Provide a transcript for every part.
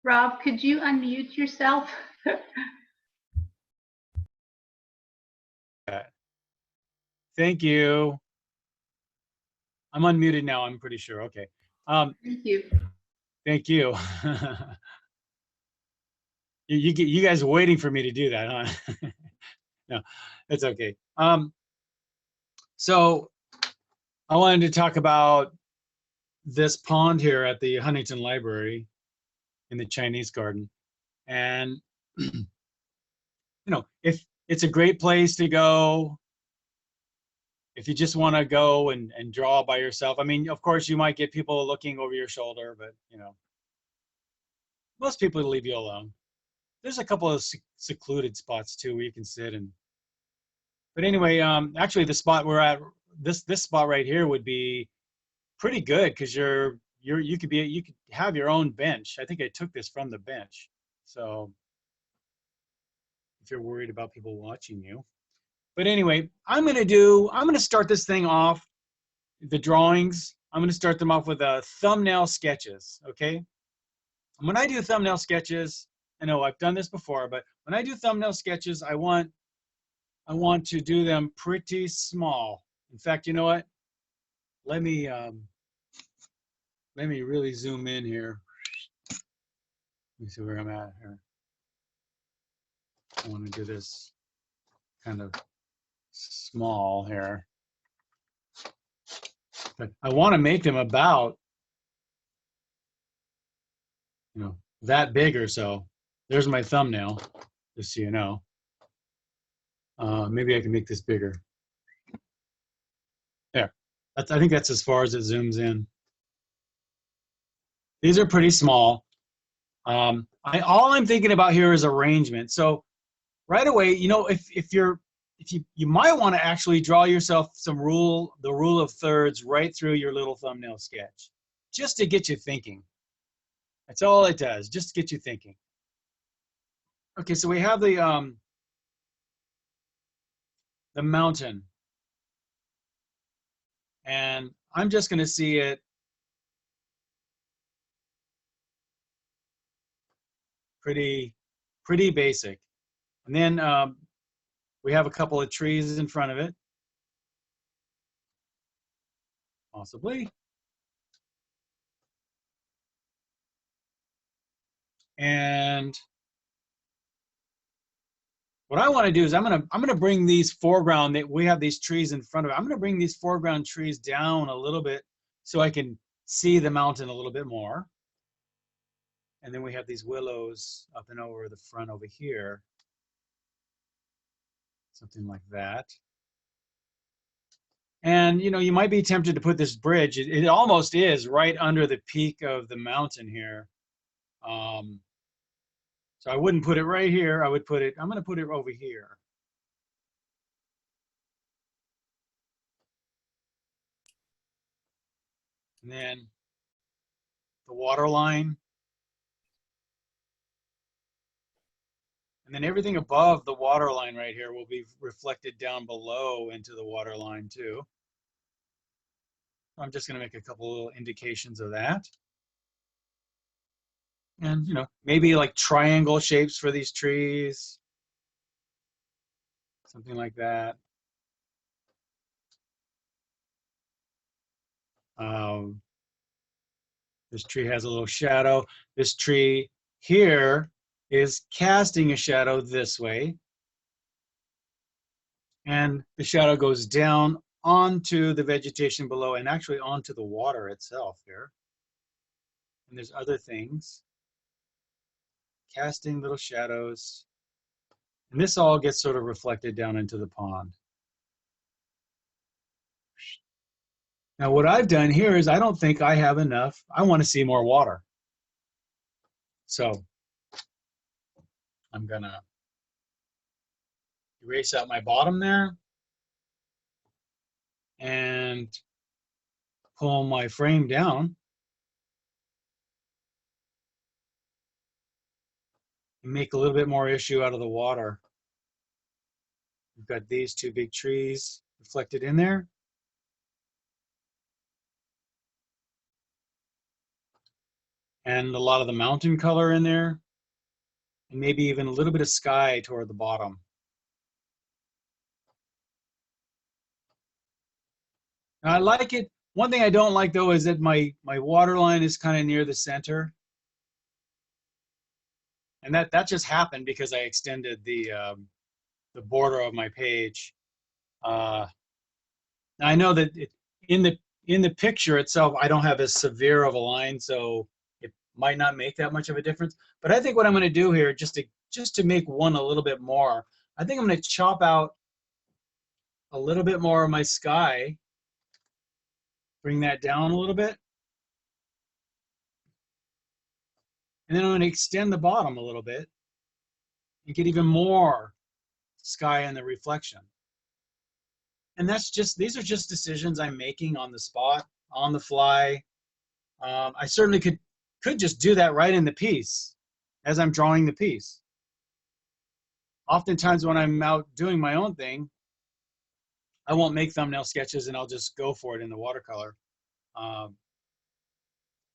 Rob, could you unmute yourself? Thank you. I'm unmuted now, I'm pretty sure. Okay. Thank you. Thank you. You guys are waiting for me to do that, huh? No, it's okay. So I wanted to talk about this pond here at the Huntington Library in the Chinese garden. And, you know, if it's a great place to go, if you just want to go and draw by yourself. I mean, of course, you might get people looking over your shoulder, but, you know, most people leave you alone. There's a couple of secluded spots too where you can sit and. But anyway, actually, the spot we're at, this spot right here would be pretty good because you could have your own bench. I think I took this from the bench, so if you're worried about people watching you. But anyway, I'm gonna start this thing off. The drawings, I'm gonna start them off with thumbnail sketches. Okay. And when I do thumbnail sketches, I know I've done this before, but when I do thumbnail sketches, I want to do them pretty small. In fact, you know what? Let me really zoom in here. Let me see where I'm at here. I want to do this kind of small here. But I want to make them about, you know, that big or so. There's my thumbnail, just so you know. Maybe I can make this bigger. There. I think that's as far as it zooms in. These are pretty small. All I'm thinking about here is arrangement. So right away, you know, if you might want to actually draw yourself the rule of thirds right through your little thumbnail sketch, just to get you thinking. That's all it does, just to get you thinking. Okay, so we have the mountain, and I'm just going to see it pretty basic. And then we have a couple of trees in front of it, possibly. And what I want to do is I'm gonna bring these foreground, that we have these trees in front of it. I'm gonna bring these foreground trees down a little bit so I can see the mountain a little bit more. And then we have these willows up and over the front over here. Something like that. And you know, you might be tempted to put this bridge. It almost is right under the peak of the mountain here. So I wouldn't put it right here. I'm going to put it over here. And then the water line. And then everything above the water line right here will be reflected down below into the water line too. I'm just going to make a couple little indications of that. And, you know, maybe like triangle shapes for these trees. Something like that. This tree has a little shadow. This tree here is casting a shadow this way. And the shadow goes down onto the vegetation below and actually onto the water itself here. And there's other things. Casting little shadows. And this all gets sort of reflected down into the pond. Now what I've done here is I don't think I have enough. I want to see more water. So I'm gonna erase out my bottom there and pull my frame down and make a little bit more issue out of the water. We've got these two big trees reflected in there. and a lot of the mountain color in there, and maybe even a little bit of sky toward the bottom. I like it. One thing I don't like though is that my water line is kind of near the center. And that just happened because I extended the border of my page. I know that in the picture itself, I don't have as severe of a line, so it might not make that much of a difference. But I think what I'm going to do here, just to make one a little bit more, I think I'm going to chop out a little bit more of my sky, bring that down a little bit, and then I'm going to extend the bottom a little bit and get even more sky in the reflection. And these are just decisions I'm making on the spot, on the fly. I certainly could just do that right in the piece as I'm drawing the piece. Oftentimes when I'm out doing my own thing, I won't make thumbnail sketches and I'll just go for it in the watercolor.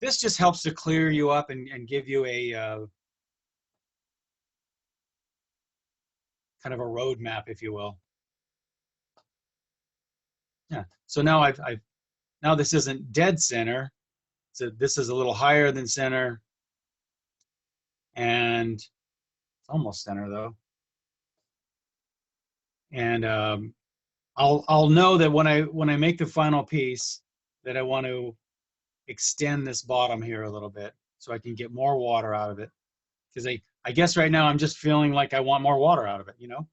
This just helps to clear you up and give you a kind of a roadmap, if you will. Yeah. So now now this isn't dead center. So this is a little higher than center, and it's almost center though. And I'll know that when I make the final piece that I want to extend this bottom here a little bit so I can get more water out of it. Because I guess right now I'm just feeling like I want more water out of it, you know?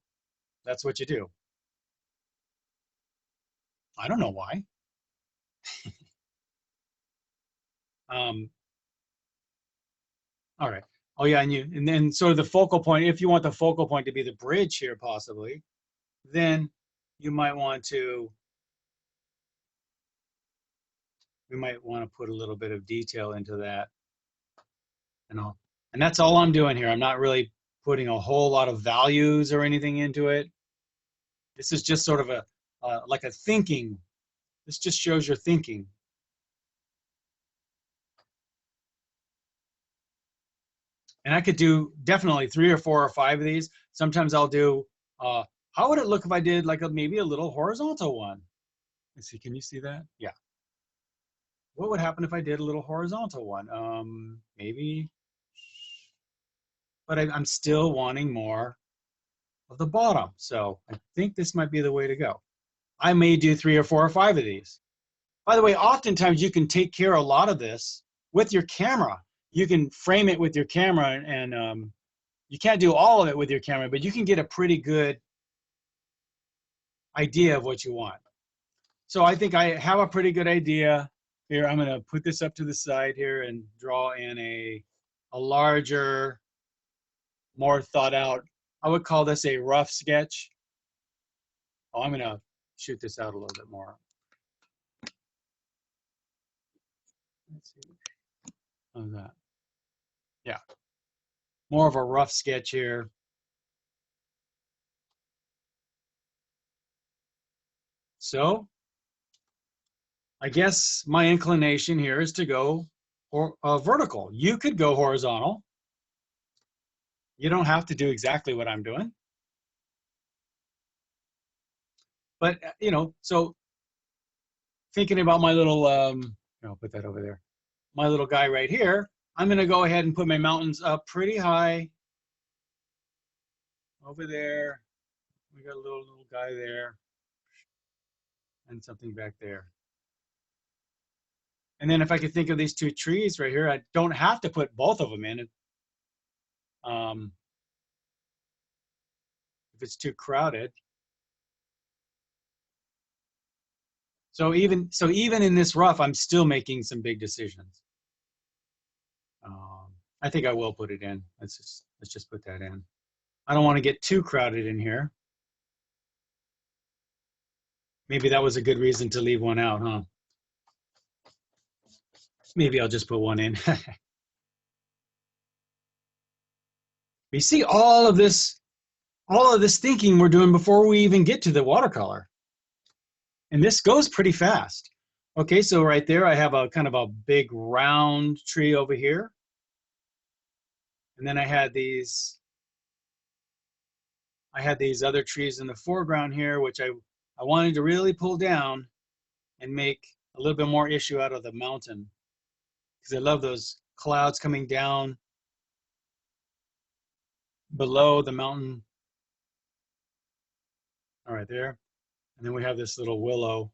That's what you do. I don't know why. All right. Oh yeah, and then so the focal point, if you want the focal point to be the bridge here possibly, then you might want to put a little bit of detail into that. And that's all I'm doing here. I'm not really putting a whole lot of values or anything into it. This is just sort of like a thinking. This just shows your thinking. And I could do definitely 3 or 4 or 5 of these. Sometimes I'll do, how would it look if I did like maybe a little horizontal one? Let's see, can you see that? Yeah. What would happen if I did a little horizontal one? Maybe, but I'm still wanting more of the bottom. So I think this might be the way to go. I may do 3 or 4 or 5 of these. By the way, oftentimes you can take care of a lot of this with your camera. You can frame it with your camera, and you can't do all of it with your camera, but you can get a pretty good idea of what you want. So I think I have a pretty good idea. Here, I'm going to put this up to the side here and draw in a larger, more thought out, I would call this a rough sketch. Oh, I'm going to shoot this out a little bit more. Let's see. How's that? Yeah. More of a rough sketch here. So I guess my inclination here is to go vertical. You could go horizontal. You don't have to do exactly what I'm doing. But, you know, so thinking about my little, I'll put that over there. My little guy right here, I'm going to go ahead and put my mountains up pretty high. Over there. We got a little guy there. And something back there. And then if I could think of these 2 trees right here, I don't have to put both of them in. If it's too crowded. So even in this rough, I'm still making some big decisions. I think I will put it in. Let's just put that in. I don't want to get too crowded in here. Maybe that was a good reason to leave one out, huh? Maybe I'll just put one in. You see all of this thinking we're doing before we even get to the watercolor. And this goes pretty fast. Okay, so right there I have a kind of a big round tree over here. And then I had these other trees in the foreground here, which I wanted to really pull down and make a little bit more issue out of the mountain, because I love those clouds coming down below the mountain. All right, there. And then we have this little willow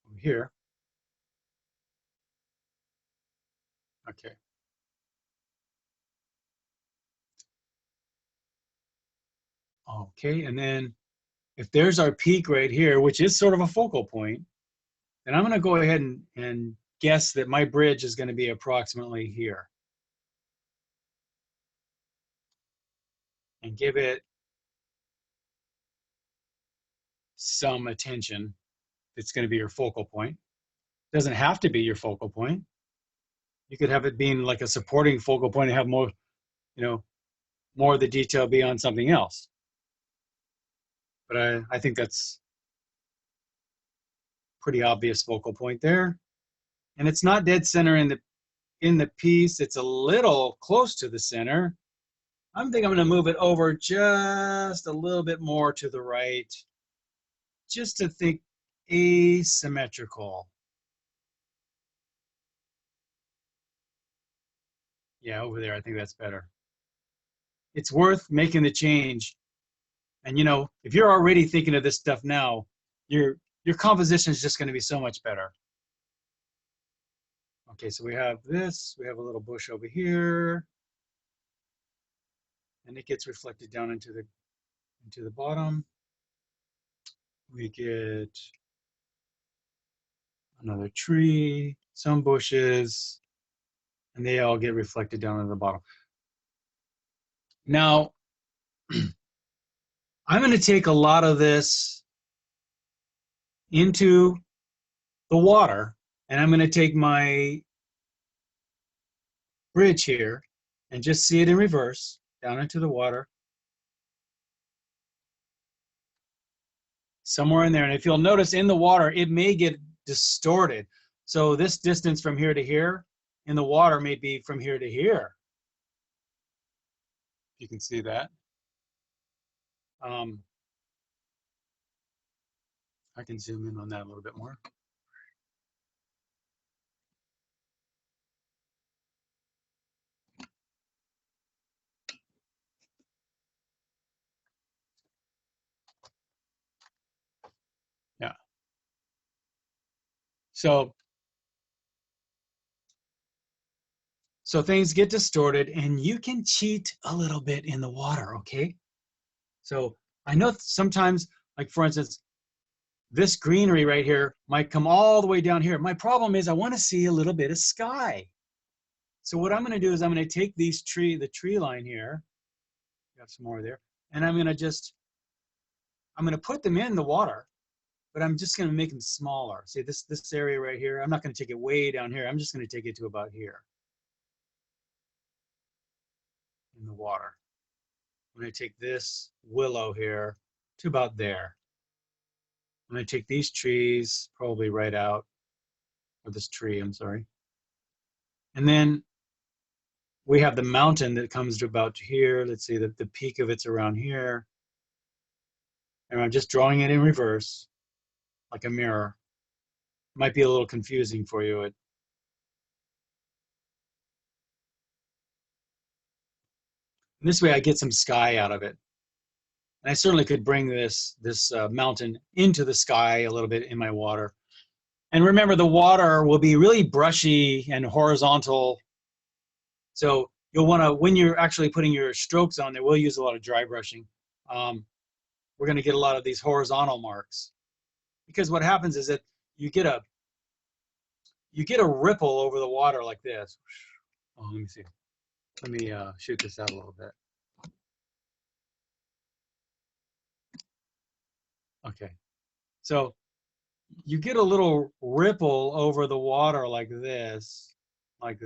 over here. Okay. Okay, and then if there's our peak right here, which is sort of a focal point, then I'm going to go ahead and guess that my bridge is going to be approximately here. And give it some attention. It's going to be your focal point. It doesn't have to be your focal point. You could have it being like a supporting focal point and have more, more of the detail be on something else. But I think that's pretty obvious focal point there. And it's not dead center in the piece. It's a little close to the center. I think I'm going to move it over just a little bit more to the right, just to think asymmetrical. Yeah, over there, I think that's better. It's worth making the change. And if you're already thinking of this stuff now, your composition is just going to be so much better. Okay, so we have this. We have a little bush over here, and it gets reflected down into the bottom. We get another tree, some bushes, and they all get reflected down into the bottom. Now, I'm going to take a lot of this into the water, and I'm going to take my bridge here and just see it in reverse down into the water. Somewhere in there. And if you'll notice in the water, it may get distorted. So this distance from here to here in the water may be from here to here. You can see that. I can zoom in on that a little bit more. Yeah. So things get distorted, and you can cheat a little bit in the water, okay? So I know sometimes, like for instance, this greenery right here might come all the way down here. My problem is I want to see a little bit of sky. So what I'm going to do is I'm going to take the tree line here, got some more there, and I'm going to put them in the water, but I'm just going to make them smaller. See this area right here, I'm not going to take it way down here. I'm just going to take it to about here in the water. I'm going to take this willow here to about there. I'm going to take these trees probably right out, or this tree, I'm sorry. And then we have the mountain that comes to about here. Let's see, the peak of it's around here. And I'm just drawing it in reverse, like a mirror. Might be a little confusing for you. And this way I get some sky out of it. And I certainly could bring this mountain into the sky a little bit in my water. And remember, the water will be really brushy and horizontal. So you'll want to, when you're actually putting your strokes on there, we'll use a lot of dry brushing. We're going to get a lot of these horizontal marks. Because what happens is that you get a ripple over the water like this. Oh, let me see. Let me shoot this out a little bit. Okay. So you get a little ripple over the water like this. And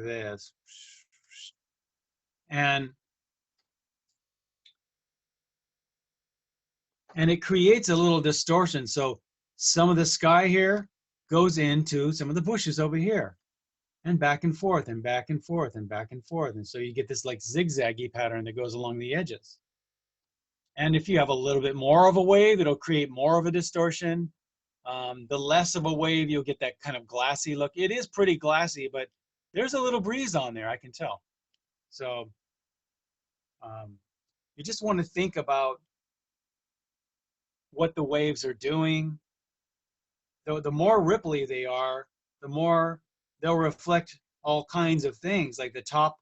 it creates a little distortion. So some of the sky here goes into some of the bushes over here. and back and forth and back and forth and back and forth. And so you get this like zigzaggy pattern that goes along the edges. And if you have a little bit more of a wave, it'll create more of a distortion. The less of a wave, you'll get that kind of glassy look. It is pretty glassy, but there's a little breeze on there, I can tell. So you just want to think about what the waves are doing. The more ripply they are, the more they'll reflect all kinds of things. Like the top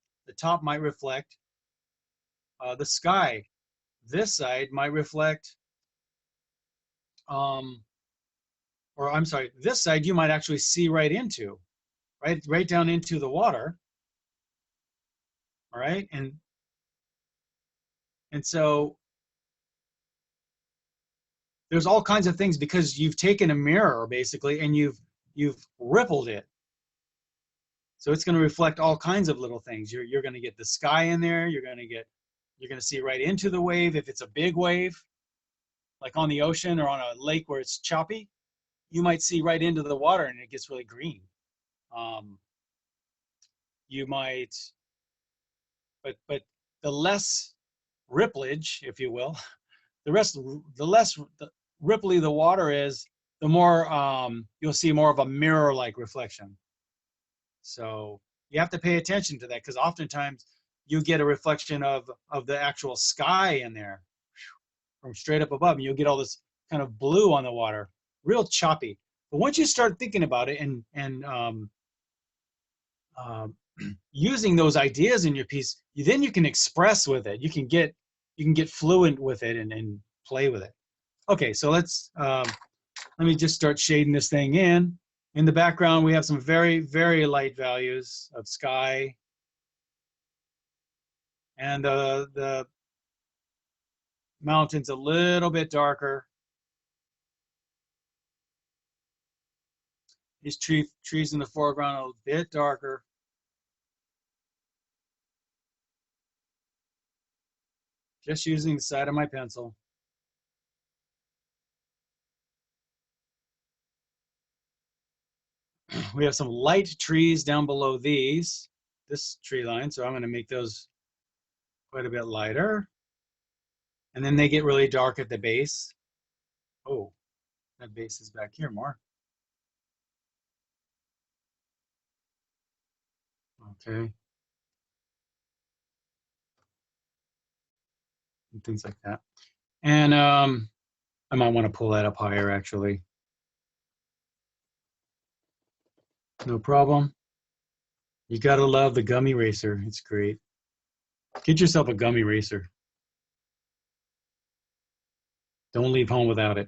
might reflect the sky. This side might reflect, or I'm sorry, this side you might actually see right into, right down into the water. All right, and so there's all kinds of things because you've taken a mirror basically and you've rippled it. So it's going to reflect all kinds of little things. You're going to get the sky in there. You're going to see right into the wave. If it's a big wave, like on the ocean or on a lake where it's choppy, you might see right into the water and it gets really green. You might, but the less ripplage, if you will, the less ripply the water is, the more you'll see more of a mirror-like reflection. So you have to pay attention to that because oftentimes you get a reflection of the actual sky in there from straight up above, and you'll get all this kind of blue on the water, real choppy. But once you start thinking about it and using those ideas in your piece, then you can express with it. You can get fluent with it and play with it. Okay, so let me just start shading this thing in. In the background, we have some very, very light values of sky. And the mountain's a little bit darker. These trees in the foreground are a bit darker. Just using the side of my pencil. We have some light trees down below this tree line, so I'm going to make those quite a bit lighter. And then they get really dark at the base. Oh, that base is back here more. Okay. And things like that. And I might want to pull that up higher, actually. No problem. You gotta love the gum eraser. It's great. Get yourself a gum eraser. Don't leave home without it.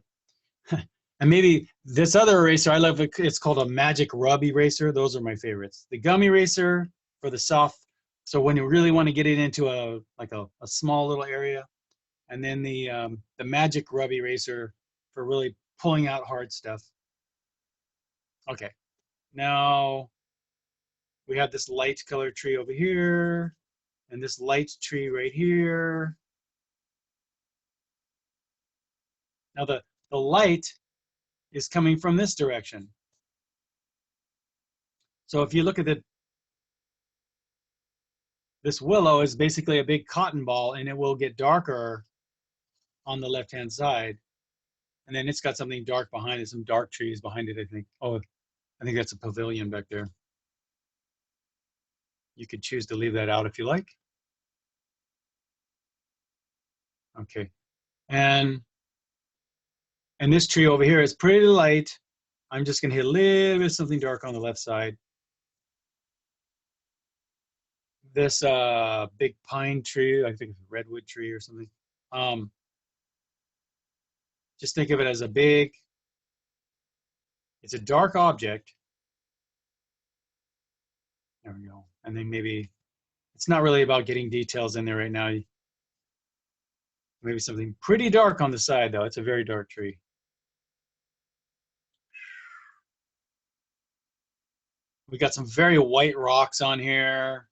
And maybe this other eraser, I love it. It's called a magic rub eraser. Those are my favorites. The gum eraser for the soft, so when you really want to get it into a small little area, and then the magic rub eraser for really pulling out hard stuff. Okay, now we have this light colored tree over here, and this light tree right here. Now the light is coming from this direction. So if you look at this willow is basically a big cotton ball, and it will get darker on the left-hand side. And then it's got something dark behind it, some dark trees behind it, I think. Oh, I think that's a pavilion back there. You could choose to leave that out if you like. Okay. And this tree over here is pretty light. I'm just gonna hit a little bit of something dark on the left side. This big pine tree, I think it's a redwood tree or something. Just think of it as it's a dark object. There we go. And then maybe, it's not really about getting details in there right now. Maybe something pretty dark on the side though. It's a very dark tree. We got some very white rocks on here.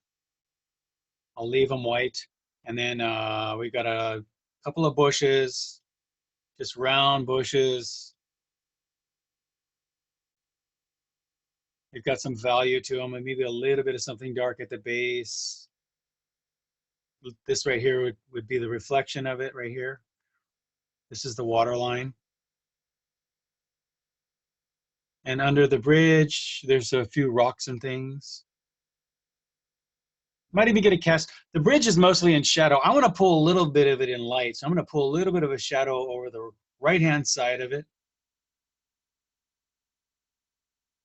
I'll leave them white. And then we got a couple of bushes, just round bushes. You've got some value to them, and maybe a little bit of something dark at the base. This right here would be the reflection of it right here. This is the water line. And under the bridge, there's a few rocks and things. Might even get a cast. The bridge is mostly in shadow. I want to pull a little bit of it in light. So I'm going to pull a little bit of a shadow over the right-hand side of it.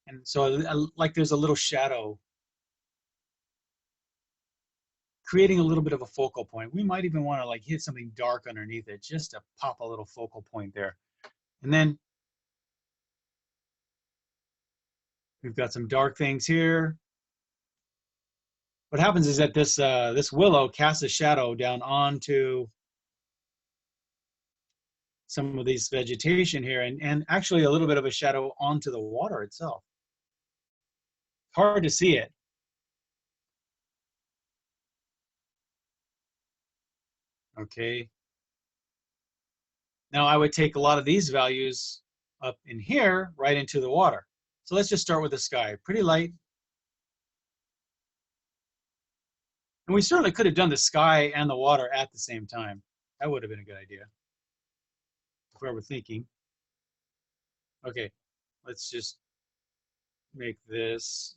And so like there's a little shadow creating a little bit of a focal point. We might even want to like hit something dark underneath it just to pop a little focal point there. And then we've got some dark things here. What happens is that this willow casts a shadow down onto some of these vegetation here, and actually a little bit of a shadow onto the water itself. Hard to see it. Okay. Now I would take a lot of these values up in here, right into the water. So let's just start with the sky. Pretty light. And we certainly could have done the sky and the water at the same time. That would have been a good idea, if we were thinking. Okay, let's just make this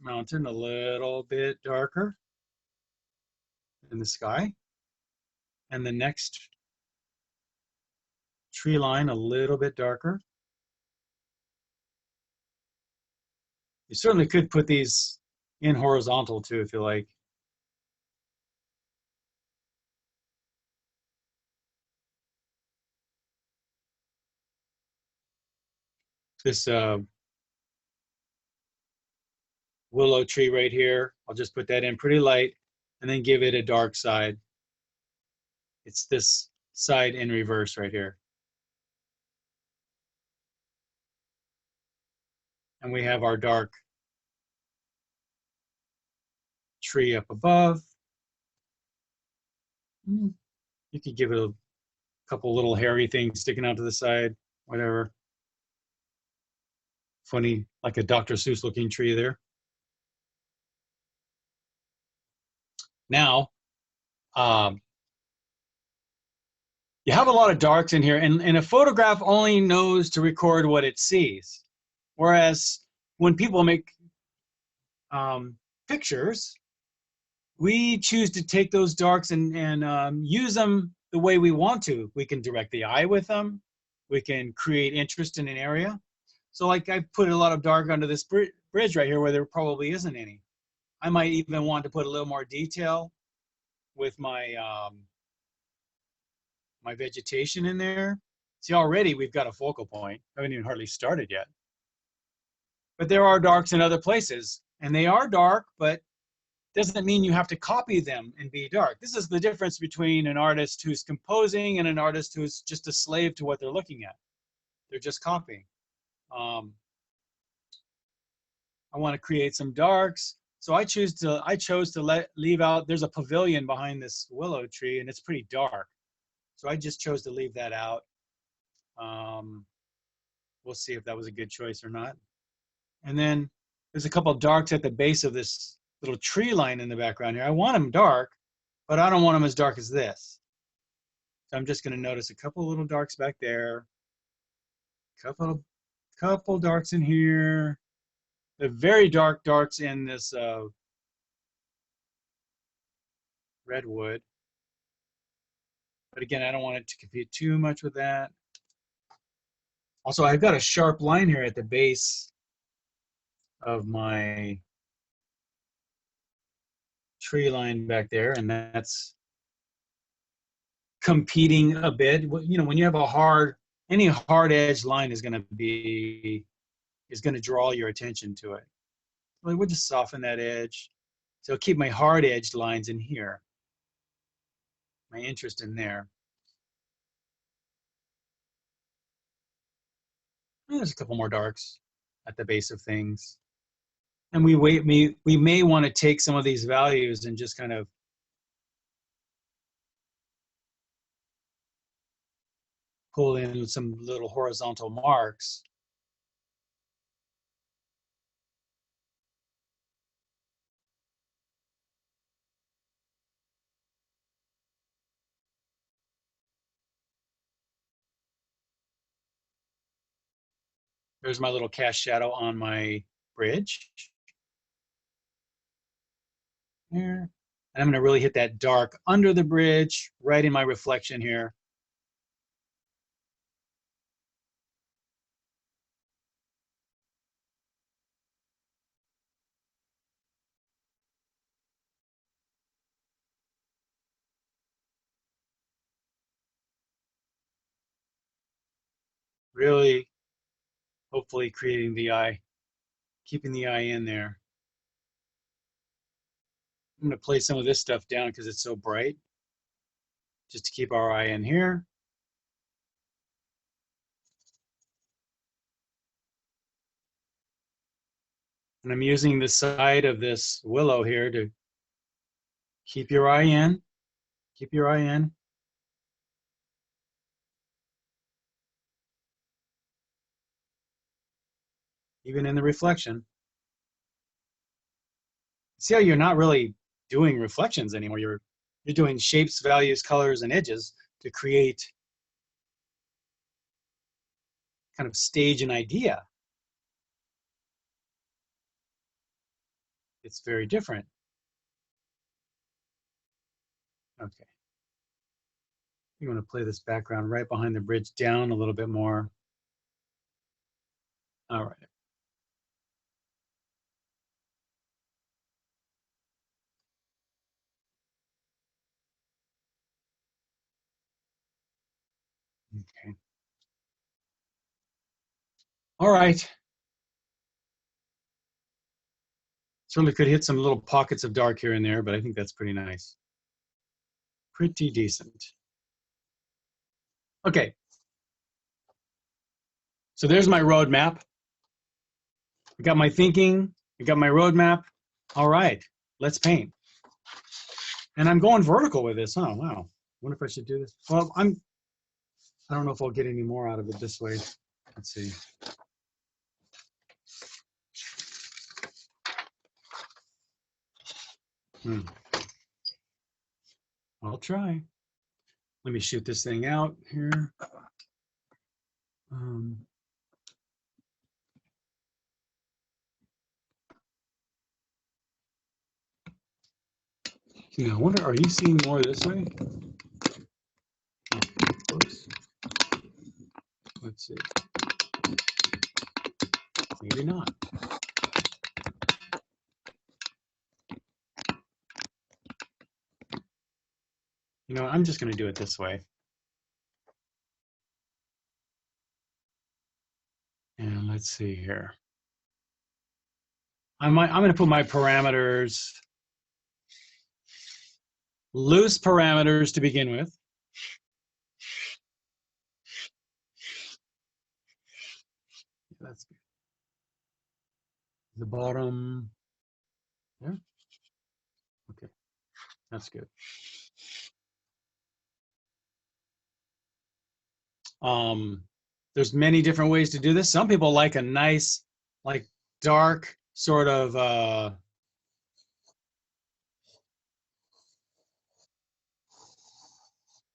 mountain a little bit darker in the sky. And the next tree line a little bit darker. You certainly could put these in horizontal too, if you like. This willow tree right here, I'll just put that in pretty light and then give it a dark side. It's this side in reverse right here. And we have our dark tree up above. You could give it a couple little hairy things sticking out to the side, whatever. Funny, like a Dr. Seuss looking tree there. Now, you have a lot of darks in here, and a photograph only knows to record what it sees. Whereas when people make pictures, we choose to take those darks and use them the way we want to. We can direct the eye with them. We can create interest in an area. So like I put a lot of dark under this bridge right here where there probably isn't any. I might even want to put a little more detail with my my vegetation in there. See, already we've got a focal point. I haven't even hardly started yet. But there are darks in other places, and they are dark, but doesn't mean you have to copy them and be dark. This is the difference between an artist who's composing and an artist who's just a slave to what they're looking at. They're just copying. I want to create some darks, so I chose to leave out. There's a pavilion behind this willow tree, and it's pretty dark, so I just chose to leave that out. We'll see if that was a good choice or not. And then there's a couple of darks at the base of this little tree line in the background here. I want them dark, but I don't want them as dark as this. So I'm just going to notice a couple little darks back there, couple darks in here. The very dark darks in this redwood. But again, I don't want it to compete too much with that. Also, I've got a sharp line here at the base of my tree line back there, and that's competing a bit. You know, when you have any hard edge line is going to draw your attention to it. We'll just soften that edge. So I'll keep my hard edged lines in here, my interest in there. And there's a couple more darks at the base of things. And we may want to take some of these values and just kind of pull in some little horizontal marks There's my little cast shadow on my bridge. Here. And I'm going to really hit that dark under the bridge, right in my reflection here. Really, hopefully creating the eye, keeping the eye in there. I'm going to play some of this stuff down because it's so bright, just to keep our eye in here. And I'm using the side of this willow here to keep your eye in. Keep your eye in. Even in the reflection. See how you're not really doing reflections anymore. You're doing shapes, values, colors, and edges to create kind of stage an idea. It's very different. Okay. You want to play this background right behind the bridge down a little bit more. All right. Okay. All right. Certainly could hit some little pockets of dark here and there, but I think that's pretty nice. Pretty decent. Okay. So there's my roadmap. I got my thinking. I got my roadmap. All right. Let's paint. And I'm going vertical with this. Oh, wow. Wonder if I should do this. Well, I don't know if I'll get any more out of it this way. Let's see. I'll try. Let me shoot this thing out here. Now, I wonder, are you seeing more this way? Oops. Let's see. Maybe not. You know, I'm just going to do it this way. And let's see here. I'm going to put my parameters, loose parameters to begin with. That's good. The bottom there. Okay, that's good. There's many different ways to do this. Some people like a nice, like dark sort of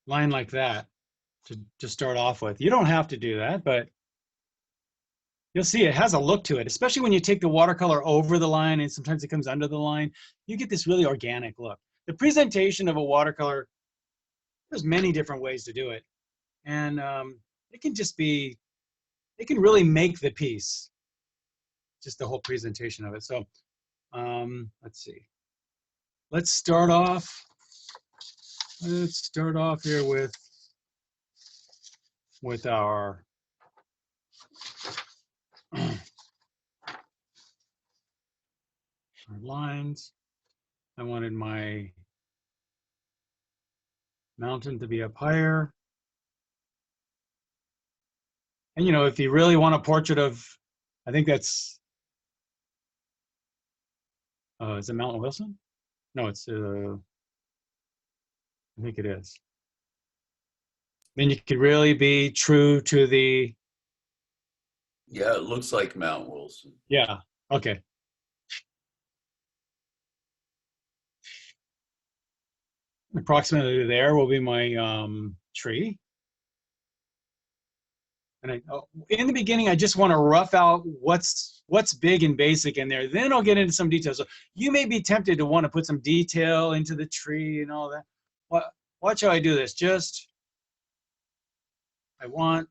line like that to start off with. You don't have to do that, but you'll see it has a look to it, especially when you take the watercolor over the line and sometimes it comes under the line. You get this really organic look. The presentation of a watercolor, there's many different ways to do it. And it can just be, it can really make the piece, just the whole presentation of it. So let's see. Let's start off here with our lines. I wanted my mountain to be up higher. And you know, if you really want a portrait of, I think that's, is it Mountain Wilson? No, it's, I think it is. Then you could really be true to the. Yeah, it looks like Mount Wilson. Yeah, okay. Approximately there will be my tree. And in the beginning, I just want to rough out what's big and basic in there. Then I'll get into some details. So you may be tempted to want to put some detail into the tree and all that. Watch how I do this. I want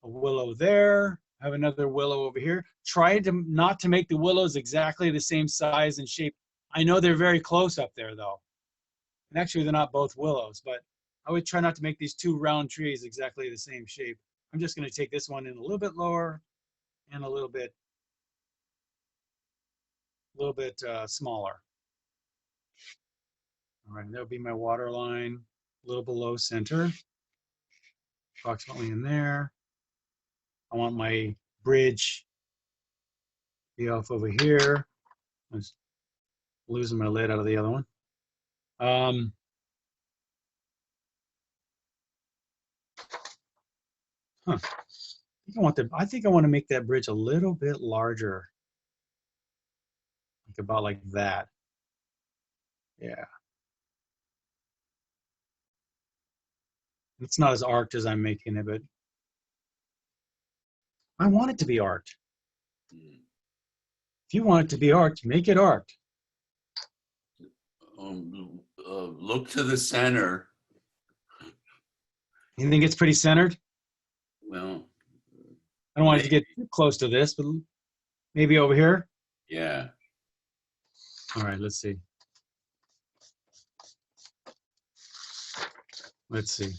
a willow there. I have another willow over here. Try not to make the willows exactly the same size and shape. I know they're very close up there though. And actually they're not both willows, but I would try not to make these two round trees exactly the same shape. I'm just going to take this one in a little bit lower and a little bit smaller. All right, there'll be my water line, a little below center, approximately in there. I want my bridge to be off over here. I was losing my lid out of the other one. I think I want to make that bridge a little bit larger. Like about like that. Yeah. It's not as arced as I'm making it, but I want it to be arced. If you want it to be arced, make it arced. Look to the center. You think it's pretty centered? Well, I don't want it to get too close to this, but maybe over here. yeah. All right, let's see. Let's see.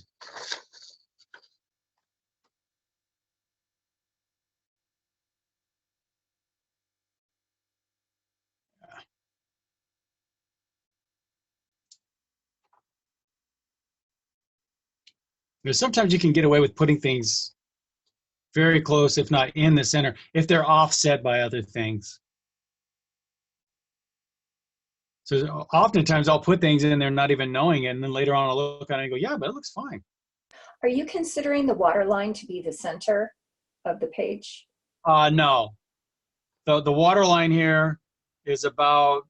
Because sometimes you can get away with putting things very close, if not in the center, if they're offset by other things. So oftentimes I'll put things in there not even knowing it, and then later on I'll look at it and go, yeah, but it looks fine. Are you considering the water line to be the center of the page? No. The water line here is about,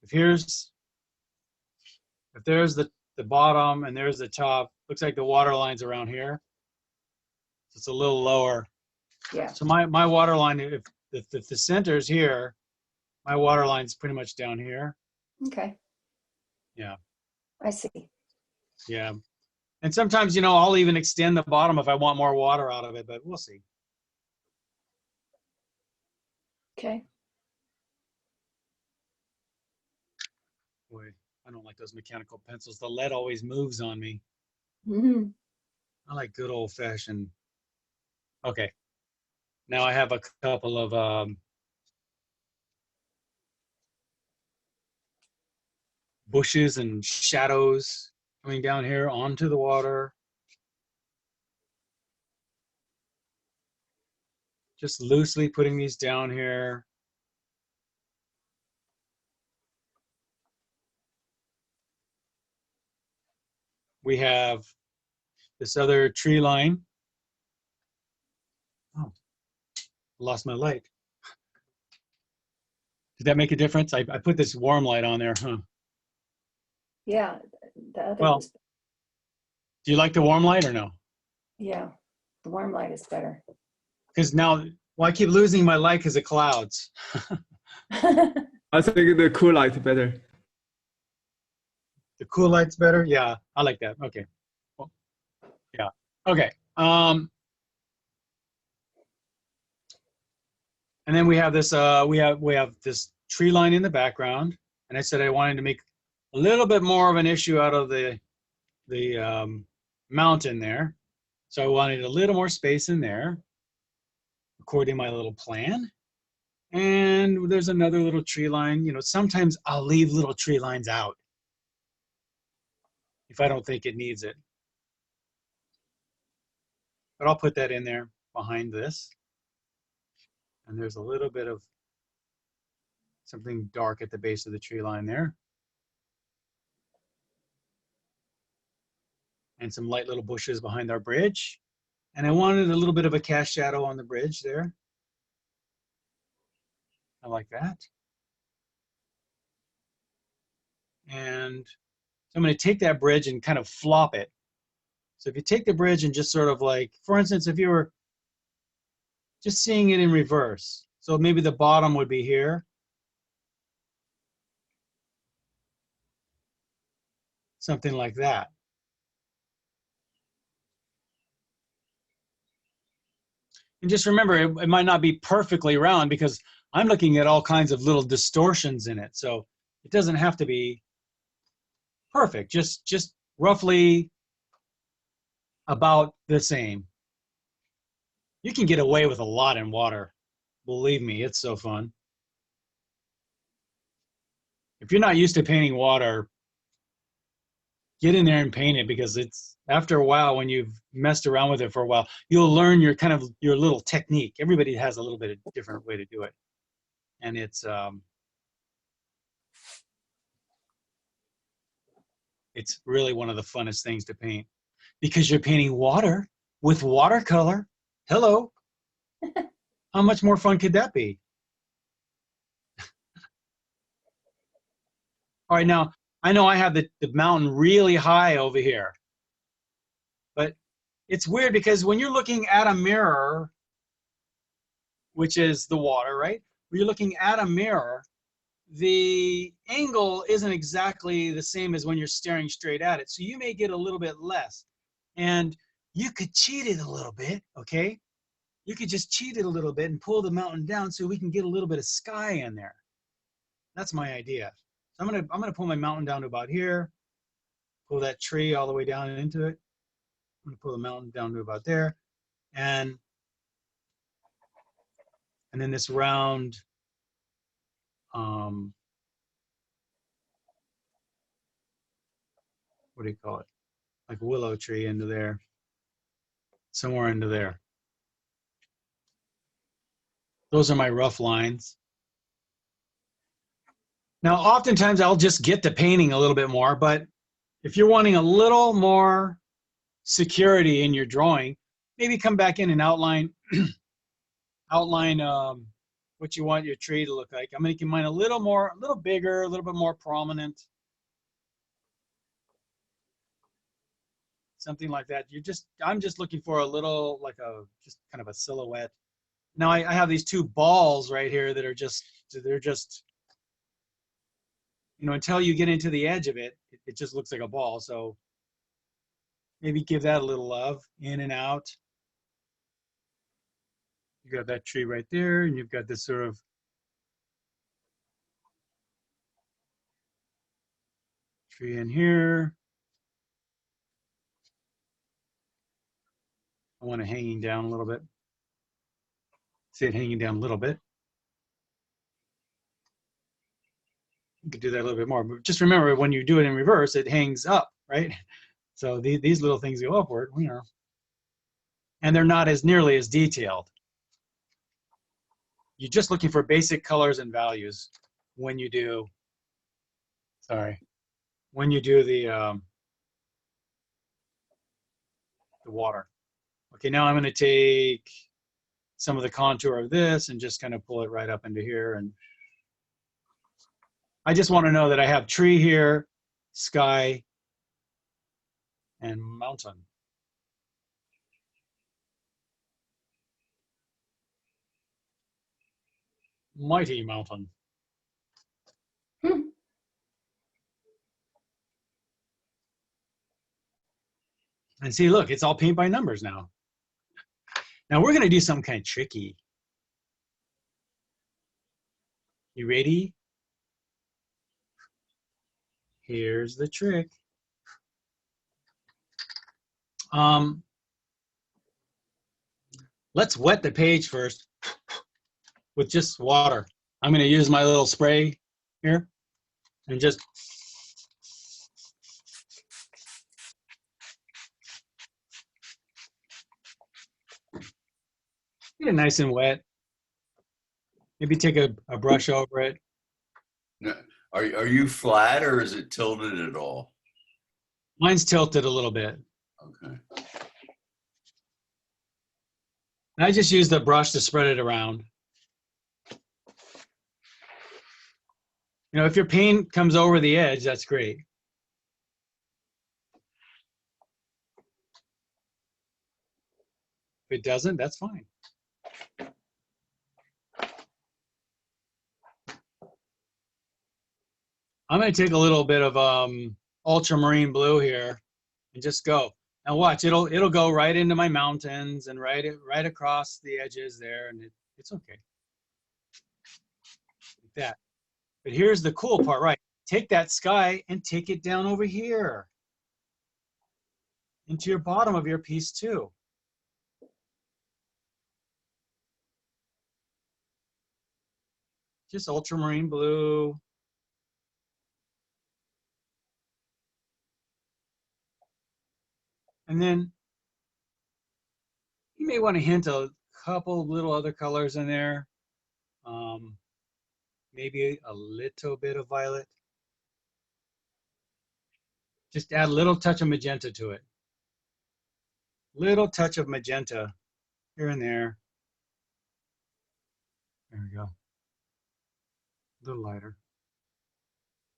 if there's the bottom and there's the top, looks like the water line's around here. So it's a little lower. Yeah. So my water line, if the center's here, my water line's pretty much down here. Okay. Yeah. I see. Yeah. And sometimes, you know, I'll even extend the bottom if I want more water out of it, but we'll see. Okay. Boy, I don't like those mechanical pencils. The lead always moves on me. Mm-hmm. I like good old fashioned. Okay. Now I have a couple of bushes and shadows coming down here onto the water. Just loosely putting these down here. We have this other tree line. Oh, lost my light. Did that make a difference? I put this warm light on there, huh? Yeah. The other Well, was, do you like the warm light or no? yeah. The warm light is better. Because now, well, I keep losing my light because of clouds. I think the cool light better. The cool light's better? Yeah, I like that. Okay. Well, yeah. Okay. And then we have this we have this tree line in the background, and I said I wanted to make a little bit more of an issue out of the mountain there. So I wanted a little more space in there, according to my little plan. And there's another little tree line. You know, sometimes I'll leave little tree lines out if I don't think it needs it. But I'll put that in there behind this. And there's a little bit of something dark at the base of the tree line there. And some light little bushes behind our bridge. And I wanted a little bit of a cast shadow on the bridge there. I like that. And So I'm going to take that bridge and kind of flop it. So if you take the bridge and just sort of like, for instance, if you were just seeing it in reverse, so maybe the bottom would be here. Something like that. And just remember, it might not be perfectly round because I'm looking at all kinds of little distortions in it. So it doesn't have to be perfect, just roughly about the same. You can get away with a lot in water. Believe me, it's so fun. If you're not used to painting water, get in there and paint it, because it's, after a while, when you've messed around with it for a while, you'll learn your kind of your little technique. Everybody has a little bit of different way to do it. And it's really one of the funnest things to paint, because you're painting water with watercolor. Hello. How much more fun could that be? All right, now, I know I have the mountain really high over here, but it's weird because when you're looking at a mirror, which is the water, right? When you're looking at a mirror, the angle isn't exactly the same as when you're staring straight at it. So you may get a little bit less. And you could cheat it a little bit, okay? You could just cheat it a little bit and pull the mountain down so we can get a little bit of sky in there. That's my idea. So I'm gonna pull my mountain down to about here, pull that tree all the way down into it. I'm gonna pull the mountain down to about there, and then this round, what do you call it? Like willow tree into there, somewhere into there. Those are my rough lines. Now, oftentimes I'll just get to painting a little bit more, but if you're wanting a little more security in your drawing, maybe come back in and outline what you want your tree to look like. I'm making mine a little bigger, a little bit more prominent. Something like that. I'm just looking for a little, like just kind of a silhouette. Now I have these two balls right here that are they're just, until you get into the edge of it, it just looks like a ball. So maybe give that a little love, in and out. You got that tree right there, and you've got this sort of tree in here. I want it hanging down a little bit. See it hanging down a little bit. You could do that a little bit more, but just remember, when you do it in reverse, it hangs up, right? So these little things go upward, and they're not as nearly as detailed. You're just looking for basic colors and values when you do, when you do the water. Okay, now I'm going to take some of the contour of this and just kind of pull it right up into here. And I just want to know that I have tree here, sky, and mountain. Mighty mountain. And see, look, it's all paint by numbers now. Now we're going to do something kind of tricky. You ready? Here's the trick. Let's wet the page first with just water. I'm going to use my little spray here and just get it nice and wet. Maybe take a brush over it. No, are you flat, or is it tilted at all? Mine's tilted a little bit. Okay. And I just use the brush to spread it around. If your paint comes over the edge, that's great. If it doesn't, that's fine. I'm going to take a little bit of ultramarine blue here and just go. Now watch, it'll go right into my mountains and right across the edges there, and it's okay. Like that. But here's the cool part, right? Take that sky and take it down over here into your bottom of your piece too. Just ultramarine blue. And then you may want to hint a couple little other colors in there. Maybe a little bit of violet. Just add a little touch of magenta to it. Little touch of magenta here and there. There we go. A little lighter.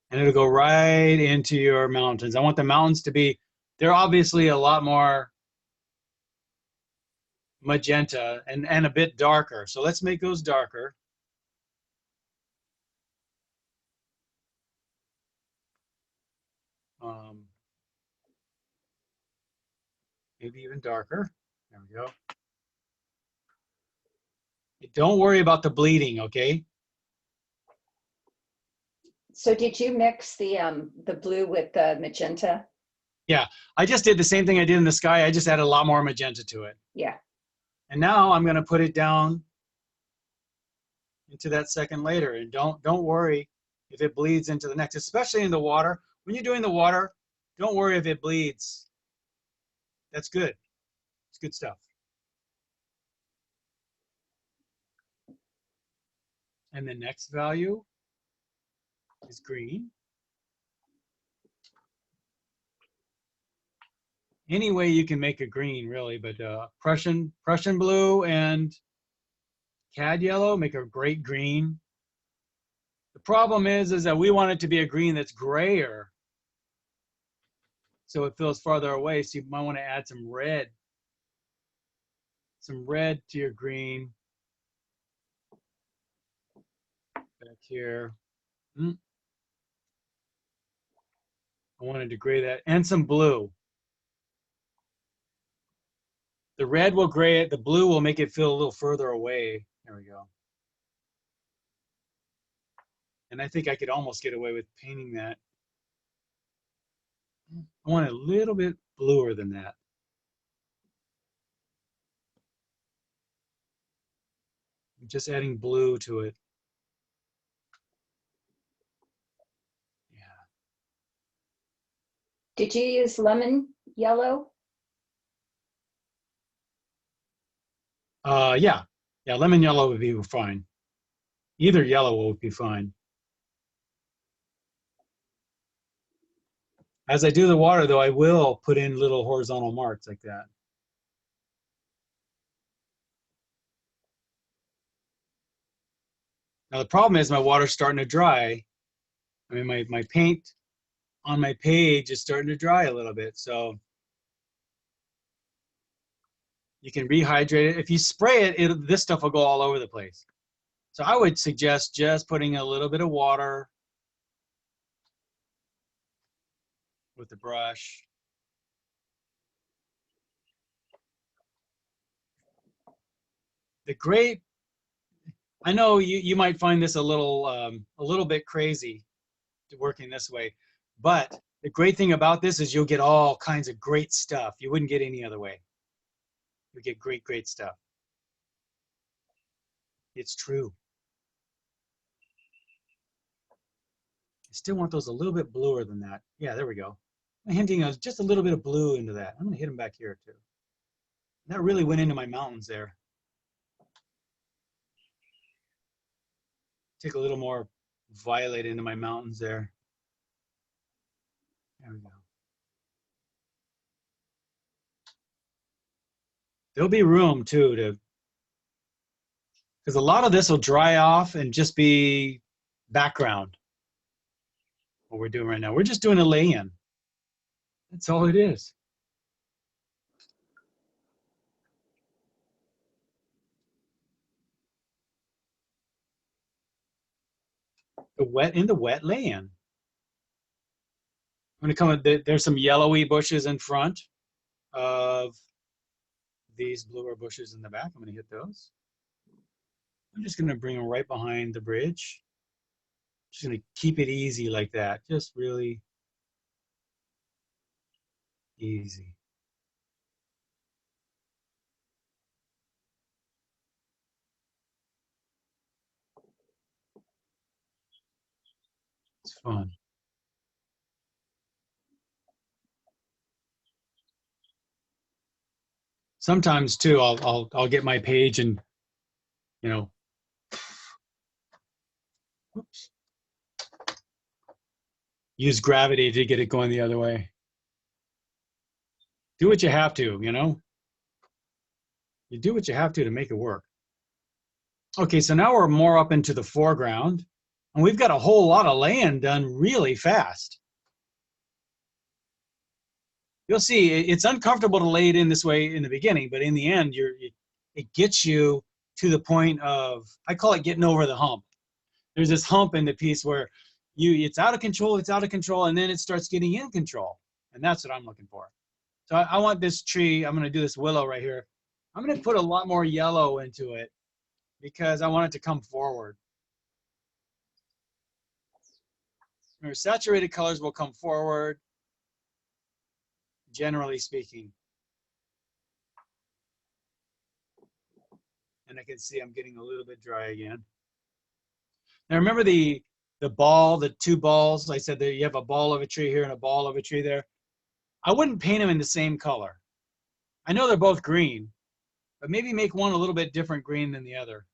And it'll go right into your mountains. I want the mountains to be, they're obviously a lot more magenta and a bit darker. So let's make those darker. Maybe even darker. There we go. Don't worry about the bleeding, okay? So did you mix the blue with the magenta? Yeah, I just did the same thing I did in the sky. I just added a lot more magenta to it. Yeah. And now I'm going to put it down into that second layer. And don't worry if it bleeds into the next, especially in the water. When you're doing the water, don't worry if it bleeds. That's good. It's good stuff. And the next value is green. Any way you can make a green, really, but Prussian blue and cad yellow make a great green. The problem is that we want it to be a green that's grayer, so it feels farther away. So you might want to add some red to your green back here. I wanted to gray that, and some blue. The red will gray it, the blue will make it feel a little further away. There we go. And I think I could almost get away with painting that. I want it a little bit bluer than that. I'm just adding blue to it. Yeah. Did you use lemon yellow? Yeah, lemon yellow would be fine. Either yellow would be fine. As I do the water, though, I will put in little horizontal marks like that. Now the problem is my water's starting to dry. I mean, my paint on my page is starting to dry a little bit, so you can rehydrate it. If you spray it, this stuff will go all over the place. So I would suggest just putting a little bit of water with the brush. The grape, I know you might find this a little bit crazy working this way, but the great thing about this is you'll get all kinds of great stuff you wouldn't get any other way. You get great stuff. It's true. I still want those a little bit bluer than that. Yeah, there we go. I'm hinting of just a little bit of blue into that. I'm going to hit them back here too. That really went into my mountains there. Take a little more violet into my mountains there. There we go. There'll be room too to, because a lot of this will dry off and just be background. What we're doing right now, we're just doing a lay-in. That's all it is. in the wet land. I'm gonna come with, there's some yellowy bushes in front of these bluer bushes in the back. I'm gonna hit those. I'm just gonna bring them right behind the bridge. Just gonna keep it easy like that. Just really easy. It's fun. Sometimes too, I'll get my page and, you know, oops, use gravity to get it going the other way. Do what you have to, you know. You do what you have to make it work. Okay, so now we're more up into the foreground, and we've got a whole lot of land done really fast. You'll see it's uncomfortable to lay it in this way in the beginning, but in the end, it gets you to the point of, I call it getting over the hump. There's this hump in the piece where it's out of control, and then it starts getting in control, and that's what I'm looking for. So I want this tree, I'm gonna do this willow right here. I'm gonna put a lot more yellow into it because I want it to come forward. Remember, saturated colors will come forward, generally speaking. And I can see I'm getting a little bit dry again. Now remember the ball, the two balls, I said that you have a ball of a tree here and a ball of a tree there. I wouldn't paint them in the same color. I know they're both green, but maybe make one a little bit different green than the other.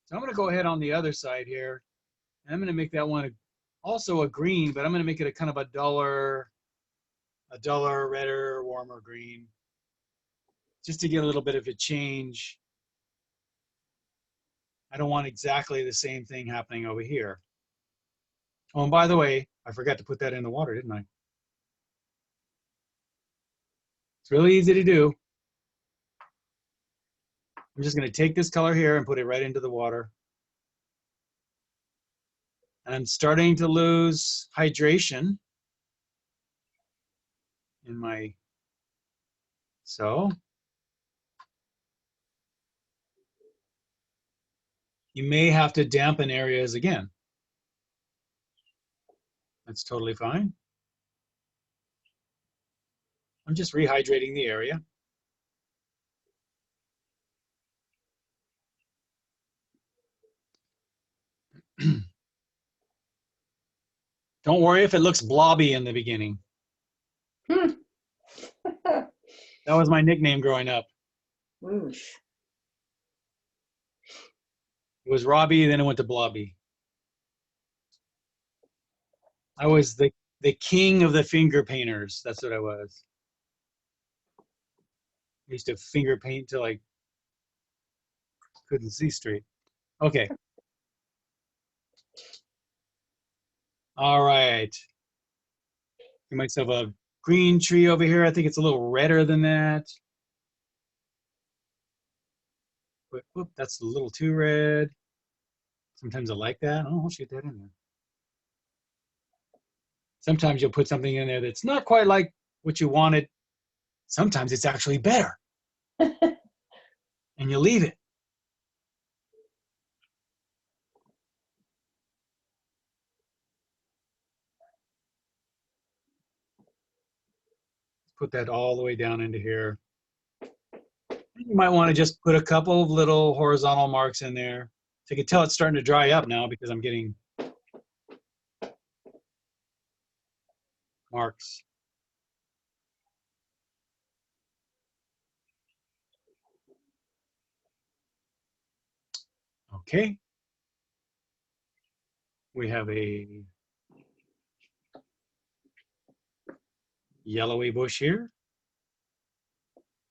So I'm gonna go ahead on the other side here, and I'm gonna make that one also a green, but I'm gonna make it a kind of a duller, redder, warmer green, just to get a little bit of a change. I don't want exactly the same thing happening over here. Oh, and by the way, I forgot to put that in the water, didn't I? It's really easy to do. I'm just gonna take this color here and put it right into the water. And I'm starting to lose hydration in my, so you may have to dampen areas again. That's totally fine. I'm just rehydrating the area. Don't worry if it looks blobby in the beginning. That was my nickname growing up. Whoosh. It was Robbie, then it went to Blobby. I was the king of the finger painters. That's what I was. I used to finger paint till I couldn't see straight. Okay. All right. Give myself a green tree over here. I think it's a little redder than that. But, whoop, that's a little too red. Sometimes I like that. Oh, I'll shoot that in there. Sometimes you'll put something in there that's not quite like what you wanted. Sometimes it's actually better. And you leave it. Put that all the way down into here. You might want to just put a couple of little horizontal marks in there. So you can tell it's starting to dry up now because I'm getting marks. Okay. We have a yellowy bush here.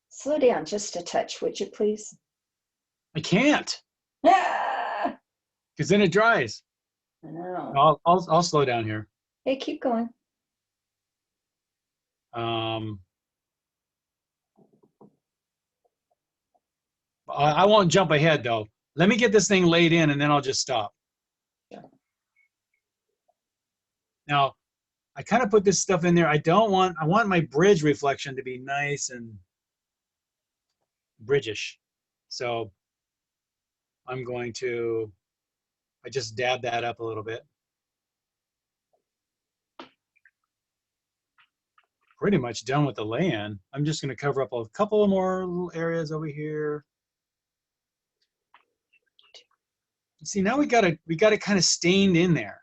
Slow down just a touch, would you please? I can't, Ah, because then it dries. I know. I'll slow down here. Hey, keep going. I won't jump ahead though. Let me get this thing laid in and then I'll just stop. Yeah. Now, I kind of put this stuff in there. I want my bridge reflection to be nice and bridgish. So I'm going to, I just dab that up a little bit. Pretty much done with the lay-in. I'm just going to cover up a couple of more little areas over here. See, now we got it kind of stained in there.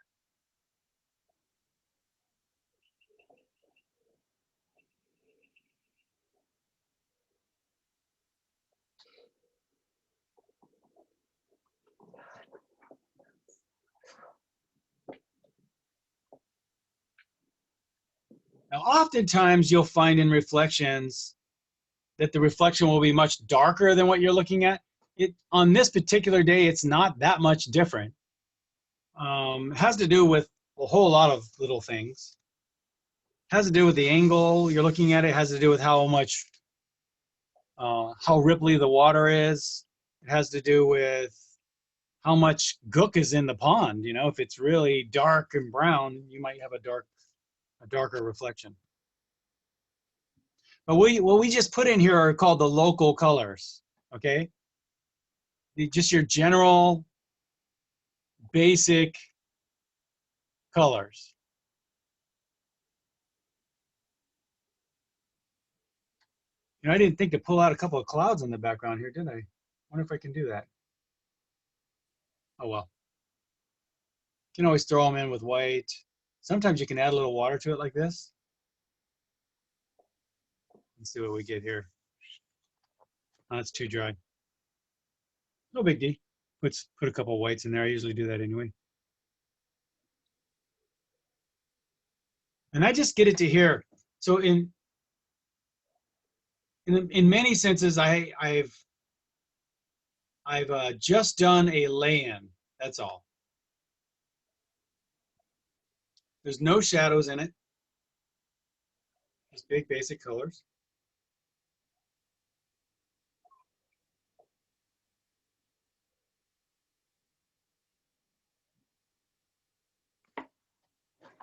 Now, oftentimes you'll find in reflections that the reflection will be much darker than what you're looking at. On this particular day, it's not that much different. It has to do with a whole lot of little things. It has to do with the angle you're looking at. It has to do with how ripply the water is. It has to do with how much gook is in the pond. You know, if it's really dark and brown, you might have a darker reflection. But what we just put in here are called the local colors, okay? Just your general, basic colors. You know, I didn't think to pull out a couple of clouds in the background here, did I? Wonder if I can do that. Oh well. You can always throw them in with white. Sometimes you can add a little water to it like this. Let's see what we get here. Oh, it's too dry. No big deal. Put a couple of whites in there. I usually do that anyway. And I just get it to here. So in many senses, I've just done a lay-in. That's all. There's no shadows in it. Just big basic colors.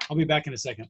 I'll be back in a second.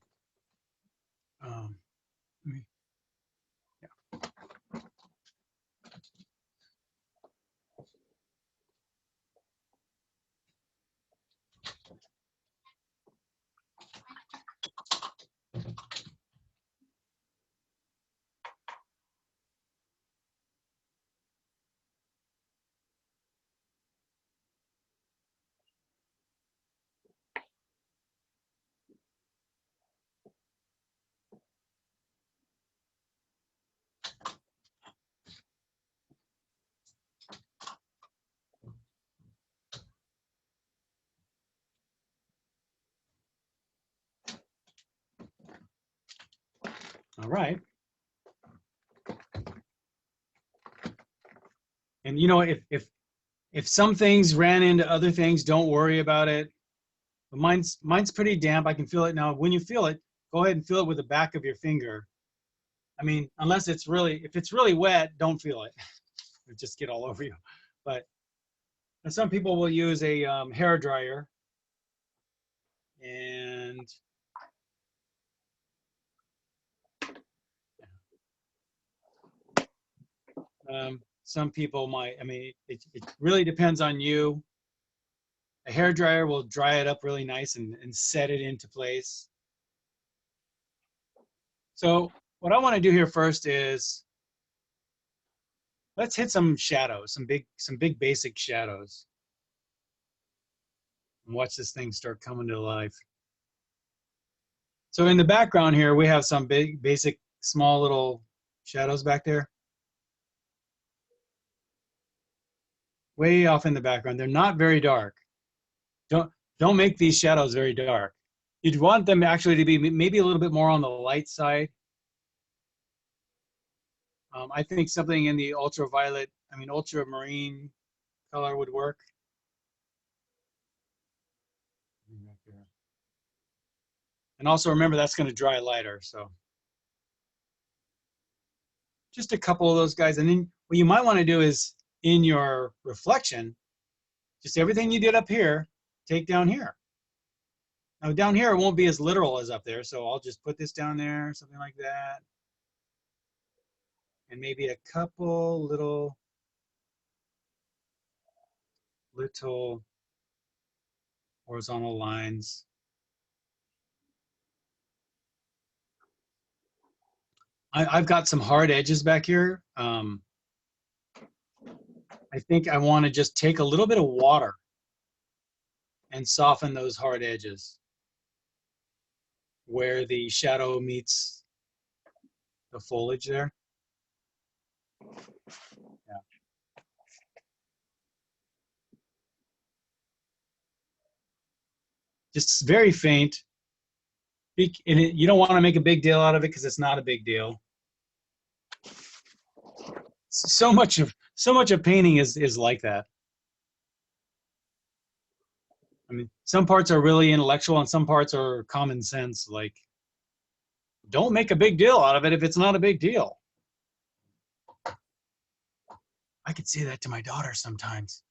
All right. And you know, if some things ran into other things, don't worry about it. But mine's pretty damp. I can feel it now. When you feel it, go ahead and feel it with the back of your finger. I mean, unless if it's really wet, don't feel it. It'll just get all over you. But and some people will use a hair dryer. And some people might, I mean, it really depends on you. A hair dryer will dry it up really nice and set it into place. So what I want to do here first is let's hit some shadows, some big basic shadows. And watch this thing start coming to life. So in the background here, we have some big, basic, small little shadows back there. Way off in the background. They're not very dark. Don't make these shadows very dark. You'd want them actually to be maybe a little bit more on the light side. I think something in the ultraviolet, ultramarine color would work. And also remember that's going to dry lighter, so. Just a couple of those guys. And then what you might want to do is in your reflection, just everything you did up here, take down here. Now down here, it won't be as literal as up there, so I'll just put this down there, something like that. And maybe a couple little horizontal lines. I've got some hard edges back here. I think I want to just take a little bit of water and soften those hard edges where the shadow meets the foliage there. Yeah. Just very faint. You don't want to make a big deal out of it because it's not a big deal. So much of painting is like that. I mean, some parts are really intellectual and some parts are common sense. Like, don't make a big deal out of it if it's not a big deal. I could say that to my daughter sometimes.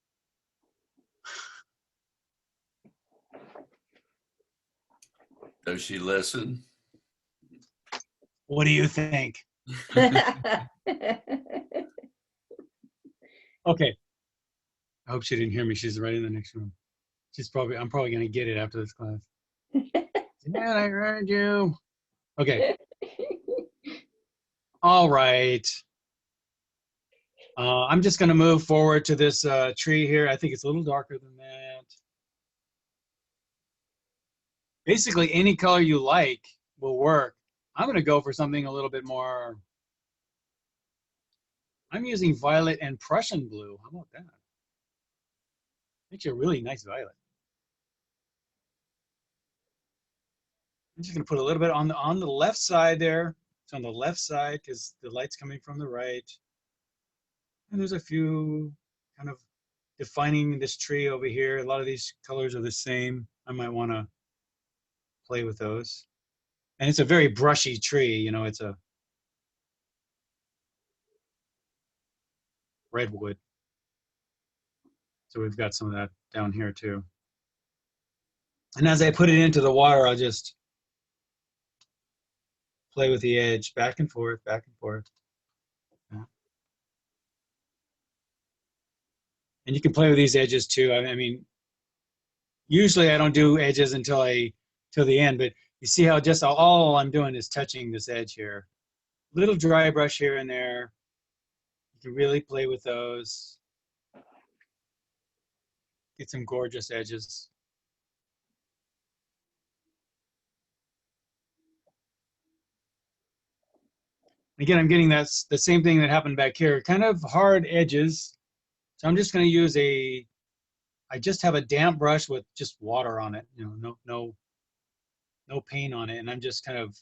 Does she listen? What do you think? Okay. I hope she didn't hear me. She's right in the next room. I'm probably gonna get it after this class. Dad, I heard you. Okay. All right. I'm just gonna move forward to this tree here. I think it's a little darker than that. Basically, any color you like will work. I'm gonna go for something a little bit more. I'm using violet and Prussian blue. How about that? Makes you a really nice violet. I'm just gonna put a little bit on the left side there. It's on the left side because the light's coming from the right. And there's a few kind of defining this tree over here. A lot of these colors are the same. I might want to play with those. And it's a very brushy tree, you know, it's a redwood. So we've got some of that down here too. And as I put it into the water, I'll just play with the edge, back and forth, back and forth. Yeah. And you can play with these edges too. I mean, usually I don't do edges until the end, but you see how just all I'm doing is touching this edge here. Little dry brush here and there. You can really play with those. Get some gorgeous edges. Again, I'm getting the same thing that happened back here, kind of hard edges. So I'm just going to use I just have a damp brush with just water on it, you know, no paint on it. And I'm just kind of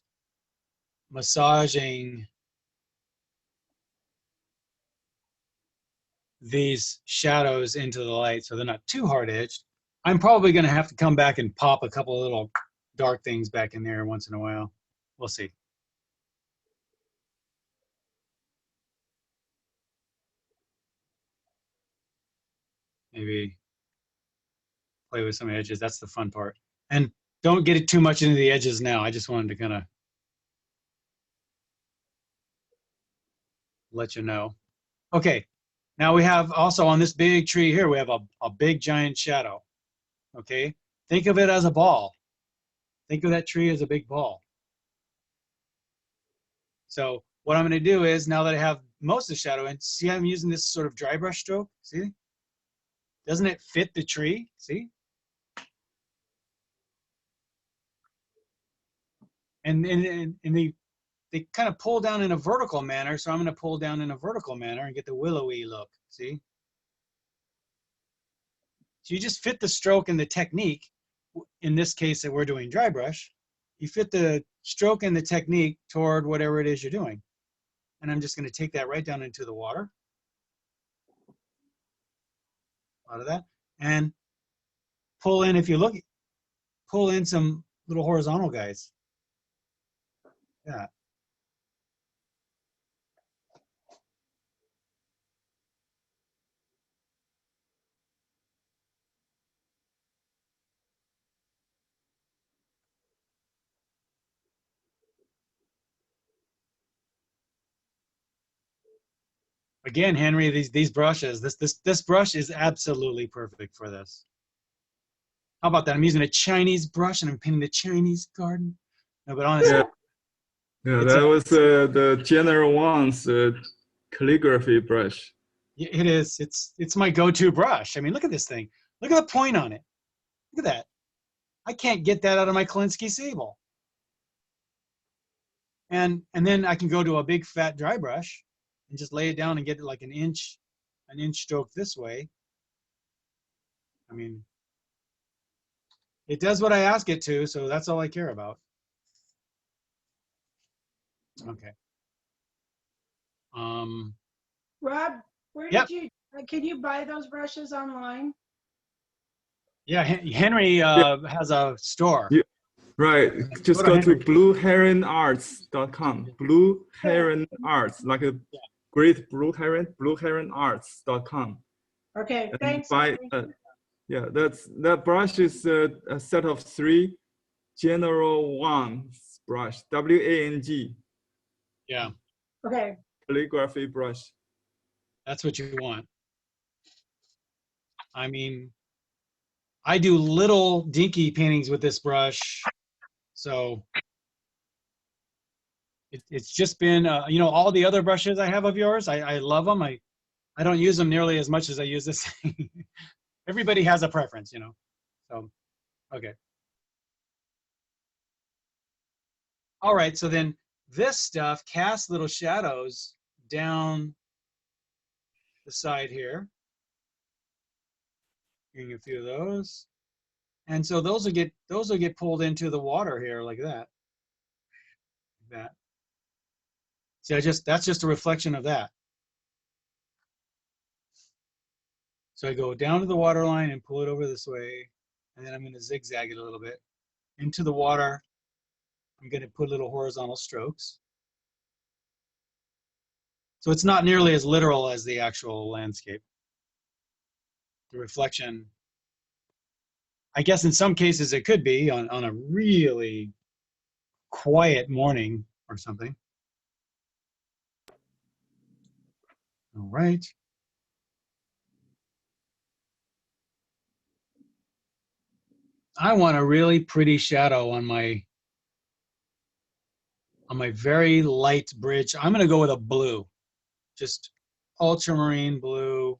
massaging these shadows into the light so they're not too hard edged. I'm probably going to have to come back and pop a couple of little dark things back in there once in a while. We'll see. Maybe play with some edges. That's the fun part. And don't get it too much into the edges now. I just wanted to kind of let you know. Okay, now we have also on this big tree here, we have a big giant shadow. Okay, think of it as a ball. Think of that tree as a big ball. So what I'm going to do is, now that I have most of the shadow in, see I'm using this sort of dry brush stroke? See? Doesn't it fit the tree? See? And they kind of pull down in a vertical manner, so I'm going to pull down in a vertical manner and get the willowy look. See? So you just fit the stroke and the technique. In this case that we're doing dry brush, you fit the stroke and the technique toward whatever it is you're doing. And I'm just going to take that right down into the water. Out of that. And pull in, if you look, pull in some little horizontal guys. Yeah. Again, Henry, these brushes, this brush is absolutely perfect for this. How about that? I'm using a Chinese brush and I'm painting the Chinese garden. No, but honestly, Yeah, It's that a- was the General Wang's calligraphy brush. it is. It's my go-to brush. I mean, look at this thing. Look at the point on it. Look at that. I can't get that out of my Klinsky Sable. And then I can go to a big fat dry brush and just lay it down and get it like an inch stroke this way. I mean, it does what I ask it to, so that's all I care about. Okay. Rob, where Yep. did you, can you buy those brushes online? Yeah, Henry has a store. Yeah. Right. Just go to Henry. blueheronarts.com. Blue Heron Arts, like a great blue heron, blueheronarts.com. Okay, And thanks. buy, yeah, that brush is a set of 3 General Wang's brush, W-A-N-G, Yeah, Okay, calligraphy brush. that's what you want. I mean, I do little dinky paintings with this brush, so it's just been, you know, all the other brushes I have of yours, I love them. I don't use them nearly as much as I use this. Everybody has a preference, you know. So, okay. All right, so then this stuff casts little shadows down the side here. Getting a few of those. And so those will get pulled into the water here like that. Like that. See, that's just a reflection of that. So I go down to the water line and pull it over this way, and then I'm going to zigzag it a little bit. Into the water, I'm going to put little horizontal strokes. So it's not nearly as literal as the actual landscape. The reflection, I guess in some cases it could be on a really quiet morning or something. All right. I want a really pretty shadow on my very light bridge. I'm going to go with a blue, just ultramarine blue,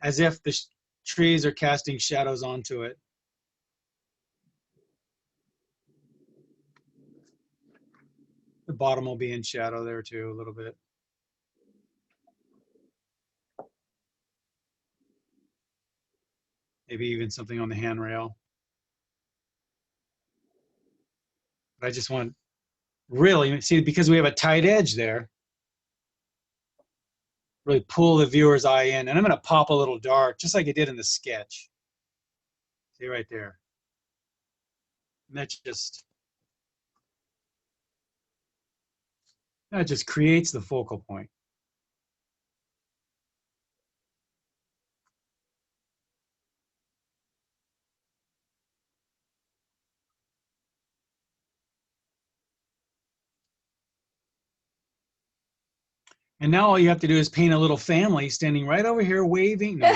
as if the trees are casting shadows onto it. The bottom will be in shadow there too, a little bit. Maybe even something on the handrail. But I just want really, see, because we have a tight edge there, really pull the viewer's eye in. And I'm going to pop a little dark, just like I did in the sketch. See right there. And that just creates the focal point. And now all you have to do is paint a little family standing right over here waving. No,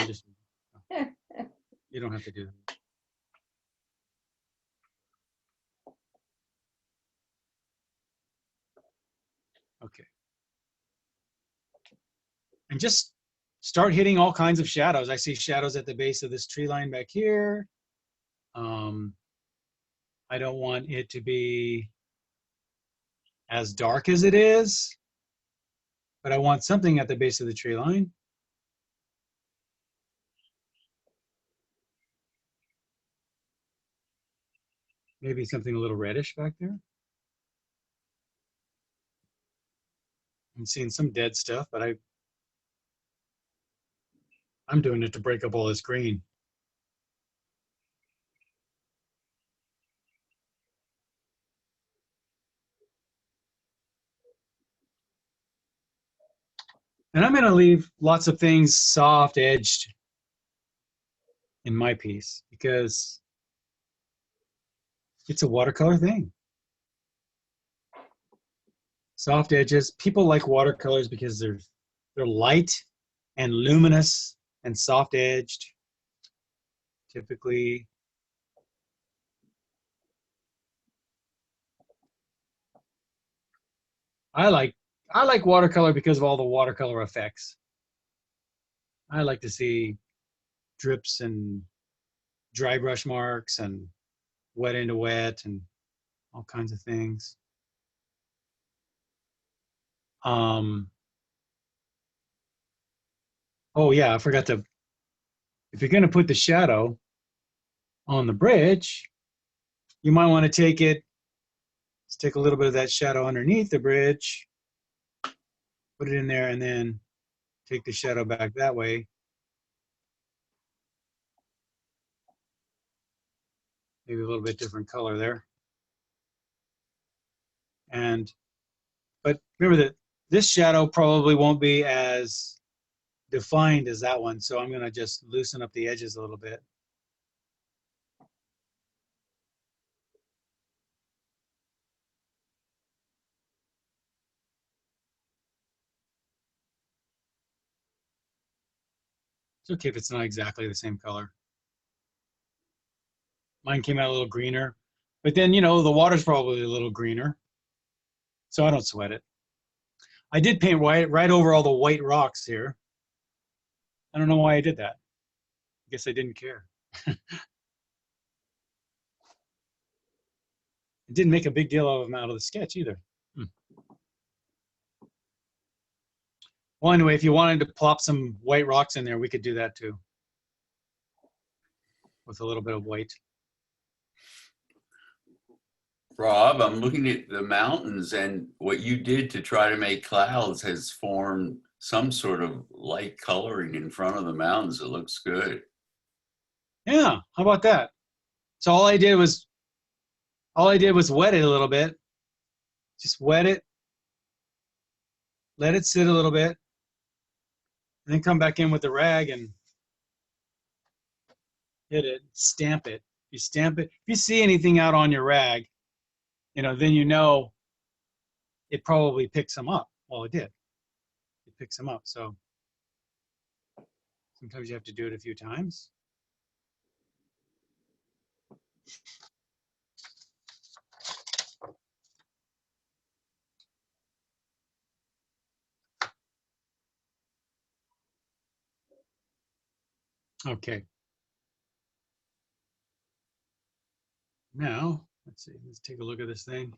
you don't have to do that. Okay. And just start hitting all kinds of shadows. I see shadows at the base of this tree line back here. I don't want it to be as dark as it is, but I want something at the base of the tree line. Maybe something a little reddish back there. I'm seeing some dead stuff, but I'm doing it to break up all this green. And I'm going to leave lots of things soft edged in my piece because it's a watercolor thing. Soft edges. People like watercolors because They're light and luminous and soft edged. Typically, I like watercolor because of all the watercolor effects. I like to see drips and dry brush marks and wet into wet and all kinds of things. Oh yeah, I forgot to, if you're gonna put the shadow on the bridge, you might want to take it, let's take a little bit of that shadow underneath the bridge, put it in there, and then take the shadow back that way. Maybe a little bit different color there. But remember that this shadow probably won't be as defined as that one, so I'm going to just loosen up the edges a little bit. It's okay if it's not exactly the same color. Mine came out a little greener, but then, you know, the water's probably a little greener, so I don't sweat it. I did paint white right over all the white rocks here. I don't know why I did that. I guess I didn't care. I didn't make a big deal of them out of the sketch either. Well, anyway, if you wanted to plop some white rocks in there, we could do that too, with a little bit of white. Rob, I'm looking at the mountains, and what you did to try to make clouds has formed some sort of light coloring in front of the mountains. It looks good. Yeah, how about that? So all I did was wet it a little bit. Just wet it, let it sit a little bit, and then come back in with the rag and hit it, stamp it. You stamp it. If you see anything out on your rag, you know, then you know it probably picks them up. Well, it did. It picks them up. So sometimes you have to do it a few times. Okay. Now, let's see, let's take a look at this thing.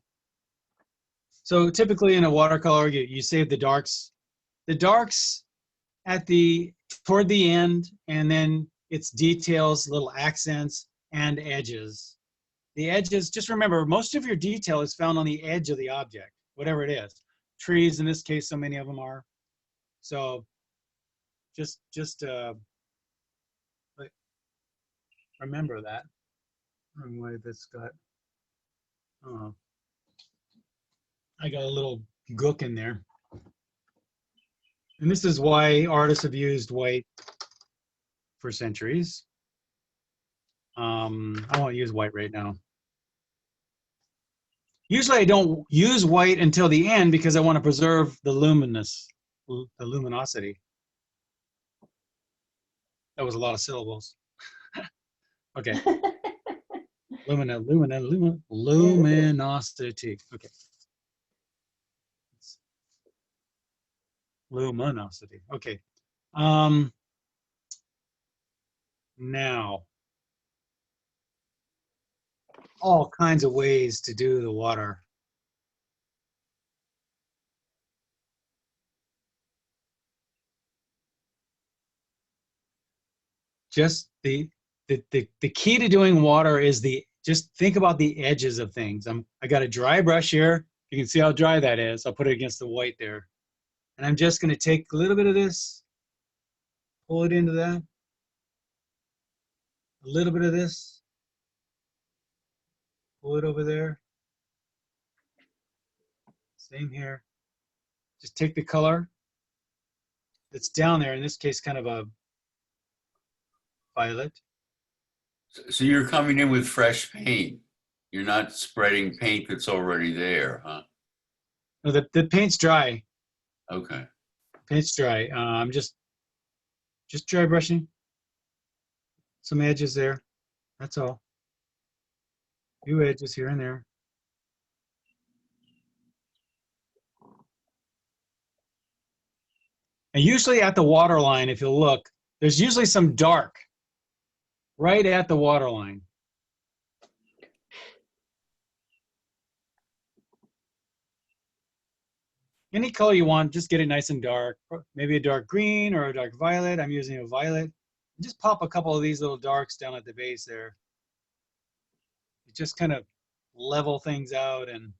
So typically in a watercolor, you save the darks. The darks toward the end, and then it's details, little accents, and edges. The edges, just remember, most of your detail is found on the edge of the object, whatever it is. Trees, in this case, so many of them are. So just remember that. And why this got, I got a little gook in there. And this is why artists have used white for centuries. I won't use white right now. Usually I don't use white until the end because I want to preserve the luminosity. That was a lot of syllables. Okay. Luminosity. Okay. Luminosity. Okay. Now, all kinds of ways to do the water. Just the key to doing water is just think about the edges of things. I got a dry brush here. You can see how dry that is. I'll put it against the white there. And I'm just going to take a little bit of this, pull it into that. A little bit of this, pull it over there. Same here. Just take the color that's down there, in this case, kind of a violet. So you're coming in with fresh paint. You're not spreading paint that's already there, huh? No, the paint's dry. Okay. Paint's dry. I'm just dry brushing. Some edges there. That's all. Few edges here and there. And usually at the water line, if you look, there's usually some dark right at the water line. Any color you want, just get it nice and dark. Maybe a dark green or a dark violet. I'm using a violet. Just pop a couple of these little darks down at the base there. It just kind of level things out and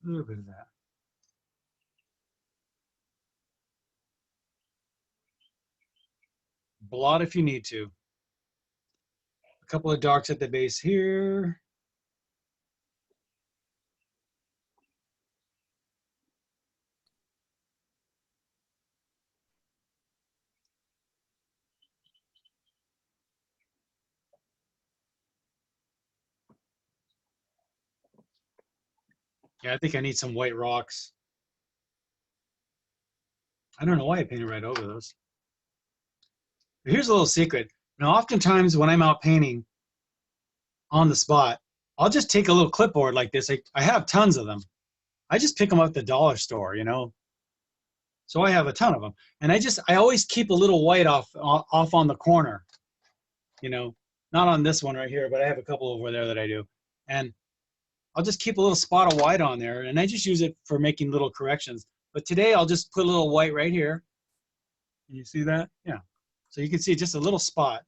a little bit of that. Blot if you need to. A couple of darks at the base here. Yeah, I think I need some white rocks. I don't know why I painted right over those. But here's a little secret. Now, oftentimes when I'm out painting on the spot, I'll just take a little clipboard like this. I have tons of them. I just pick them up at the dollar store, you know. So I have a ton of them. And I always keep a little white off on the corner, you know. Not on this one right here, but I have a couple over there that I do. And I'll just keep a little spot of white on there, and I just use it for making little corrections. But today I'll just put a little white right here. Can you see that? Yeah. So you can see just a little spot.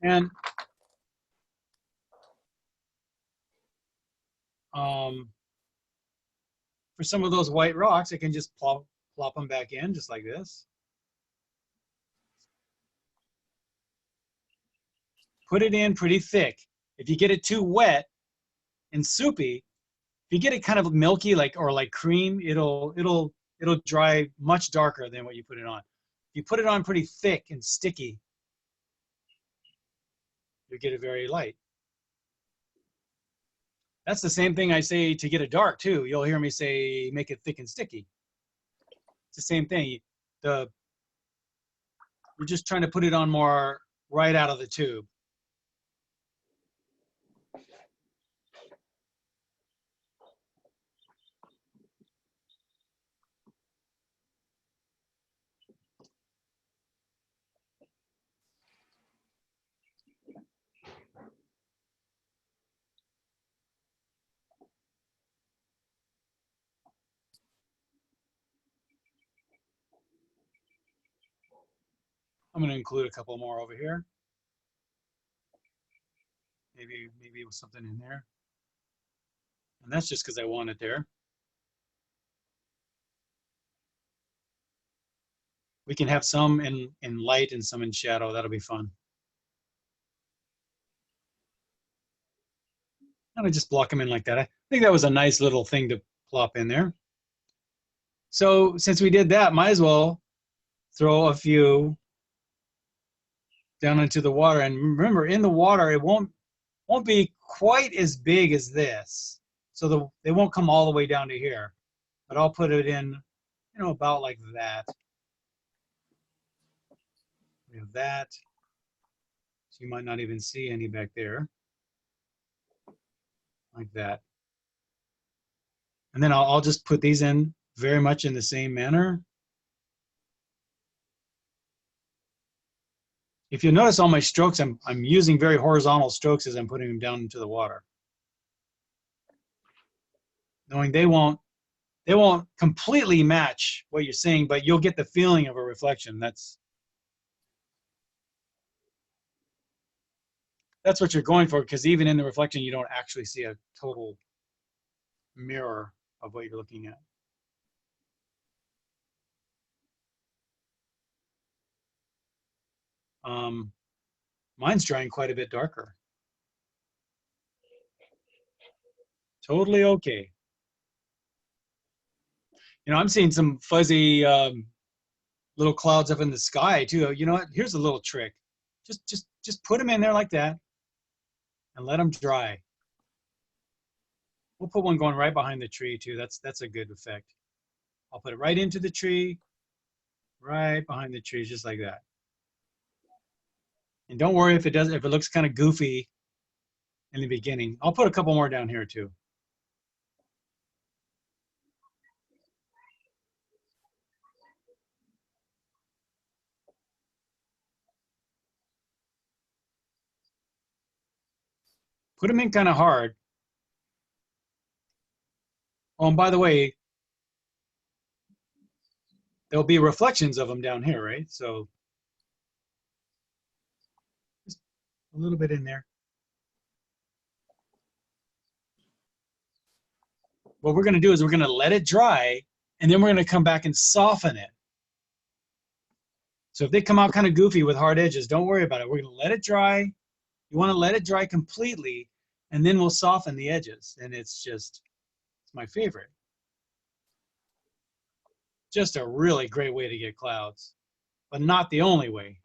And for some of those white rocks, I can just plop them back in just like this. Put it in pretty thick. If you get it too wet and soupy, if you get it kind of milky like cream, it'll dry much darker than what you put it on. If you put it on pretty thick and sticky, you'll get it very light. That's the same thing I say to get it dark too. You'll hear me say make it thick and sticky. It's the same thing. We're just trying to put it on more right out of the tube. I'm going to include a couple more over here. Maybe with something in there. And that's just because I want it there. We can have some in light and some in shadow. That'll be fun. And I just block them in like that. I think that was a nice little thing to plop in there. So since we did that, might as well throw a few down into the water. And remember, in the water, it won't be quite as big as this. So they won't come all the way down to here. But I'll put it in, you know, about like that. We have that. So you might not even see any back there. Like that. And then I'll just put these in very much in the same manner. If you notice all my strokes, I'm using very horizontal strokes as I'm putting them down into the water. Knowing they won't completely match what you're seeing, but you'll get the feeling of a reflection. That's what you're going for, because even in the reflection, you don't actually see a total mirror of what you're looking at. Mine's drying quite a bit darker. Totally okay. You know, I'm seeing some fuzzy little clouds up in the sky too. You know what? Here's a little trick. Just put them in there like that and let them dry. We'll put one going right behind the tree too. That's a good effect. I'll put it right into the tree, right behind the tree, just like that. And don't worry if it looks kind of goofy in the beginning. I'll put a couple more down here too. Put them in kind of hard. Oh, and by the way, there'll be reflections of them down here, right? So just a little bit in there. What we're going to do is we're going to let it dry, and then we're going to come back and soften it. So if they come out kind of goofy with hard edges, don't worry about it. We're going to let it dry. You want to let it dry completely, and then we'll soften the edges. And it's my favorite. Just a really great way to get clouds, but not the only way.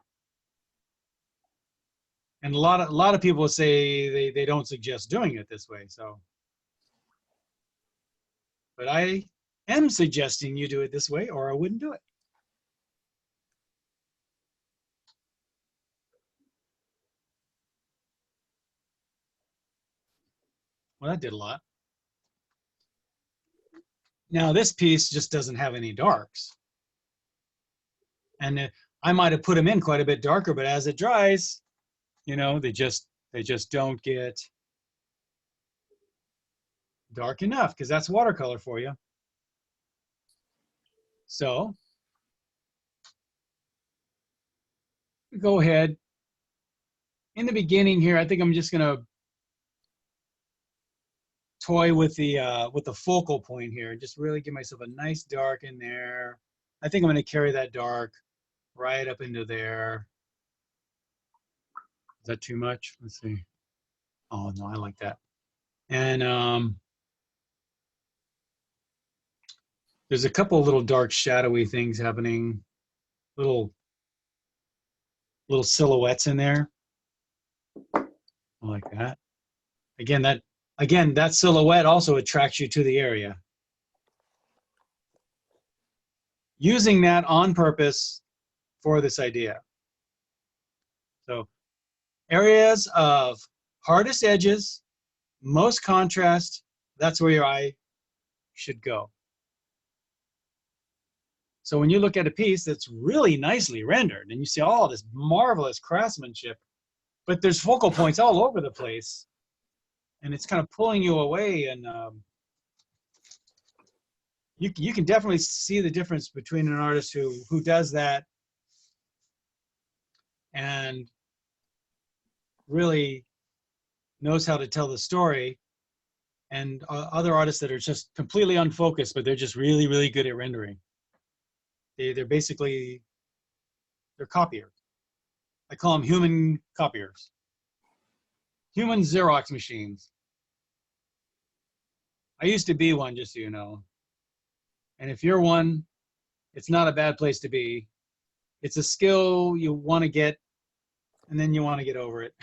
And a lot of people say they don't suggest doing it this way. So, but I am suggesting you do it this way, or I wouldn't do it. Well, that did a lot. Now this piece just doesn't have any darks. And I might have put them in quite a bit darker, but as it dries, you know, they just don't get dark enough, because that's watercolor for you. So go ahead. In the beginning here, I think I'm just gonna toy with the focal point here. Just really give myself a nice dark in there. I think I'm going to carry that dark right up into there. Is that too much? Let's see. Oh no, I like that. And there's a couple of little dark shadowy things happening, little silhouettes in there. I like that. Again, that silhouette also attracts you to the area. Using that on purpose for this idea. So areas of hardest edges, most contrast, that's where your eye should go. So when you look at a piece that's really nicely rendered and you see all this marvelous craftsmanship, but there's focal points all over the place, and it's kind of pulling you away, and you can definitely see the difference between an artist who does that and really knows how to tell the story, and other artists that are just completely unfocused, but they're just really, really good at rendering. They're basically, they're copiers. I call them human copiers. Human Xerox machines. I used to be one, just so you know. And if you're one, it's not a bad place to be. It's a skill you want to get, and then you want to get over it.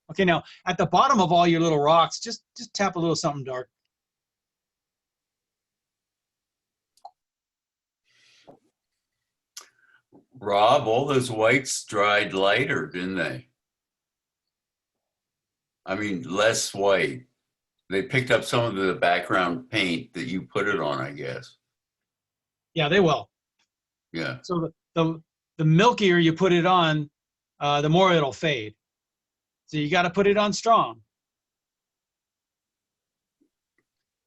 Okay, now at the bottom of all your little rocks, just tap a little something dark. Rob, all those whites dried lighter, didn't they? I mean, less white. They picked up some of the background paint that you put it on, I guess. Yeah, they will. Yeah. So the milkier you put it on, the more it'll fade. So you got to put it on strong.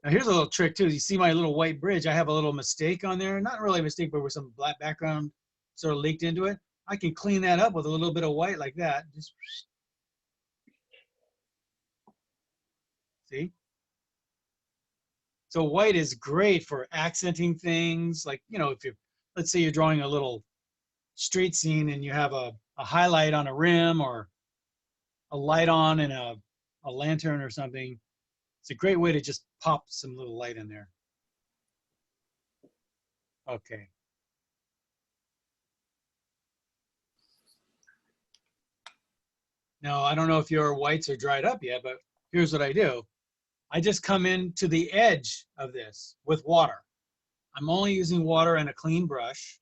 Now here's a little trick too. You see my little white bridge? I have a little mistake on there. Not really a mistake, but with some black background sort of leaked into it. I can clean that up with a little bit of white like that. Just see? So white is great for accenting things. Like, you know, if you, let's say you're drawing a little street scene and you have a highlight on a rim or a light on in a lantern or something, it's a great way to just pop some little light in there. Okay. Now, I don't know if your whites are dried up yet, but here's what I do. I just come into the edge of this with water. I'm only using water and a clean brush.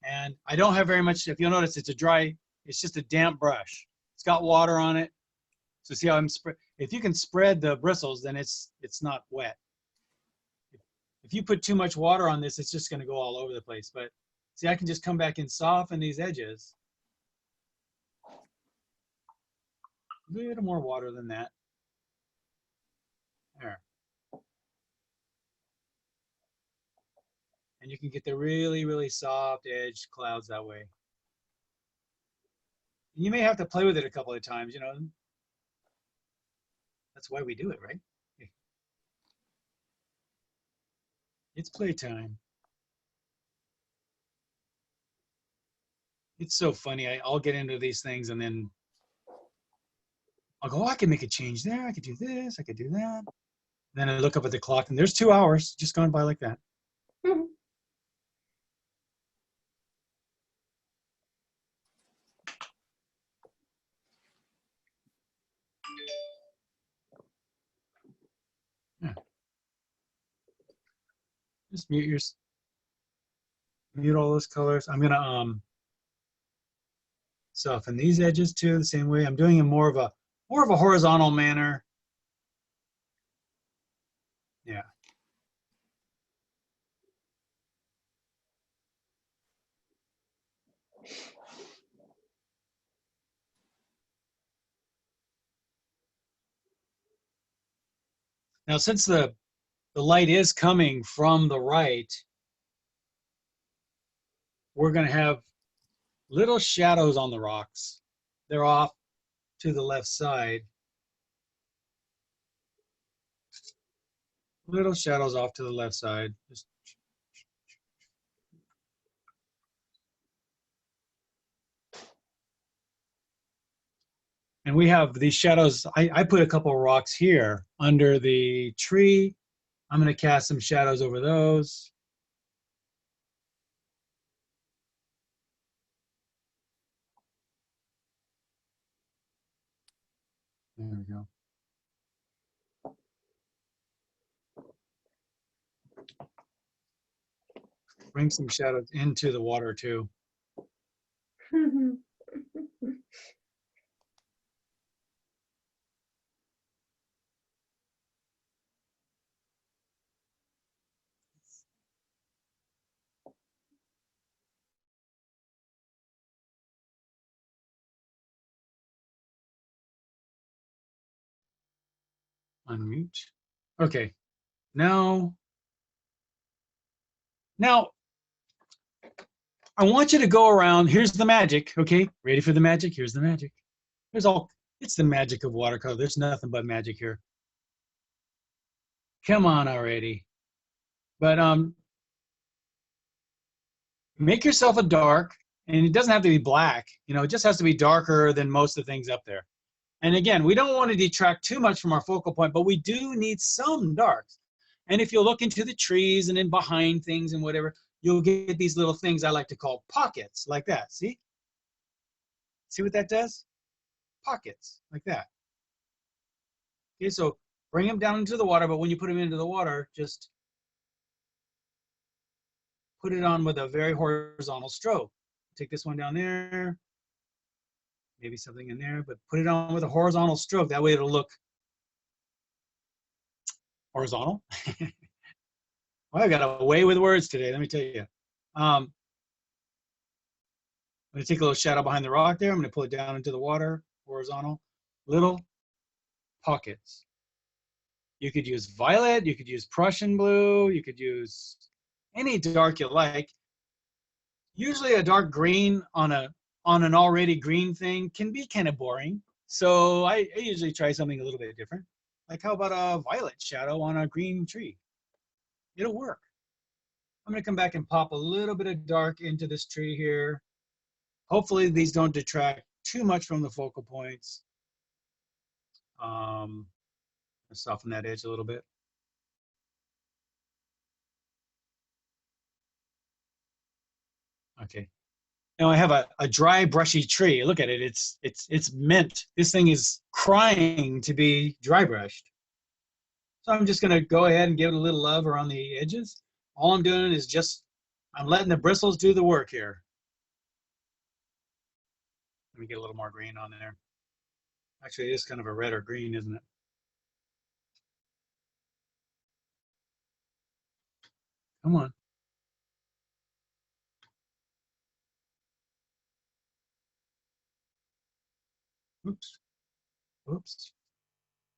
And I don't have very much, if you'll notice, it's just a damp brush. It's got water on it. So see how I'm if you can spread the bristles, then it's not wet. If you put too much water on this, it's just gonna go all over the place. But see, I can just come back and soften these edges. A little more water than that. There. And you can get the really, really soft edge clouds that way. And you may have to play with it a couple of times, you know. That's why we do it, right? It's playtime. It's so funny. I'll get into these things and then I'll go, oh, I can make a change there. I could do this. I could do that. Then I look up at the clock and there's 2 hours just gone by like that. Yeah. Just mute all those colors. I'm gonna soften these edges too the same way. I'm doing it more of a horizontal manner. Yeah. Now, since the light is coming from the right, we're going to have little shadows on the rocks. They're off to the left side. Little shadows off to the left side. And we have these shadows. I put a couple of rocks here under the tree. I'm going to cast some shadows over those. There we go. Bring some shadows into the water too. Unmute. Okay. Now I want you to go around. Here's the magic. Okay, ready for the magic? Here's the magic. It's the magic of watercolor. There's nothing but magic here. Come on already. But make yourself a dark, and it doesn't have to be black. You know, it just has to be darker than most of the things up there. And again, we don't want to detract too much from our focal point, but we do need some darks. And if you look into the trees and in behind things and whatever, you'll get these little things I like to call pockets, like that. See? See what that does? Pockets, like that. Okay, so bring them down into the water, but when you put them into the water, just put it on with a very horizontal stroke. Take this one down there, maybe something in there, but put it on with a horizontal stroke. That way it'll look horizontal. Well, I got away with words today, let me tell you. I'm going to take a little shadow behind the rock there. I'm going to pull it down into the water, horizontal, little pockets. You could use violet, you could use Prussian blue, you could use any dark you like. Usually a dark green on an already green thing can be kind of boring. So I usually try something a little bit different. Like how about a violet shadow on a green tree? It'll work. I'm going to come back and pop a little bit of dark into this tree here. Hopefully these don't detract too much from the focal points. Soften that edge a little bit. Okay. Now I have a dry, brushy tree. Look at it. It's mint. This thing is crying to be dry brushed. So I'm just gonna go ahead and give it a little love around the edges. All I'm doing is just, I'm letting the bristles do the work here. Let me get a little more green on there. Actually, it is kind of a red or green, isn't it? Come on. Oops. Oops.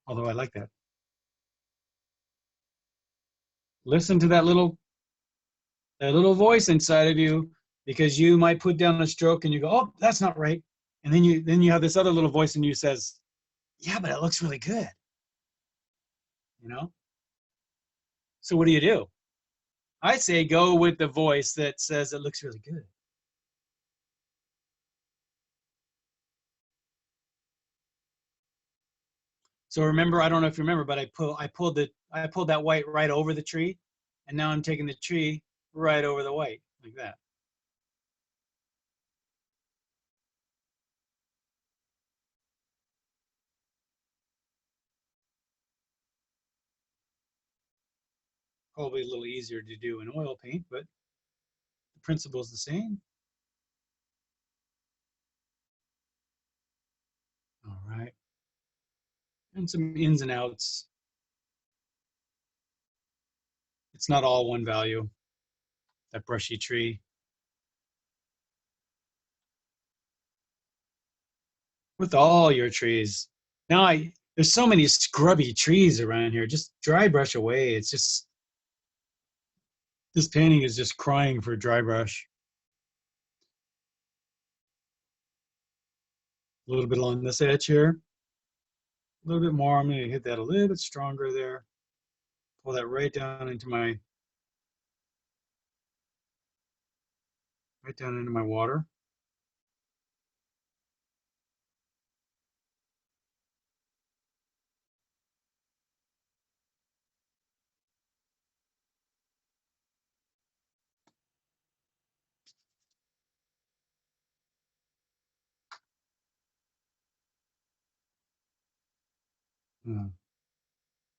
Although I like that. Listen to that little voice inside of you, because you might put down a stroke and you go, oh, that's not right. And then you have this other little voice in you says, yeah, but it looks really good. You know? So what do? I say go with the voice that says it looks really good. So remember, I don't know if you remember, but I pulled that white right over the tree, and now I'm taking the tree right over the white, like that. Probably a little easier to do in oil paint, but the principle is the same. All right. And some ins and outs. It's not all one value, that brushy tree. With all your trees. Now there's so many scrubby trees around here. Just dry brush away. It's just, this painting is just crying for dry brush. A little bit along this edge here. A little bit more. I'm going to hit that a little bit stronger there. Pull that right down into my water.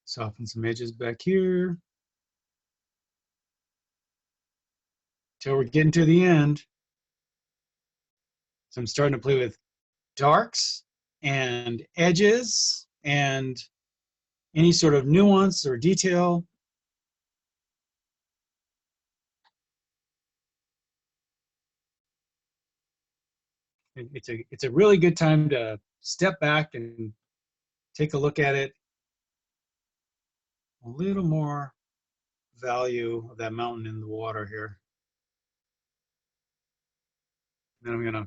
Soften some edges back here. Till we're getting to the end. So I'm starting to play with darks and edges and any sort of nuance or detail. It's a really good time to step back and take a look at it. A little more value of that mountain in the water here. Then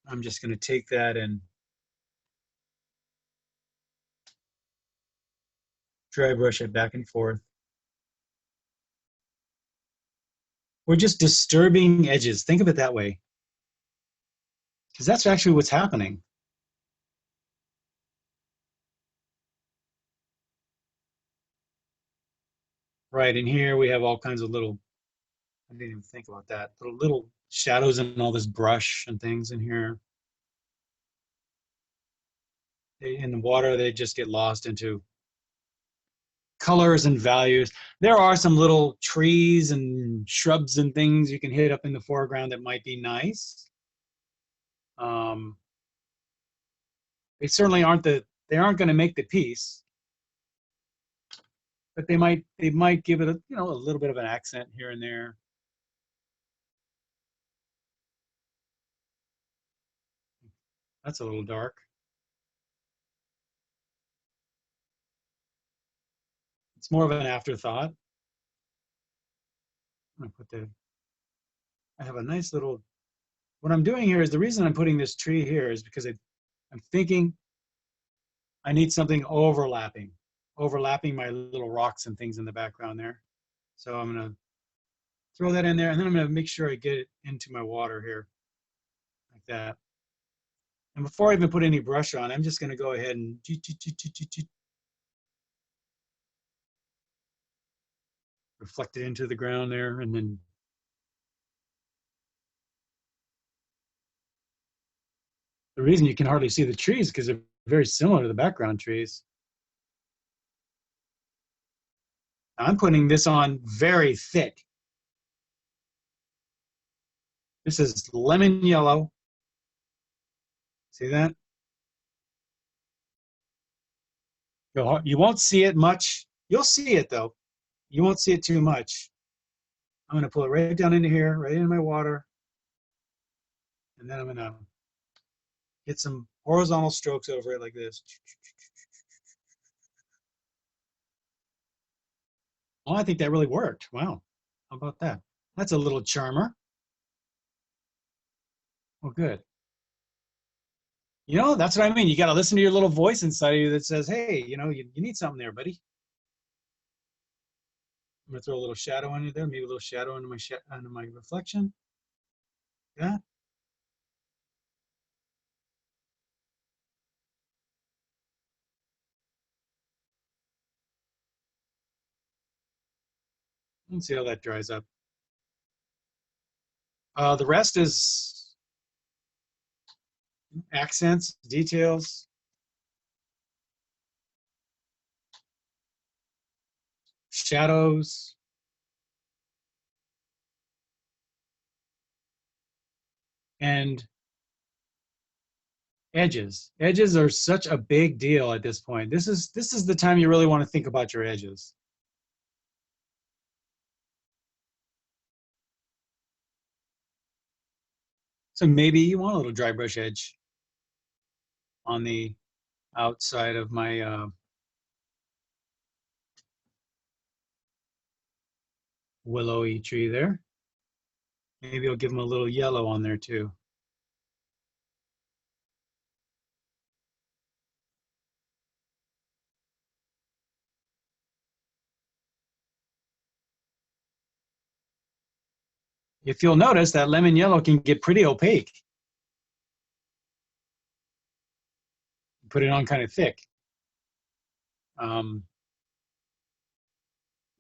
I'm just gonna take that and dry brush it back and forth. We're just disturbing edges. Think of it that way. Because that's actually what's happening. Right, and here we have all kinds of little, I didn't even think about that, little shadows and all this brush and things in here. In the water, they just get lost into colors and values. There are some little trees and shrubs and things you can hit up in the foreground that might be nice. They certainly aren't they aren't going to make the piece, but they might give it a little bit of an accent here and there. That's a little dark. It's more of an afterthought. I'm gonna I have a nice little, what I'm doing here is, the reason I'm putting this tree here is because I'm thinking I need something overlapping my little rocks and things in the background there. So I'm gonna throw that in there, and then I'm gonna make sure I get it into my water here, like that. And before I even put any brush on, I'm just gonna go ahead and reflect it into the ground there, and then The reason you can hardly see the trees because they're very similar to the background trees. I'm putting this on very thick. This is lemon yellow. See that? You won't see it much. You'll see it though. You won't see it too much. I'm going to pull it right down into here, right into my water. And then I'm going to get some horizontal strokes over it like this. Oh, I think that really worked. Wow. How about that? That's a little charmer. Oh, good. You know, that's what I mean. You got to listen to your little voice inside of you that says, hey, you know, you need something there, buddy. I'm going to throw a little shadow on you there, maybe a little shadow into my reflection. Yeah. Let's see how that dries up. The rest is accents, details. Shadows. And edges. Edges are such a big deal at this point. This is the time you really want to think about your edges. So maybe you want a little dry brush edge on the outside of my willowy tree there. Maybe I'll give them a little yellow on there too. If you'll notice, that lemon yellow can get pretty opaque. Put it on kind of thick. You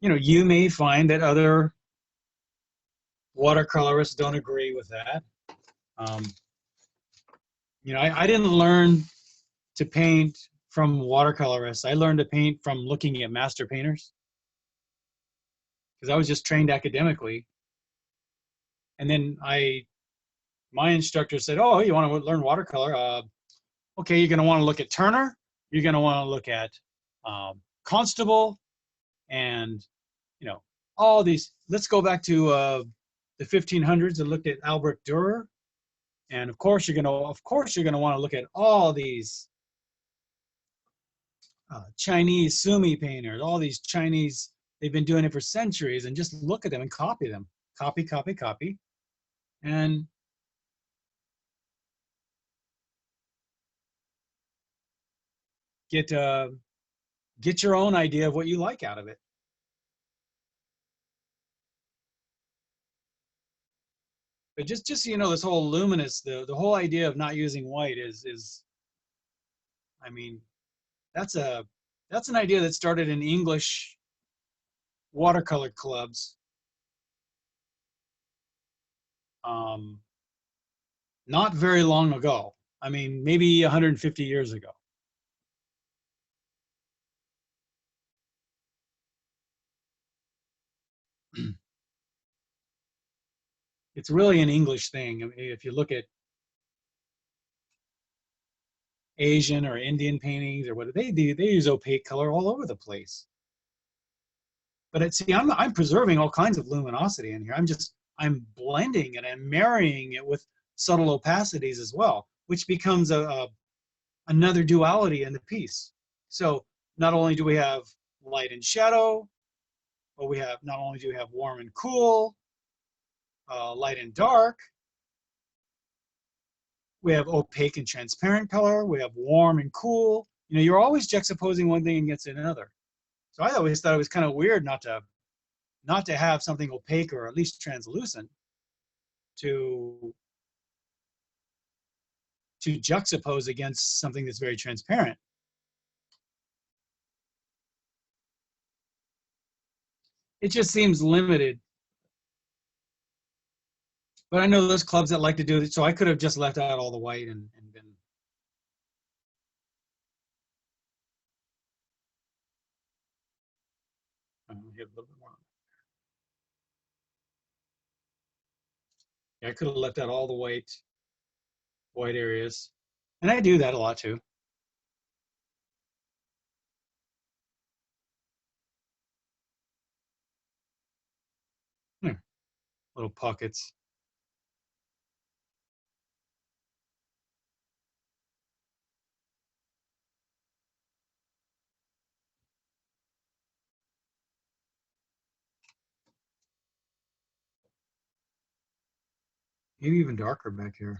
know, you may find that other watercolorists don't agree with that. You know, I didn't learn to paint from watercolorists. I learned to paint from looking at master painters because I was just trained academically. And then my instructor said, oh, you want to learn watercolor? Okay, you're going to want to look at Turner. You're going to want to look at Constable and, you know, all these. Let's go back to the 1500s and looked at Albrecht Dürer. And of course, you're going to want to look at all these Chinese Sumi painters, all these Chinese, they've been doing it for centuries, and just look at them and copy them. Copy, copy, copy. And get your own idea of what you like out of it. But just so you know, this whole luminous, the whole idea of not using white is I mean, that's an idea that started in English watercolor clubs. Not very long ago. I mean, maybe 150 years ago. It's really an English thing. I mean, if you look at Asian or Indian paintings or what they do, they use opaque color all over the place. But see, I'm preserving all kinds of luminosity in here. I'm blending it and marrying it with subtle opacities as well, which becomes another duality in the piece. So not only do we have light and shadow, but not only do we have warm and cool, light and dark, we have opaque and transparent color, we have warm and cool. You know, you're always juxtaposing one thing against another. So I always thought it was kind of weird not to have something opaque or at least translucent to juxtapose against something that's very transparent. It just seems limited. But I know those clubs that like to do it, so I could have just left out all the white and been get a little bit more. Yeah, I could have left out all the white areas. And I do that a lot too. There, little pockets. Maybe even darker back here.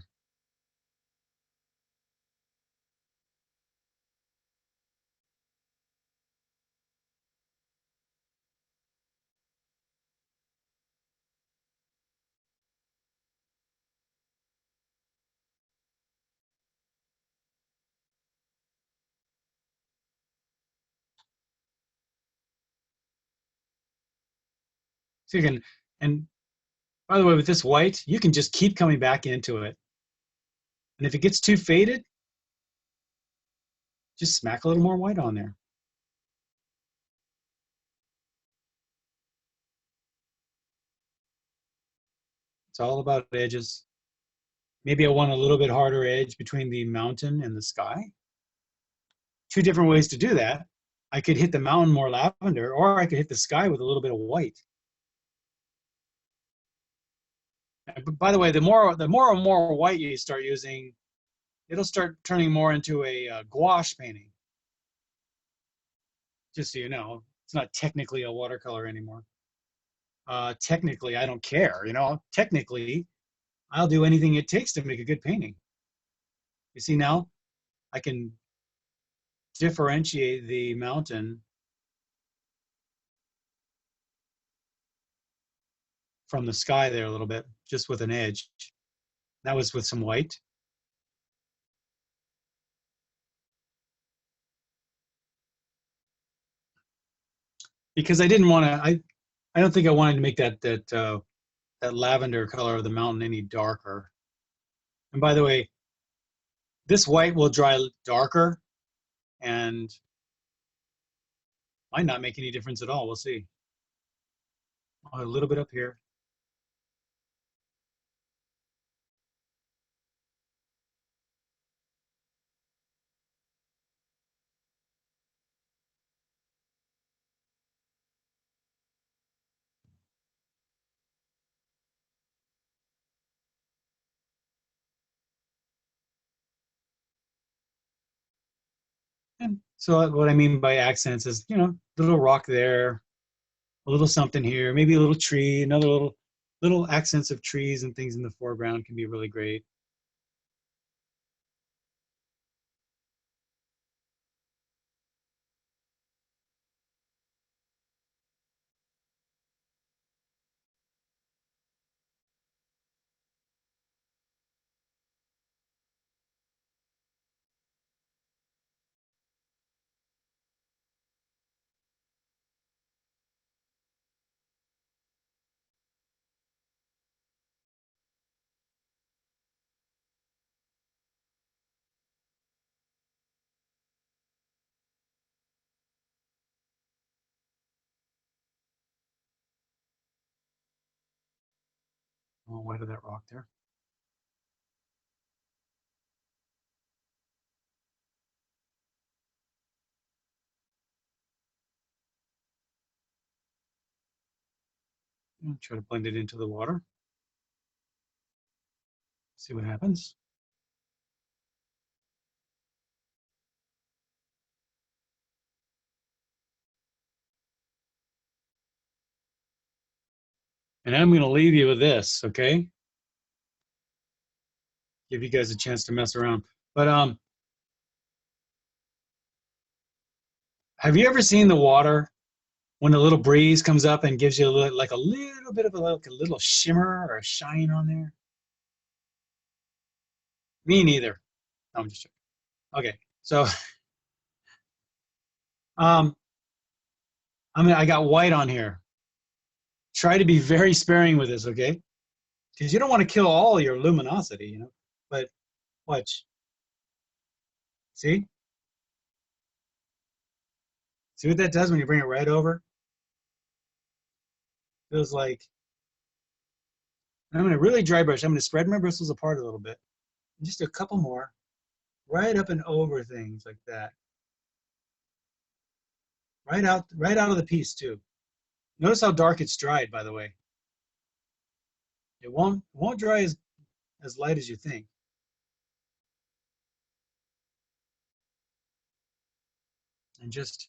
So you can, and by the way, with this white, you can just keep coming back into it. And if it gets too faded, just smack a little more white on there. It's all about edges. Maybe I want a little bit harder edge between the mountain and the sky. Two different ways to do that. I could hit the mountain more lavender, or I could hit the sky with a little bit of white. But by the way, the more and more white you start using, it'll start turning more into a gouache painting. Just so you know, it's not technically a watercolor anymore. Technically, I don't care. You know, technically, I'll do anything it takes to make a good painting. You see now, I can differentiate the mountain from the sky there a little bit, just with an edge. That was with some white. Because I didn't want to, I don't think I wanted to make that lavender color of the mountain any darker. And by the way, this white will dry darker and might not make any difference at all. We'll see. Oh, a little bit up here. And so what I mean by accents is, you know, a little rock there, a little something here, maybe a little tree, another little accents of trees and things in the foreground can be really great. Oh, why did that rock there? I'll try to blend it into the water. See what happens. And I'm going to leave you with this, okay? Give you guys a chance to mess around. But have you ever seen the water when a little breeze comes up and gives you like a little bit of a little shimmer or a shine on there? Me neither. No, I'm just joking. Okay, so I got white on here. Try to be very sparing with this, okay? Because you don't want to kill all your luminosity, you know. But watch. See? See what that does when you bring it right over? feels like, I'm going to really dry brush. I'm going to spread my bristles apart a little bit. Just a couple more, right up and over things like that. Right out of the piece too. Notice how dark it's dried, by the way. It won't dry as light as you think. And just,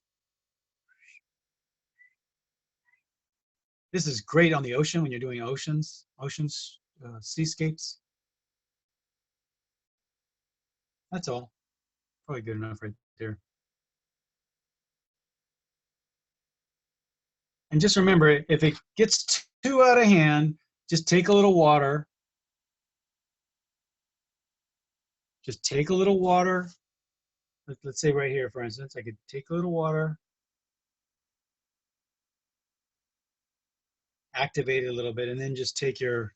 this is great on the ocean when you're doing seascapes. That's all. Probably good enough right there. And just remember, if it gets too out of hand, just take a little water. Just take a little water. Let's say right here, for instance, I could take a little water, activate it a little bit, and then just take your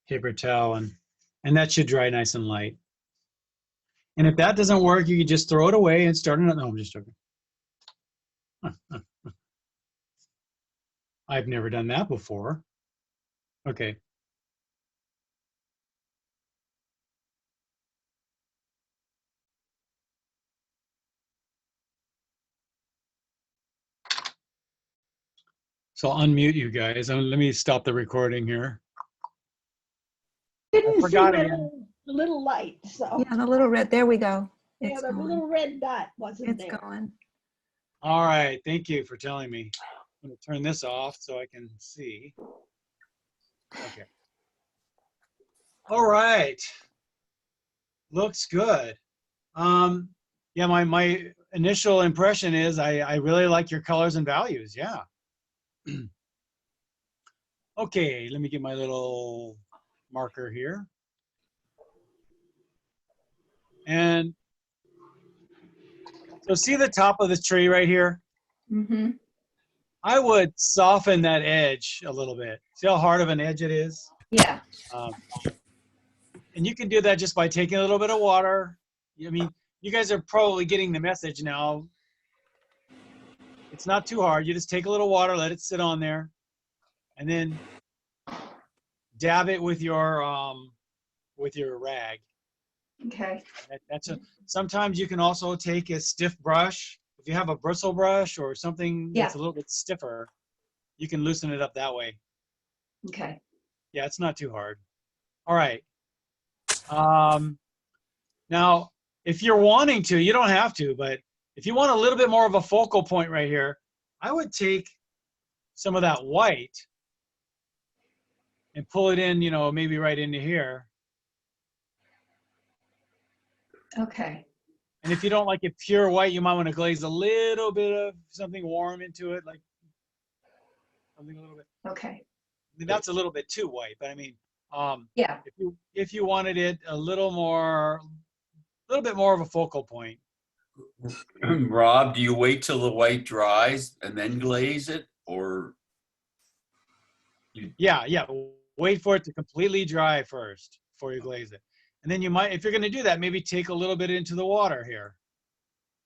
paper towel, and that should dry nice and light. And if that doesn't work, you can just throw it away and start another. No, I'm just joking. I've never done that before. Okay. So I'll unmute you guys. Let me stop the recording here. Didn't see forgot the again. little light, so. Yeah, the little red, there we go. Yeah, It's the going. little red dot wasn't It's there. going. All right, thank you for telling me. I'm gonna turn this off so I can see. Okay. All right. Looks good. Yeah, my initial impression is I really like your colors and values. Yeah. Okay, let me get my little marker here. And so see the top of the tree right here? Mm-hmm. I would soften that edge a little bit. See how hard of an edge it is? Yeah. And you can do that just by taking a little bit of water. I mean, you guys are probably getting the message now. It's not too hard. You just take a little water, let it sit on there, and then dab it with your rag. Okay. Sometimes you can also take a stiff brush. If you have a bristle brush or something that's a little bit stiffer, you can loosen it up that way. Okay. Yeah, it's not too hard. All right. Now, if you're wanting to, you don't have to, but if you want a little bit more of a focal point right here, I would take some of that white and pull it in, maybe right into here. Okay. And if you don't like it pure white, you might want to glaze a little bit of something warm into it, like something a little bit. Okay. I mean, that's a little bit too white, but I mean, Yeah. if you wanted it a little bit more of a focal point. Rob, do you wait till the white dries and then glaze it, or? Yeah. Wait for it to completely dry first before you glaze it. And then you might, if you're going to do that, maybe take a little bit into the water here.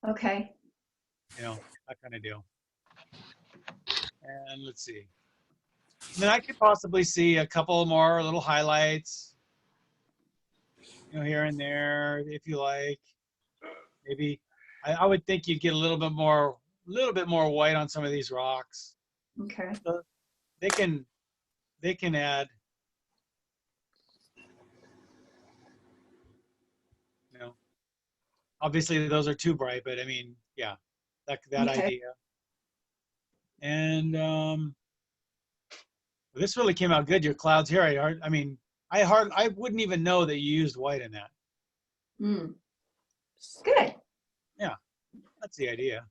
Okay. That kind of deal. And let's see. And then I could possibly see a couple more little highlights, here and there, if you like. Maybe I would think you'd get a little bit more white on some of these rocks. Okay. So they can add, obviously those are too bright, but I mean, yeah, that Okay. idea. And this really came out good. Your clouds here, I wouldn't even know that you used white in that. Mm. Good. Yeah, that's the idea.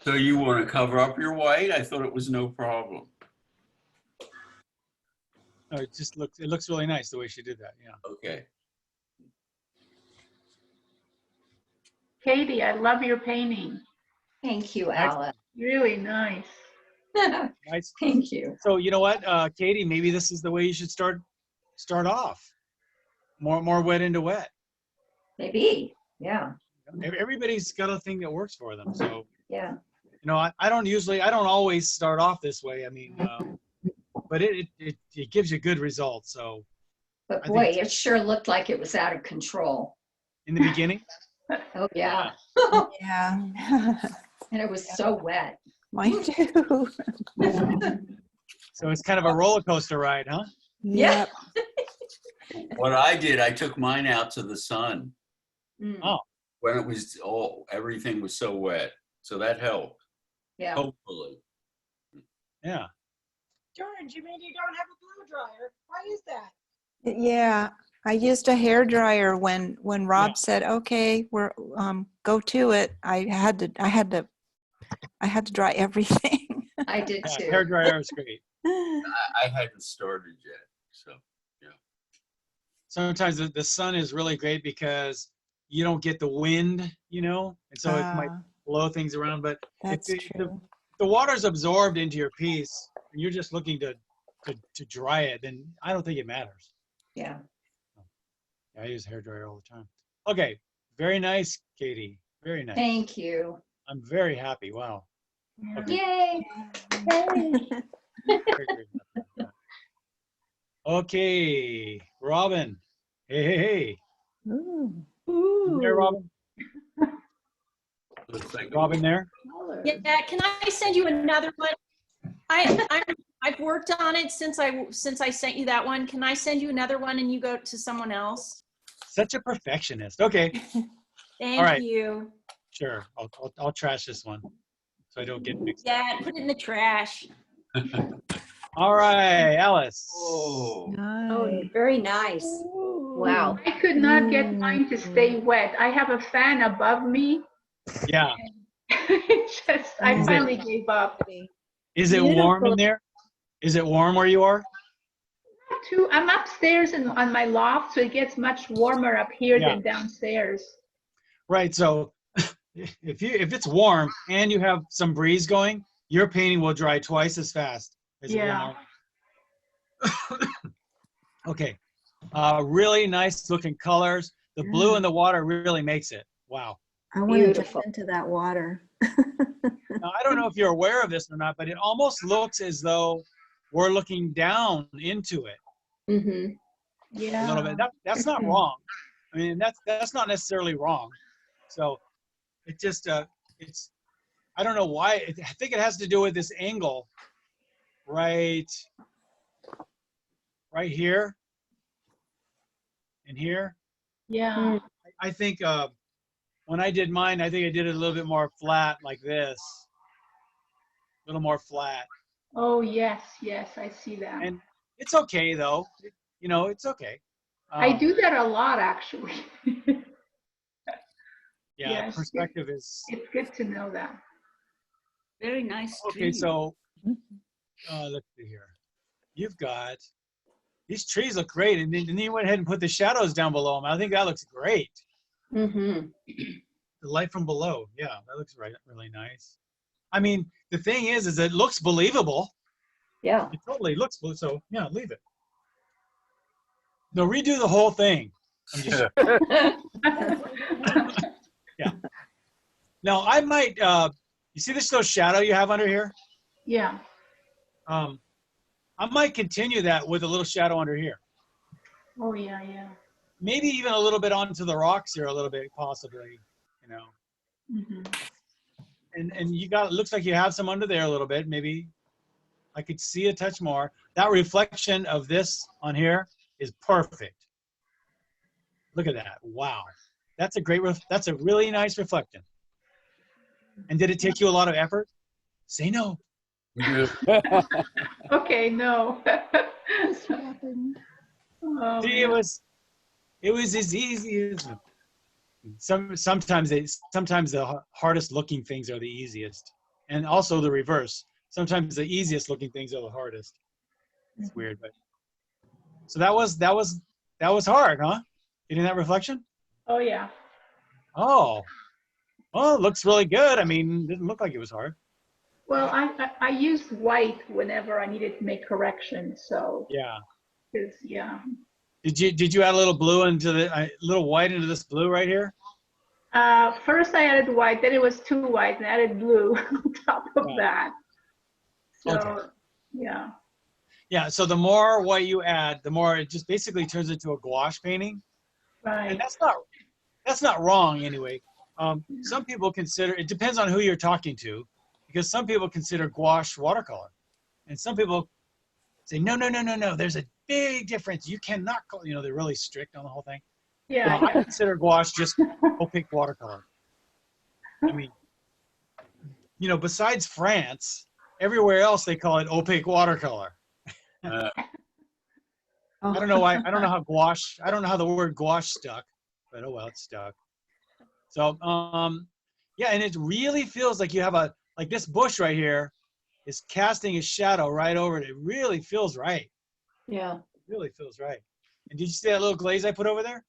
So you want to cover up your white? I thought it was no problem. No, it looks really nice the way she did that. Yeah. Okay. Katie, I love your painting. Thank you, Alice. Really nice. Nice. Thank you. So you know what, Katie, maybe this is the way you should start off. More wet into wet. Maybe. Yeah, Everybody's got a thing that works for them. So, yeah. you know, I don't always start off this way. I mean, but it gives you good results. So But I boy, think it sure looked like it was out of control. in the beginning, Oh, yeah. Yeah. And it was so wet. Mine too. so it's kind of a roller coaster ride, huh? Yeah. Yep. What I did, I took mine out to the sun Mm, Oh, when it was everything was so wet. So that helped, yeah. hopefully. yeah. George, you mean you don't have a blow dryer? Why is that? Yeah. I used a hair dryer when Rob said, "Okay, we're go to it." I had to dry everything. I did Yeah, too. hair dryer is great. I hadn't started yet, so Sometimes the sun is really great because you don't get the wind, you know, and so it might blow things around. But That's if true. the water's absorbed into your piece and you're just looking to dry it, then I don't think it matters. Yeah. I use hair dryer all the time. Okay, very nice, Katie. Very nice. Thank you. I'm very happy. Wow. Okay. Yay. Very, very happy. Okay, Robin. Hey. Ooh. You there, Robin? Robin there? Yeah, can I send you another one? I've worked on it since I sent you that one. Can I send you another one and you go to someone else? Such a perfectionist. Okay, Thank right. you. sure. I'll trash this one so I don't get mixed up. Yeah, put it in the trash. All right, Alice. Oh, Oh, Nice. very nice. Wow. I could not get mine to stay wet. I have a fan above me. Yeah. I Is it- finally gave up. Is it warm in Beautiful. there? Is it warm where you are? I'm upstairs and on my loft, so it gets much warmer up here Yeah. than downstairs. Right. So if it's warm and you have some breeze going, your painting will dry twice as fast as it will Yeah. normally. Okay. Really nice looking colors. The blue in the water really makes it. Wow. I want to Beautiful. jump into that water. Now, I don't know if you're aware of this or not, but it almost looks as though we're looking down into it Mm-hmm. a little bit. That's not wrong. I mean, that's not necessarily wrong. So it just, it's, I don't know why. I think it has to do with this angle right here and here. Yeah. I think when I did mine, I think I did it a little bit more flat like this, a little more flat. Oh, yes, I see that. And it's okay though. You know, it's okay. I do that a lot, actually. Yeah, yes. perspective is It's good to know that. Very nice okay. tree. So let's see here. You've got these trees look great, and then you went ahead and put the shadows down below them. I think that looks great. Mm-hmm. The light from below, yeah, that looks really nice. I mean, the thing is it looks believable. Yeah. It totally looks blue. So yeah, leave it. No, redo the whole thing. I'm just, yeah. Now I might. You see this little shadow you have under here? Yeah. I might continue that with a little shadow under here. Oh, yeah. Maybe even a little bit onto the rocks here, a little bit possibly. You know. Mm-hmm. And you got, it looks like you have some under there a little bit. Maybe I could see a touch more. That reflection of this on here is perfect. Look at that. Wow. That's a great, that's a really nice reflection. And did it take you a lot of effort? Say no. Okay, no. Swapping. Oh, See, man. it was as easy as, sometimes the hardest looking things are the easiest. And also the reverse. Sometimes the easiest looking things are the hardest. It's weird, but so that was hard, huh? Getting that reflection? Oh, yeah. Oh, well, it looks really good. I mean, it didn't look like it was hard. Well, I used white whenever I needed to make corrections, so, Yeah. 'cause, yeah. Did you add a little blue into the little white into this blue right here? First I added white, then it was too white, and I added blue on top of that. So, Okay. yeah. Yeah, so the more white you add, the more it just basically turns into a gouache painting. Right. And that's not wrong anyway. Some people consider, it depends on who you're talking to, because some people consider gouache watercolor. And some people say, no, no, no, no, no, there's a big difference. You cannot, you know, they're really strict on the whole thing. Yeah. I consider gouache just opaque watercolor. I mean, you know, besides France, everywhere else they call it opaque watercolor. Uh, I don't know why. I don't know how gouache. I don't know how the word gouache stuck, but oh well, it's stuck. So yeah, and it really feels like you have like this bush right here is casting a shadow right over it. It really feels right. Yeah. It really feels right. And did you see that little glaze I put over there?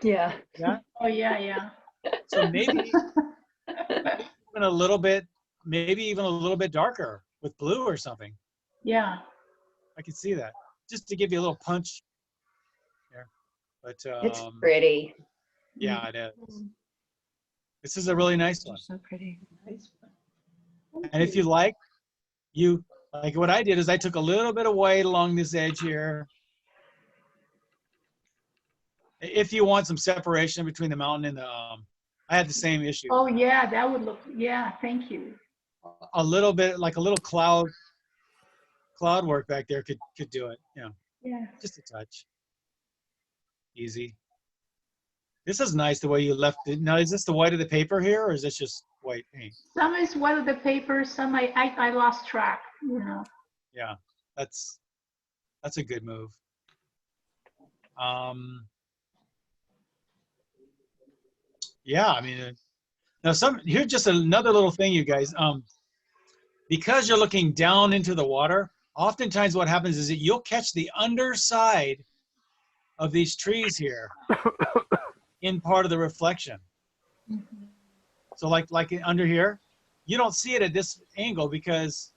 Yeah. Yeah. Oh, yeah, yeah. So maybe even a little bit, maybe even a little bit darker with blue or something. Yeah. I can see that, just to give you a little punch there. But It's pretty. yeah, it is. This is a really nice one. So pretty. And if you like what I did is I took a little bit of white along this edge here. If you want some separation between the mountain and the, I had the same issue. Oh, yeah, that would look, yeah, thank you. A little bit, like a little cloud work back there could do it. Yeah, Yeah. just a touch. Easy. This is nice the way you left it. Now, is this the white of the paper here, or is this just white paint? Some is white of the paper, some I lost track, you know. Yeah, that's a good move. Yeah, I mean, now here's just another little thing, you guys. Because you're looking down into the water, oftentimes what happens is that you'll catch the underside of these trees here in part of the reflection. Mhm. So like under here, you don't see it at this angle because,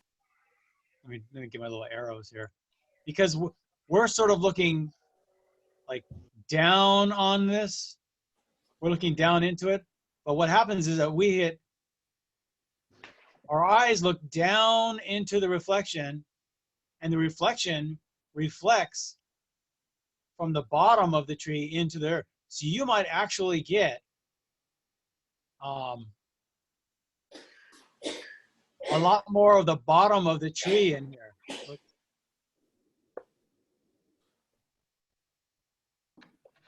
let me get my little arrows here, because we're sort of looking like down on this. We're looking down into it. But what happens is that our eyes look down into the reflection, and the reflection reflects from the bottom of the tree into the earth. So you might actually get a lot more of the bottom of the tree in here.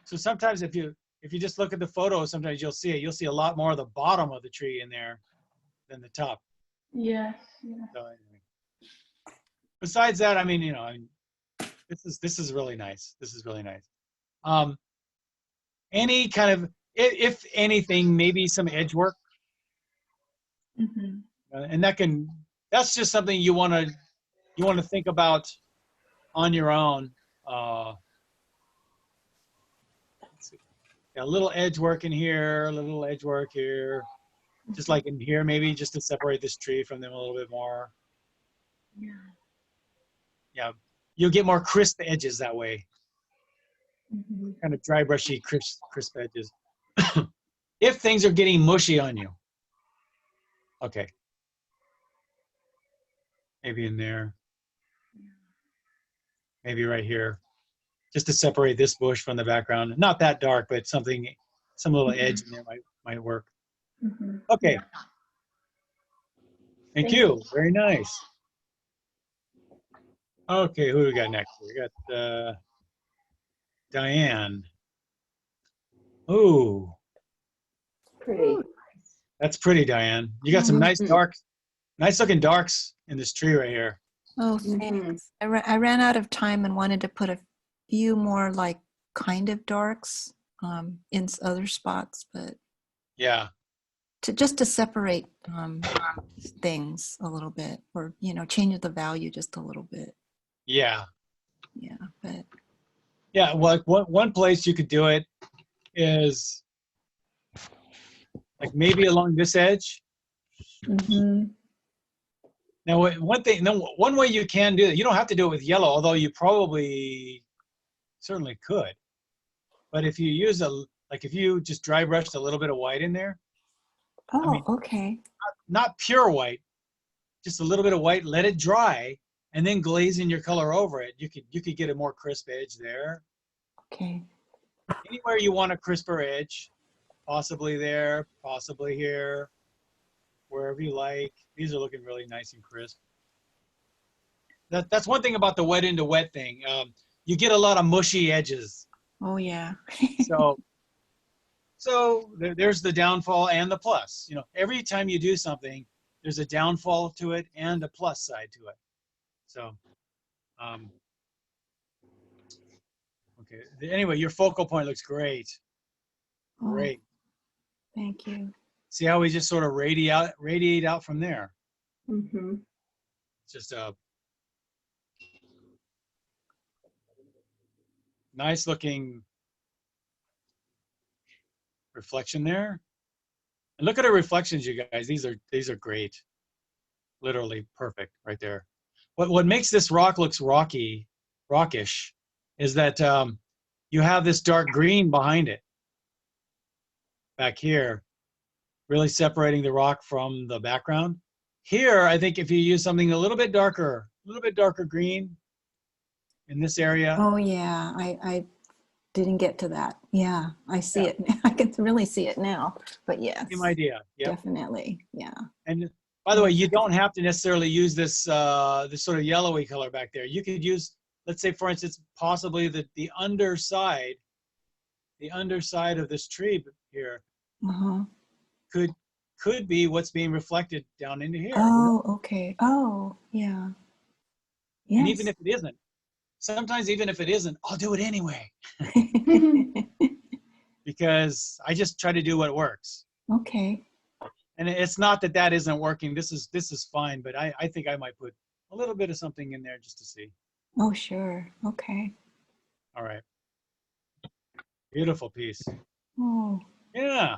So sometimes if you just look at the photo, sometimes you'll see it. You'll see a lot more of the bottom of the tree in there than the top. Yes, yeah. So anyway. Besides that, I mean, you know, this is really nice. This is really nice. Any kind of, if anything, maybe some edge work, Mhm. and that's just something you want to think about on your own. Let's see. Got a little edge work in here, a little edge work here, just like in here, maybe just to separate this tree from them a little bit more. Yeah. Yeah, you'll get more crisp edges that way. Mhm. Kind of dry brushy crisp edges. If things are getting mushy on you. Okay. Maybe in there. Maybe right here. Just to separate this bush from the background. Not that dark, but some little edge in there might work. Mhm. Okay. Yeah. Thank Thank you. Very nice. Okay, who do we got next? We got Diane. Ooh, Pretty. that's pretty, Diane. You got some nice looking darks in this tree right here. Oh, thanks. I ran out of time and wanted to put a few more like kind of darks in other spots, but Yeah. just to separate things a little bit, or change the value just a little bit. Yeah. Yeah, but Yeah, well, one place you could do it is like maybe along this edge. Mhm. Now, one way you can do it, you don't have to do it with yellow, although you probably certainly could. But if you use Like if you just dry brushed a little bit of white in there, Oh, mean- okay. not pure white, just a little bit of white, let it dry, and then glazing your color over it. You could get a more crisp edge there. Okay. Anywhere you want a crisper edge, possibly there, possibly here, wherever you like. These are looking really nice and crisp. That's one thing about the wet into wet thing. You get a lot of mushy edges. Oh, yeah. So there's the downfall and the plus. You know, every time you do something, there's a downfall to it and a plus side to it. So, okay. Anyway, your focal point looks great. Oh, Great. thank you. See how we just sort of radiate out from there. Mm-hmm. It's just a nice looking reflection there. And look at the reflections, you guys. These are great. Literally perfect right there. What makes this rock looks rockish, is that you have this dark green behind it back here, really separating the rock from the background. Here, I think if you use something a little bit darker green in this area. Oh, yeah. I didn't get to that. Yeah, I see Yeah. it. I can really see it now. But yes, Same idea. Yep. definitely. Yeah. And by the way, you don't have to necessarily use this this sort of yellowy color back there. You could use, let's say, for instance, possibly the underside of this tree here Uh-huh. could be what's being reflected down into here. Oh, okay. Oh, yeah. Yes. And even if it isn't, sometimes even if it isn't, I'll do it anyway because I just try to do what works. Okay. And it's not that that isn't working. This is fine, but I think I might put a little bit of something in there just to see. Oh, sure. Okay. All right. Beautiful piece. Oh, Yeah.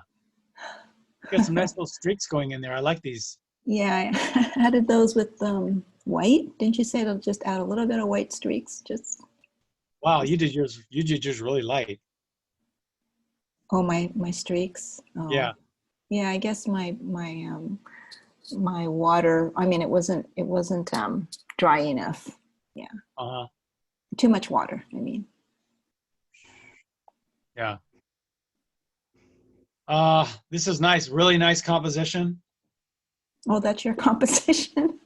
Got some nice little streaks going in there. I like these. yeah. I added those with white. Didn't you say it'll just add a little bit of white streaks? Just Wow, you did yours really light. oh, my streaks. Oh. Yeah. Yeah, I guess my water. I mean, it wasn't dry enough. Yeah. Uh-huh. Too much water. I mean. Yeah. This is nice. Really nice composition. Oh, that's your composition.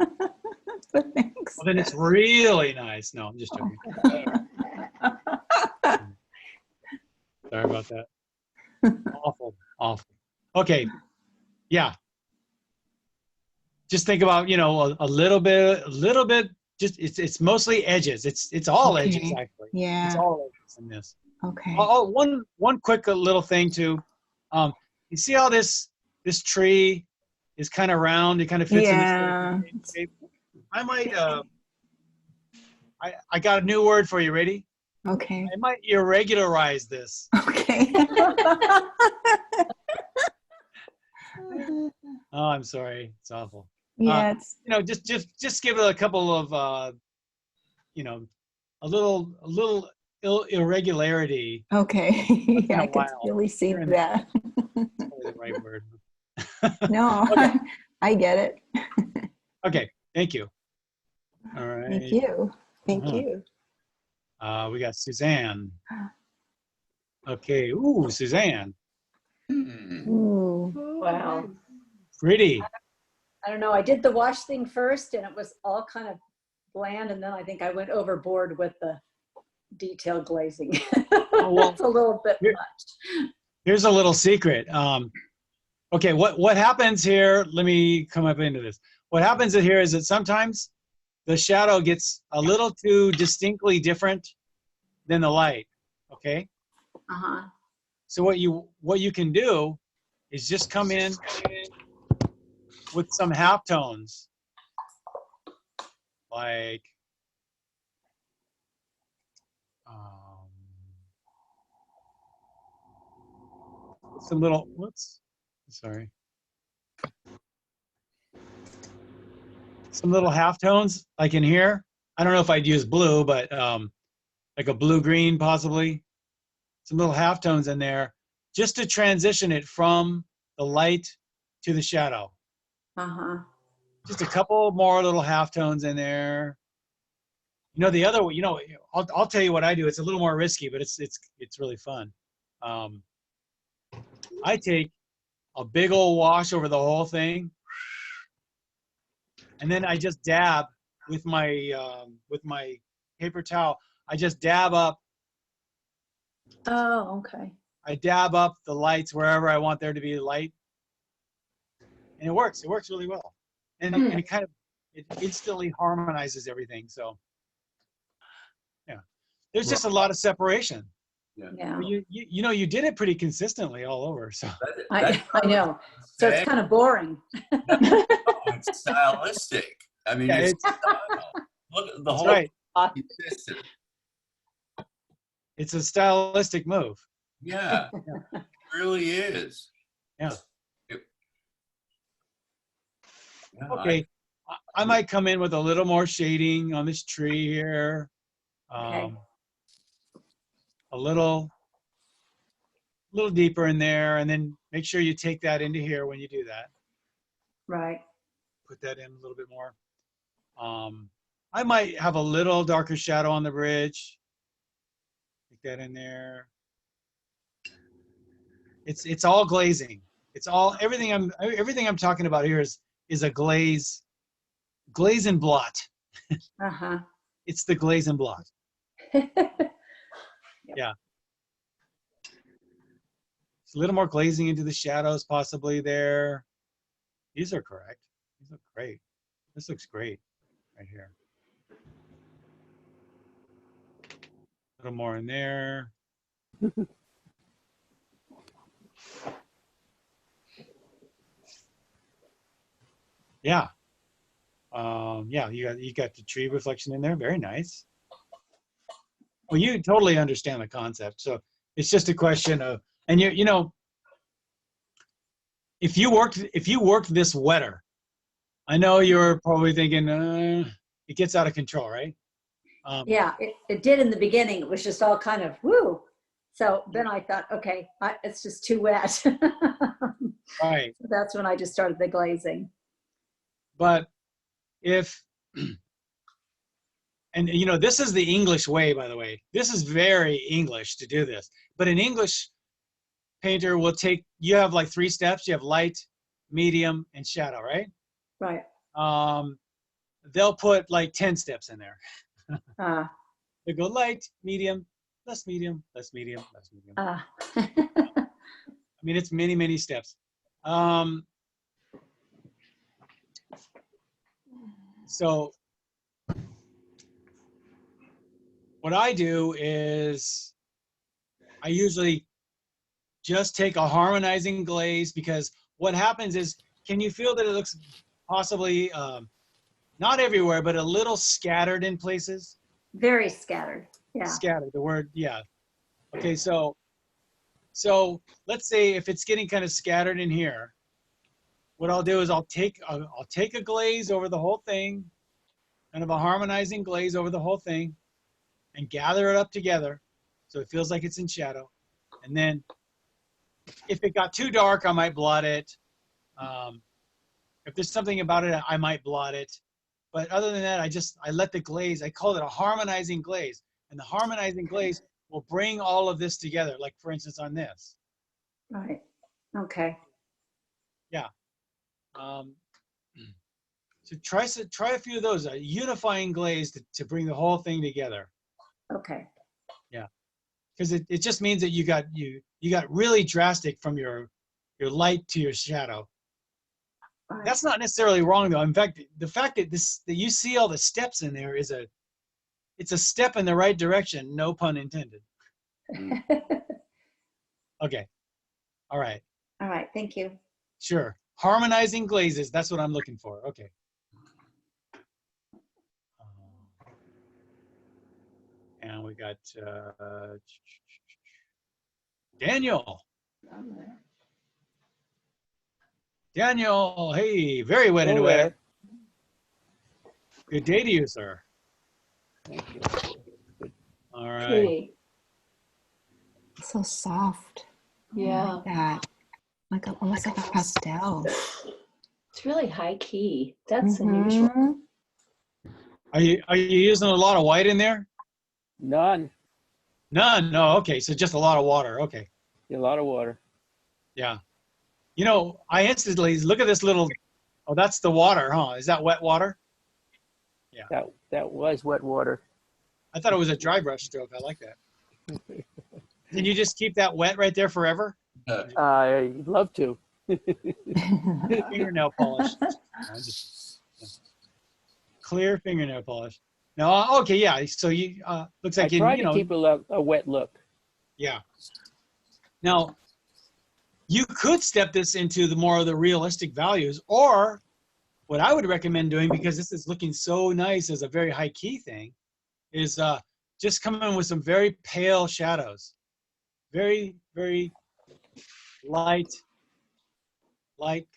But thanks. Well, then it's really nice. No, I'm just joking. Sorry about that. Awful. Okay. Yeah. Just think about, a little bit, just it's mostly edges. It's all Okay. edges actually. Yeah. It's all edges in this. Okay. Oh, one quick little thing too. You see how this tree is kind of round? It kind of fits Yeah. in this shape. I might I got a new word for you. Ready? Okay. I might irregularize this. Okay. Oh, I'm sorry. It's awful. Yeah, it's Just give it a couple of a little irregularity. okay. Yeah, I could while. really see Here and that. That's probably the right word. No, Okay. I get it. Okay. Thank you. All right. Thank you. Thank Uh-huh. you. We got Suzanne. Okay. Ooh, Suzanne. Hmm. Ooh. Wow. Pretty. I don't know. I did the wash thing first and it was all kind of bland. And then I think I went overboard with the detail glazing. well, That's a little bit here- much. Here's a little secret. Okay, what happens here, let me come up into this. What happens here is that sometimes the shadow gets a little too distinctly different than the light, okay? Uh-huh. So what you can do is just come in with some halftones, like some little, whoops, sorry. Some little halftones, like in here. I don't know if I'd use blue, but like a blue-green possibly. Some little halftones in there, just to transition it from the light to the shadow. Uh-huh. Just a couple more little halftones in there. You know, the other, you know, I'll tell you what I do. It's a little more risky, but it's really fun. I take a big old wash over the whole thing, and then I just dab with my paper towel. I just dab up. Oh, okay. I dab up the lights wherever I want there to be light, and it works. It works really well, and it kind of it instantly harmonizes everything. So yeah, there's just a lot of separation. Yeah. But you know, you did it pretty consistently all over. So I know. So it's kind of boring. It's stylistic. I mean, yeah, it's style. Look, the that's whole right. consistent. It's a stylistic move. Yeah, it really is. Yeah. Yeah, Okay. I might come in with a little more shading on this tree here. Okay. A little deeper in there, and then make sure you take that into here when you do that. Right. Put that in a little bit more. I might have a little darker shadow on the bridge. Take that in there. It's all glazing. It's all everything I'm talking about here is a glaze and blot. Uh-huh. It's the glaze and blot. Yeah. It's a little more glazing into the shadows possibly there. These are correct. These look great. This looks great right here. A little more in there. Yeah. Yeah, you got the tree reflection in there. Very nice. Well, you totally understand the concept. So it's just a question of, and you know, if you worked this wetter, I know you're probably thinking it gets out of control, right? Yeah, it did in the beginning. It was just all kind of woo. So then I thought, okay, it's just too wet. Right. So that's when I just started the glazing. But if, and you know, this is the English way, by the way. This is very English to do this. But an English painter will take, you have like 3 steps. You have light, medium, and shadow, right? Right. They'll put like 10 steps in there. Ah. They go light, medium, less medium, less medium, less medium. I mean, it's many, many steps. So what I do is I usually just take a harmonizing glaze, because what happens is, can you feel that it looks possibly not everywhere, but a little scattered in places? Very scattered. Yeah. Scattered, the word, yeah. Okay, so let's say if it's getting kind of scattered in here, what I'll do is I'll take a glaze over the whole thing, kind of a harmonizing glaze over the whole thing, and gather it up together so it feels like it's in shadow. And then if it got too dark, I might blot it. If there's something about it, I might blot it. But other than that, I let the glaze, I call it a harmonizing glaze. And the harmonizing glaze will bring all of this together, like for instance on this. Right. Okay. Yeah. So try a few of those, a unifying glaze to bring the whole thing together. Okay. Yeah. Because it just means that you got really drastic from your light to your shadow. Right. That's not necessarily wrong though. In fact, the fact that you see all the steps in there it's a step in the right direction, no pun intended. Okay. All right. All right. Thank you. Sure. Harmonizing glazes, that's what I'm looking for. Okay. And we got Daniel. Daniel, hey, very wet into it. Good day to you, sir. Thank you. All right. Pretty. So soft. Yeah. That like almost like a pastel. It's really high key. That's unusual. Mhm. Are you using a lot of white in there? None. None. No. Okay. So just a lot of water. Okay. A lot of water. Yeah. You know, I instantly look at this little. Oh, that's the water, huh? Is that wet water? Yeah. That was wet water. I thought it was a dry brush stroke. I like that. Can you just keep that wet right there forever? I'd love to. Fingernail polish. Clear fingernail polish. No, okay, yeah. So you looks like I try to keep a wet look. Yeah. Now, you could step this into the more of the realistic values, or what I would recommend doing, because this is looking so nice as a very high key thing, is just come in with some very pale shadows. Very, very light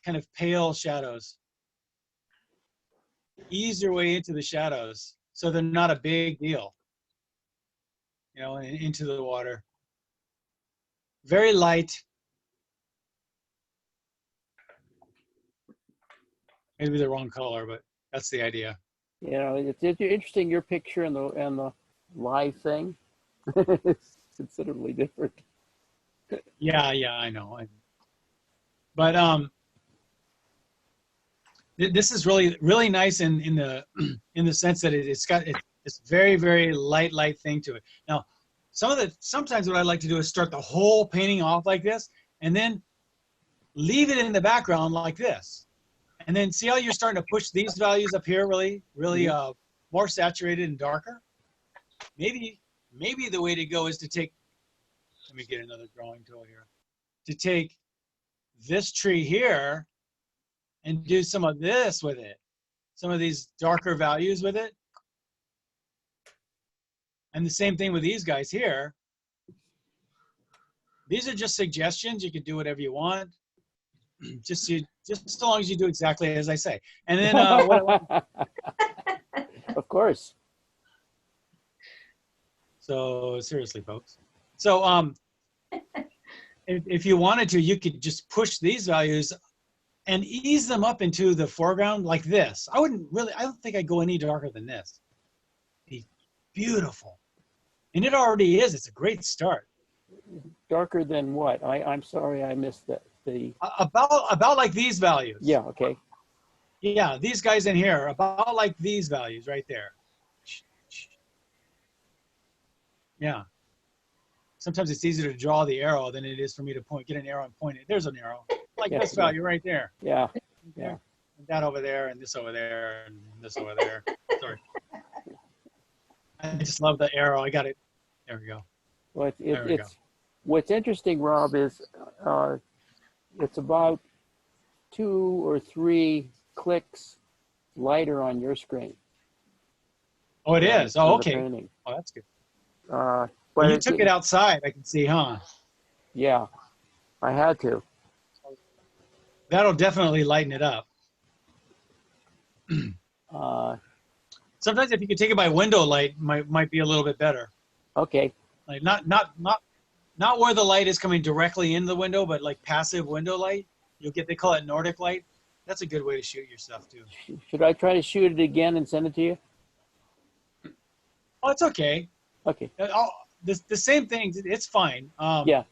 kind of pale shadows. Ease your way into the shadows so they're not a big deal, you know, into the water. Very light. Maybe the wrong color, but that's the idea. You know, it's interesting, your picture and the live thing. It's considerably different. Yeah, I know. But this is really nice in the sense that it's got this very, very light thing to it. Now, sometimes what I like to do is start the whole painting off like this, and then leave it in the background like this, and then see how you're starting to push these values up here, really more saturated and darker. Maybe the way to go is to take. Let me get another drawing tool here. To take this tree here and do some of this with it. Some of these darker values with it. And the same thing with these guys here. These are just suggestions. You can do whatever you want. Just so long as you do exactly as I say. And then Of course. So seriously, folks. So if you wanted to, you could just push these values and ease them up into the foreground like this. I don't think I'd go any darker than this. Be beautiful. And it already is. It's a great start. Darker than what? I'm sorry, I missed that. About like these values. Yeah, okay. Yeah, these guys in here, about like these values right there. Yeah. Sometimes it's easier to draw the arrow than it is for me to get an arrow and point it. There's an arrow. Like this value right there. Yeah. And that over there, and this over there, and this over there. Sorry. I just love the arrow. I got it. There we go. Well, There we go. What's interesting, Rob, is it's about 2 or 3 clicks lighter on your screen. Oh, it is. Oh, okay. Painting. Oh, that's good. But you took it outside, I can see, huh? Yeah, I had to. That'll definitely lighten it up. Sometimes if you could take it by window light, might be a little bit better. Okay. Like not where the light is coming directly in the window, but like passive window light. They call it Nordic light. That's a good way to shoot your stuff too. Should I try to shoot it again and send it to you? Oh, it's okay. Okay. The same thing. It's fine. Yeah,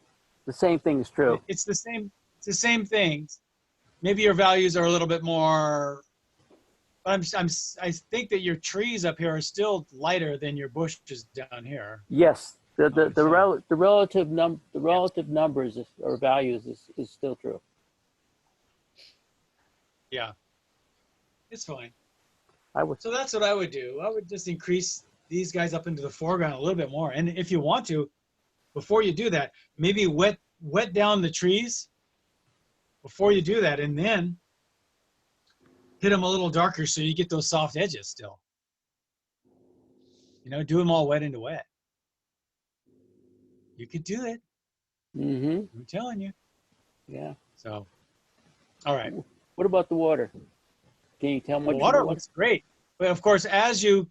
the same thing is true. It's the same. It's the same things. Maybe your values are a little bit more. But I think that your trees up here are still lighter than your bushes down here. Yes, the relative numbers or values is still true. Yeah, it's fine. So that's what I would do. I would just increase these guys up into the foreground a little bit more. And if you want to, before you do that, maybe wet down the trees before you do that, and then hit them a little darker so you get those soft edges still. You know, do them all wet into wet. You could do it. Mm-hmm. I'm telling you. Yeah. So, all right. What about the water? Can you tell me? The water looks great. But of course, as you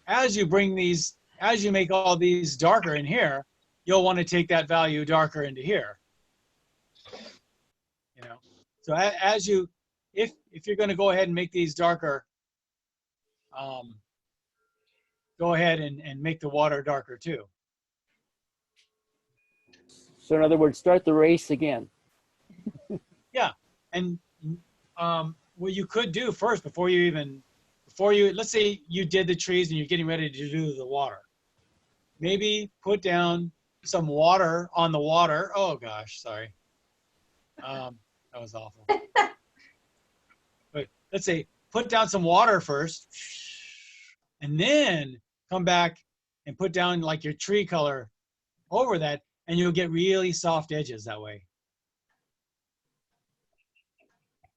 make all these darker in here, you'll want to take that value darker into here. So as you, if you're going to go ahead and make these darker, go ahead and make the water darker too. So in other words, start the race again. Yeah, and what you could do first before you, let's say you did the trees and you're getting ready to do the water. Maybe put down some water on the water. Oh gosh, sorry. That was awful. But let's say put down some water first, and then come back and put down like your tree color over that, and you'll get really soft edges that way.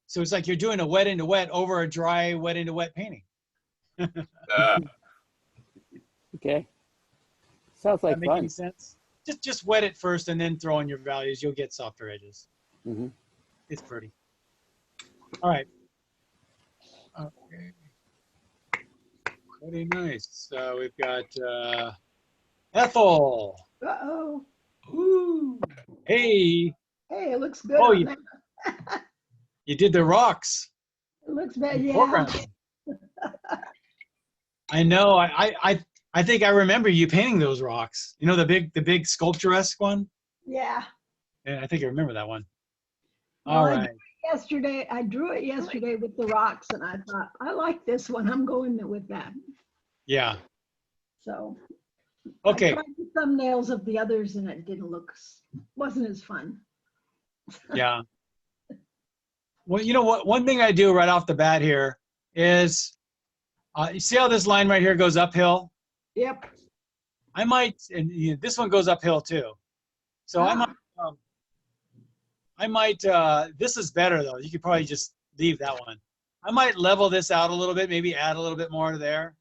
So it's like you're doing a wet into wet over a dry wet into wet painting. Okay. Sounds like That make fun. any sense? Just wet it first and then throw in your values. You'll get softer edges. Mm-hmm. It's pretty. All right. Okay. Pretty nice. So we've got Ethel. Uh-oh. Ooh. Hey. Hey, it looks good. Oh, on that. you did the rocks. It looks bad, in the yeah. foreground. I know. I think I remember you painting those rocks. You know, the big sculpturesque one? Yeah. Yeah, I think I remember that one. Well, All I right. drew it yesterday. I drew it yesterday with the rocks, and I thought, I like this one. I'm going with that. Yeah. So Okay. I tried the thumbnails of the others, and it wasn't as fun. Yeah. Well, you know what? One thing I do right off the bat here is, you see how this line right here goes uphill? Yep. I might, and this one goes uphill too. So I might, this is better though. You could probably just leave that one. I might level this out a little bit, maybe add a little bit more there.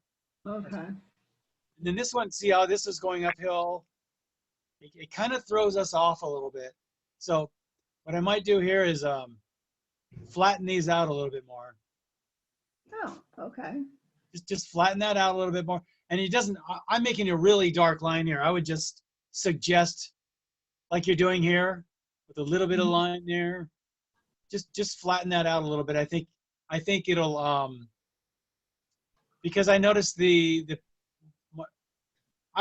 Okay. And then this one, see how this is going uphill? It kind of throws us off a little bit. So what I might do here is flatten these out a little bit more. Oh, okay. Just flatten that out a little bit more. And it doesn't, I'm making a really dark line here. I would just suggest, like you're doing here, with a little bit of line there, just flatten that out a little bit. I think it'll, because I noticed I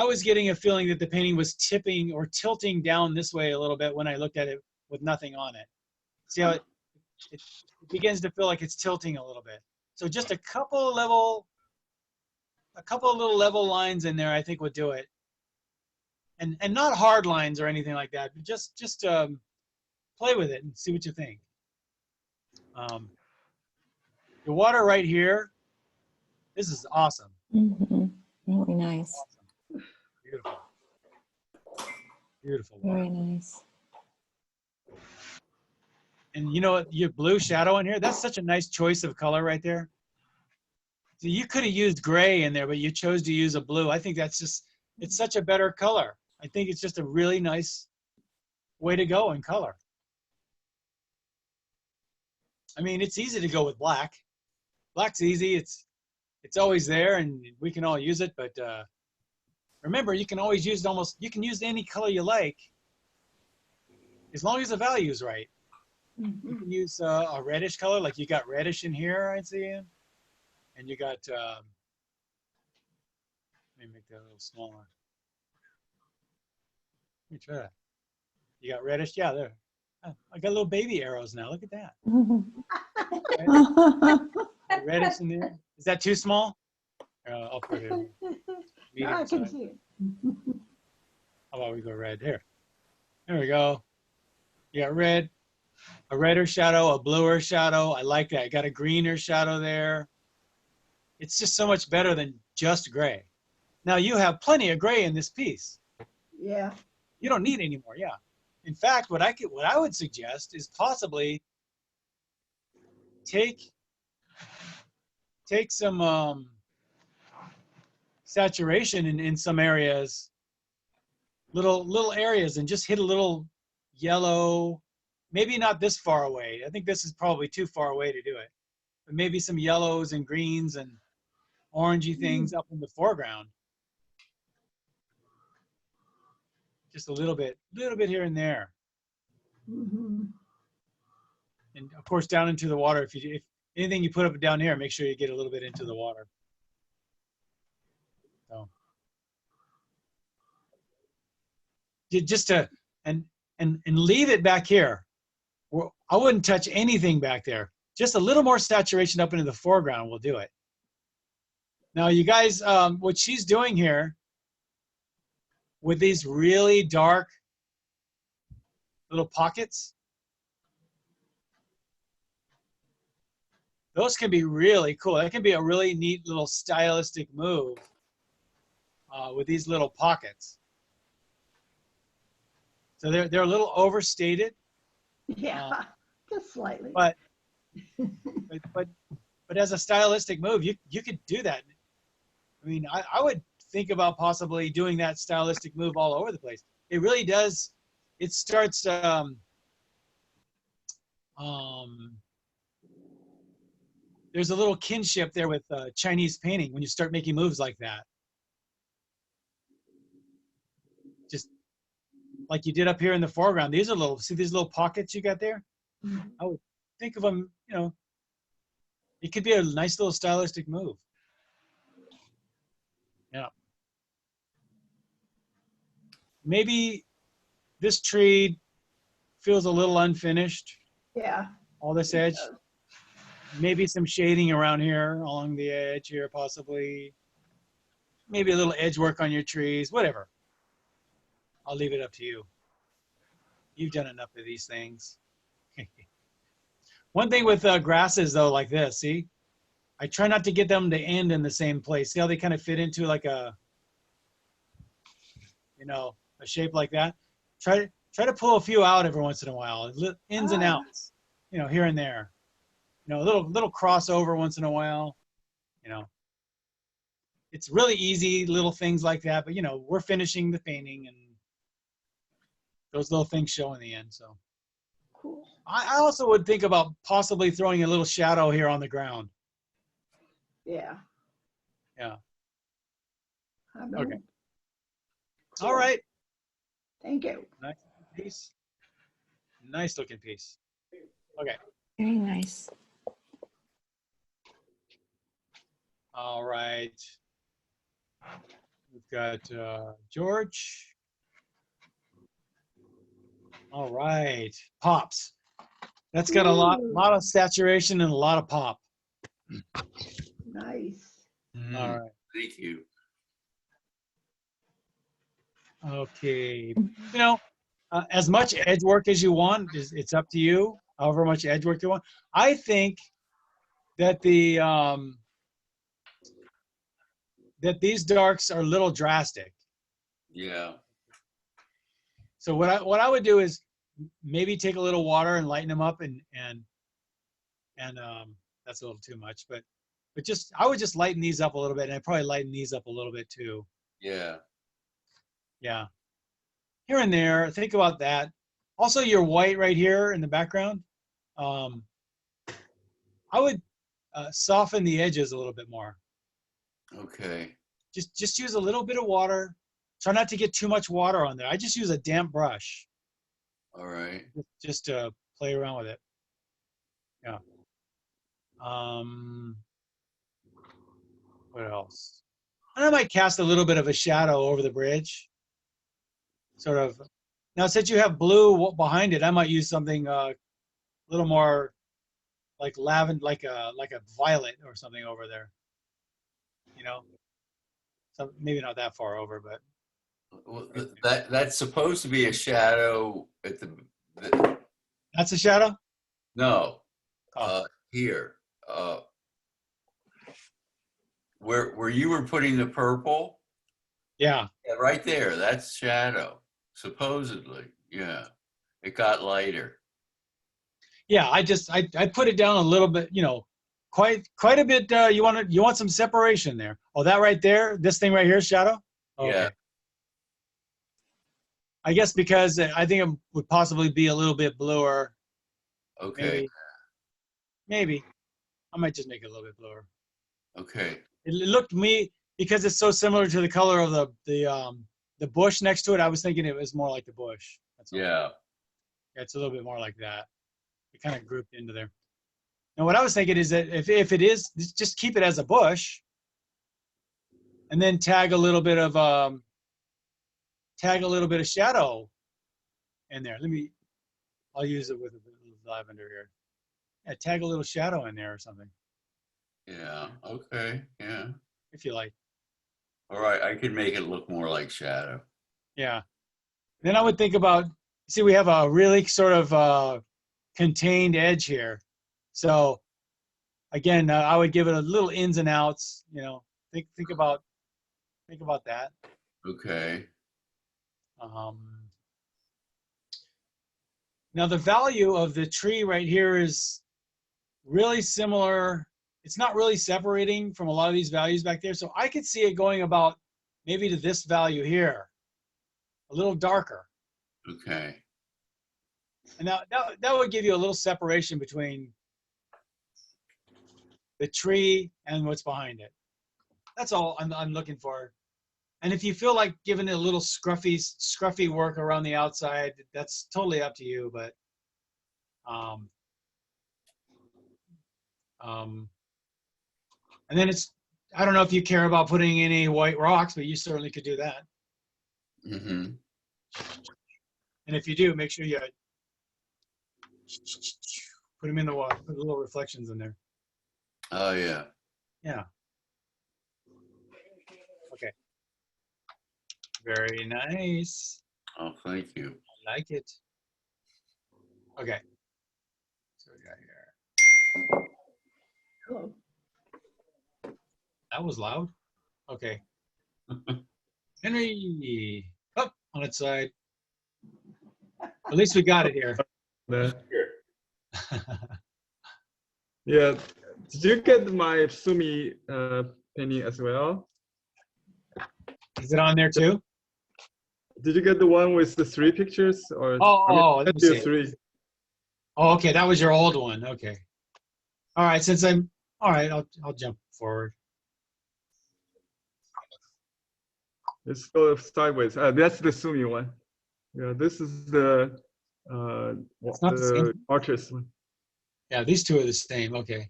was getting a feeling that the painting was tipping or tilting down this way a little bit when I looked at it with nothing on it. See how it begins to feel like it's tilting a little bit. So just a couple of little level lines in there, I think would do it. And not hard lines or anything like that, but just play with it and see what you think. The water right here, this is awesome. Mm-hmm. Really nice. Awesome. Beautiful. Beautiful water. Very nice. And you know what, your blue shadow in here, that's such a nice choice of color right there. So you could have used gray in there, but you chose to use a blue. I think it's such a better color. I think it's just a really nice way to go in color. I mean, it's easy to go with black. Black's easy. It's always there, and we can all use it. But remember, you can always use it you can use any color you like, as long as the value is right. You can use a reddish color, like you got reddish in here, I see. And you got, let me make that a little smaller. Let me try that. You got reddish, yeah, there. Oh, I got little baby arrows now, look at that. Okay. Reddish in there. Is that too small? I'll put it in. I can see it. How about we go red here? There we go. You got red, a redder shadow, a bluer shadow. I like that. I got a greener shadow there. It's just so much better than just gray. Now you have plenty of gray in this piece. Yeah. You don't need any more, yeah. In fact, what I would suggest is possibly take some saturation in some areas, little areas, and just hit a little yellow, maybe not this far away. I think this is probably too far away to do it. But maybe some yellows and greens and orangey things up in the foreground. Just a little bit here and there. Mm-hmm. and of course down into the water. If anything you put up down here, make sure you get a little bit into the water. So just to and leave it back here. I wouldn't touch anything back there. Just a little more saturation up into the foreground will do it. Now you guys, what she's doing here with these really dark little pockets, those can be really cool. That can be a really neat little stylistic move with these little pockets. So they're a little overstated. Yeah, just slightly. But as a stylistic move, you could do that. I mean, I would think about possibly doing that stylistic move all over the place. It really does. It starts. There's a little kinship there with Chinese painting when you start making moves like that. Just like you did up here in the foreground. These are little. See these little pockets you got there? Mhm. I would think of them. You know, it could be a nice little stylistic move. Yeah. Maybe this tree feels a little unfinished. Yeah. All this edge. Maybe some shading around here along the edge here, possibly. Maybe a little edge work on your trees, whatever. I'll leave it up to you. You've done enough of these things. One thing with grasses though, like this, see? I try not to get them to end in the same place. See how they kind of fit into like a, you know, a shape like that? Try to pull a few out every once in a while, ins and outs, you know, here and there. You know, a little crossover once in a while, you know. It's really easy, little things like that, but you know, we're finishing the painting and those little things show in the end, so. Cool. I also would think about possibly throwing a little shadow here on the ground. Yeah. Yeah. I know. Okay. All right. Thank you. Nice piece. Nice looking piece. Okay. Very nice. All right. We've got George. All right. Pops. That's got a lot of saturation and a lot of pop. Nice. All right. Thank you. Okay. You know, as much edge work as you want, it's up to you. However much edge work you want. I think that that these darks are a little drastic. Yeah. So what I would do is maybe take a little water and lighten them up and that's a little too much, but just I would just lighten these up a little bit, and I'd probably lighten these up a little bit too. Yeah. Yeah. Here and there, think about that. Also your white right here in the background. I would soften the edges a little bit more. Okay. Just use a little bit of water. Try not to get too much water on there. I just use a damp brush. All right. Just to play around with it. Yeah. What else? And I might cast a little bit of a shadow over the bridge. Sort of. Now, since you have blue behind it, I might use something a little more like lavender, like a violet or something over there. You know, so maybe not that far over, but. Well, that's supposed to be a shadow at the That's a shadow? No. Oh. Here. Where you were putting the purple? Yeah. Yeah, right there. That's shadow. Supposedly. Yeah. It got lighter. Yeah, I put it down a little bit, you know, quite a bit. You want some separation there. Oh, that right there, this thing right here is shadow? Okay. Yeah. I guess because I think it would possibly be a little bit bluer. Okay. Maybe. I might just make it a little bit bluer. Okay. It looked to me, because it's so similar to the color of the bush next to it, I was thinking it was more like the bush. That's all. Yeah. Yeah, it's a little bit more like that. kind of grouped into there. And what I was thinking is that if it is, just keep it as a bush, and then tag a little bit of shadow in there. I'll use it with a bit of lavender here. Yeah, tag a little shadow in there or something. Yeah, okay, yeah. If you like. All right, I could make it look more like shadow. Yeah. Then I would think about, see, we have a really sort of contained edge here. So again, I would give it a little ins and outs, you know, think about that. Okay. Now the value of the tree right here is really similar. It's not really separating from a lot of these values back there. So I could see it going about maybe to this value here, a little darker. Okay. And that would give you a little separation between the tree and what's behind it. That's all I'm looking for. And if you feel like giving it a little scruffy work around the outside, that's totally up to you. But and then I don't know if you care about putting any white rocks, but you certainly could do that. Mm-hmm. And if you do, make sure you put them in the water, put little reflections in there. Oh, yeah. Yeah. Okay. Very nice. Oh, thank you. I like it. Okay. So we got here. Cool. That was loud. Okay. Henry, up on its side. At least we got it here. Yeah. Did you get my Sumi painting as well? Is it on there too? Did you get the one with the 3 pictures? Or let me see. 3. Oh, okay. That was your old one. Okay. All right. All right. I'll jump forward. Let's go sideways. That's the Sumi one. Yeah, this is the artist one. Yeah, these two are the same. Okay.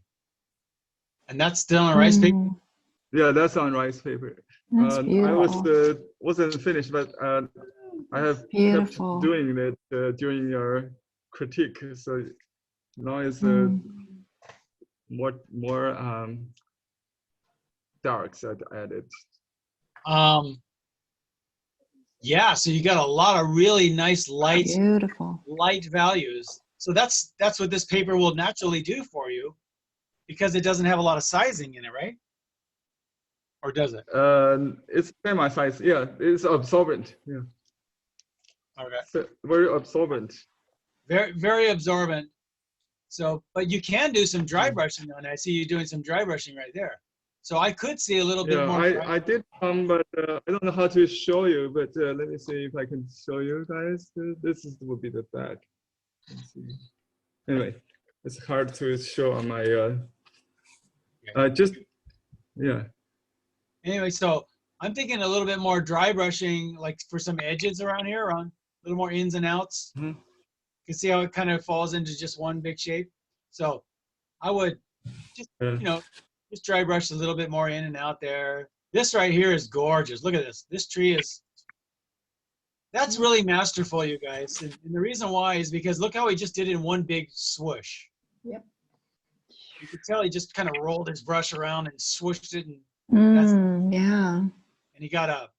And that's still on rice paper? Yeah, that's on rice paper. That's beautiful. I wasn't finished, but I have kept doing it during your critique. So now it's more darks added. Yeah, so you got a lot of really nice light values. So that's what this paper will naturally do for you, because it doesn't have a lot of sizing in it, right? Or does it? It's semi-size. Yeah, it's absorbent. Yeah. Okay. Very absorbent. Very, very absorbent. So, but you can do some dry brushing on it. I see you doing some dry brushing right there. So I could see a little bit more. I did some, but I don't know how to show you. But let me see if I can show you guys. This would be the back. Let's see. Anyway, it's hard to show on my. Yeah. Anyway, so I'm thinking a little bit more dry brushing, like for some edges around here, around a little more ins and outs. You can see how it kind of falls into just one big shape. So I would just, just dry brush a little bit more in and out there. This right here is gorgeous. Look at this. This tree that's really masterful, you guys. And the reason why is because look how he just did it in one big swoosh. Yep. You could tell he just kind of rolled his brush around and swooshed it, and yeah. And he got a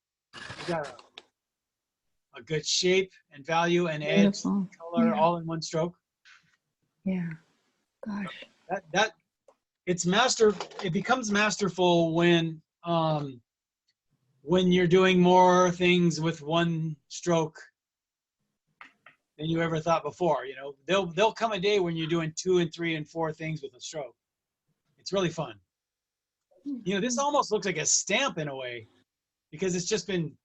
good shape and value and edge, and color all in one stroke. Yeah. Gosh. That it becomes masterful when you're doing more things with one stroke than you ever thought before. You know, there'll come a day when you're doing 2 and 3 and 4 things with a stroke. It's really fun. You know, this almost looks like a stamp in a way, because it's just been,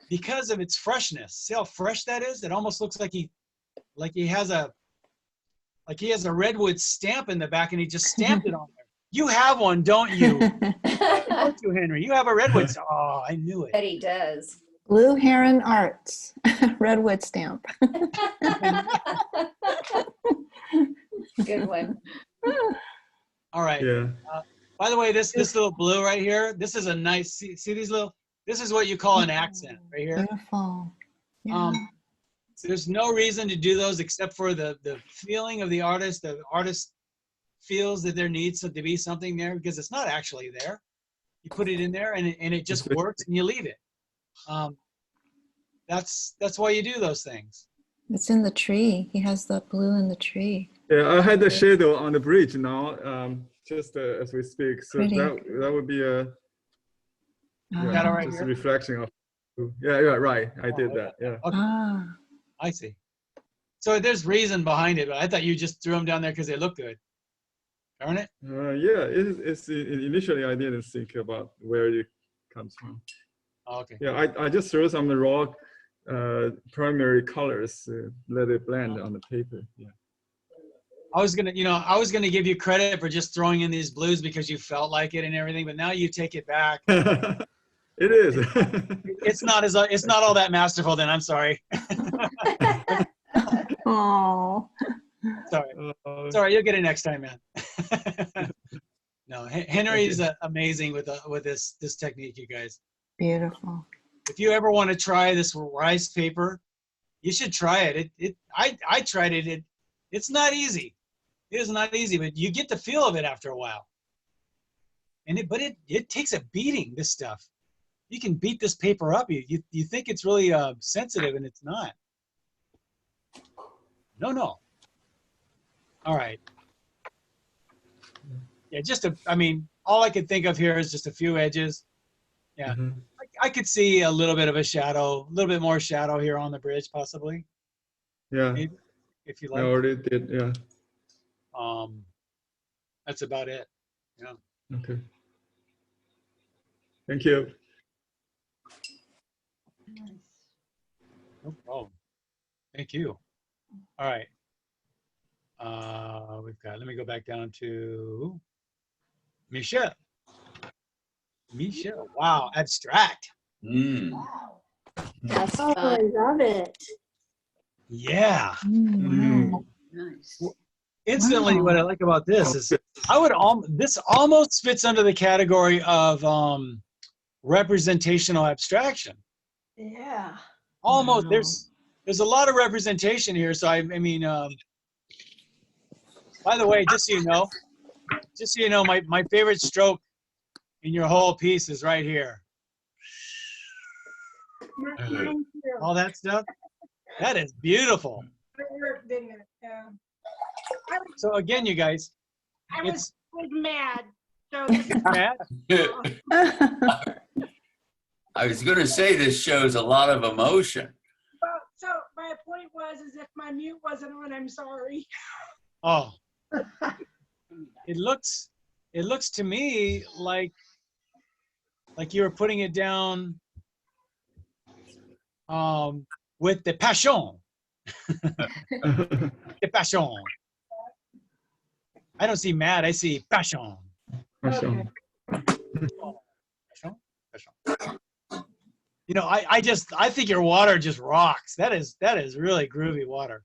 because of its freshness. See how fresh that is? It almost looks like he has a redwood stamp in the back, and he just stamped it on there. You have one, don't you? Don't you, Henry? You have a redwood stamp. Oh, I knew it. But he does. Blue Heron Arts, redwood stamp. Good one. All right. Yeah. By the way, this little blue right here, this is a nice, see these little, this is what you call an accent right here. Beautiful. Yeah. There's no reason to do those except for the feeling of the artist. The artist feels that there needs to be something there because it's not actually there. You put it in there and it just works and you leave it. That's why you do those things. It's in the tree. He has the blue in the tree. Yeah, I had the shadow on the bridge now, just as we speak. So Pretty. that would be a Shadow right just here? a reflection of. Yeah, right. I did that. Yeah. Okay. Ah. I see. So there's reason behind it, but I thought you just threw them down there because they look good. Darn it. Yeah, initially I didn't think about where it comes from. Oh, okay. Yeah, I just threw some raw primary colors, let it blend on the paper. Yeah. I was gonna give you credit for just throwing in these blues because you felt like it and everything, but now you take it back. It is. It's not all that masterful. Then I'm sorry. Oh. Sorry. You'll get it next time, man. No, Henry's amazing with this technique, you guys. Beautiful. If you ever want to try this rice paper, you should try it. I tried it. It's not easy. It is not easy, but you get the feel of it after a while. But it takes a beating, this stuff. You can beat this paper up. You think it's really sensitive, and it's not. No. All right. Yeah, all I could think of here is just a few edges. Yeah, I could see a little bit of a shadow, a little bit more shadow here on the bridge, possibly. Yeah. Maybe, if you like. I already did. Yeah. That's about it. Yeah. Okay. Thank you. No problem. Thank you. All right. Let me go back down to Michelle. Wow, abstract. That's Oh, I fun. love it. Yeah. Wow. Nice. Instantly, what I like about this is this almost fits under the category of representational abstraction. Yeah. Almost. Wow. There's a lot of representation here. So I mean, by the way, just so you know, my favorite stroke in your whole piece is right here. Mine too. All that stuff. That is beautiful. It worked, didn't it? Yeah. So again, you guys, I was mad. So Matt, I was going to say this shows a lot of emotion. well, so my point was, is if my mute wasn't on, I'm sorry. oh, it looks to me like you were putting it down with the passion. The passion. I don't see mad, I see passion. Okay. You know, I think your water just rocks. That is really groovy water.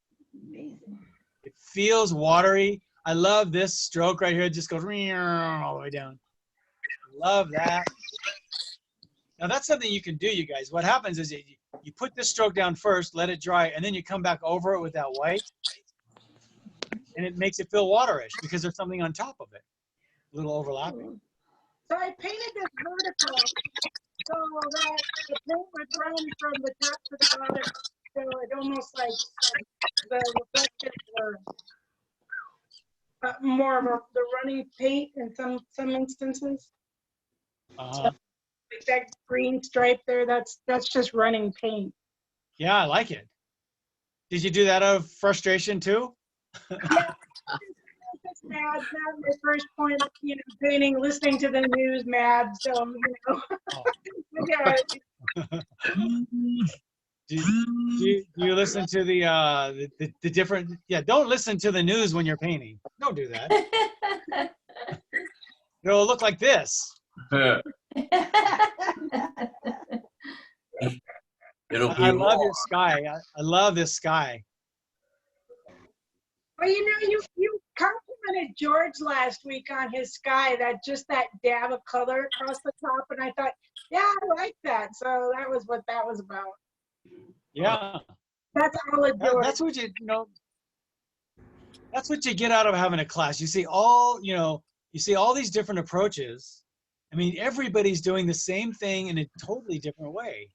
Amazing. It feels watery. I love this stroke right here. It just goes all the way down. Love that. Now that's something you can do, you guys. What happens is you put this stroke down first, let it dry, and then you come back over it with that white, and it makes it feel waterish because there's something on top of it, a little overlapping. So I painted this vertical so that the paint would run from the top to the bottom. So it almost like the reflections were more of the running paint in some instances. Like that green stripe there, that's just running paint. Yeah, I like it. Did you do that out of frustration too? Yeah. Just mad, my first point, painting, listening to the news, mad. So, yeah. Do you listen to the different? Yeah, don't listen to the news when you're painting. Don't do that. It'll look like this. It'll be I love long. your sky. I love this sky. Well, you complimented George last week on his sky, that dab of color across the top, and I thought, yeah, I like that. So that was what that was about. Yeah. That's all it George. That's what that's what you get out of having a class. You see all these different approaches. I mean, everybody's doing the same thing in a totally different way.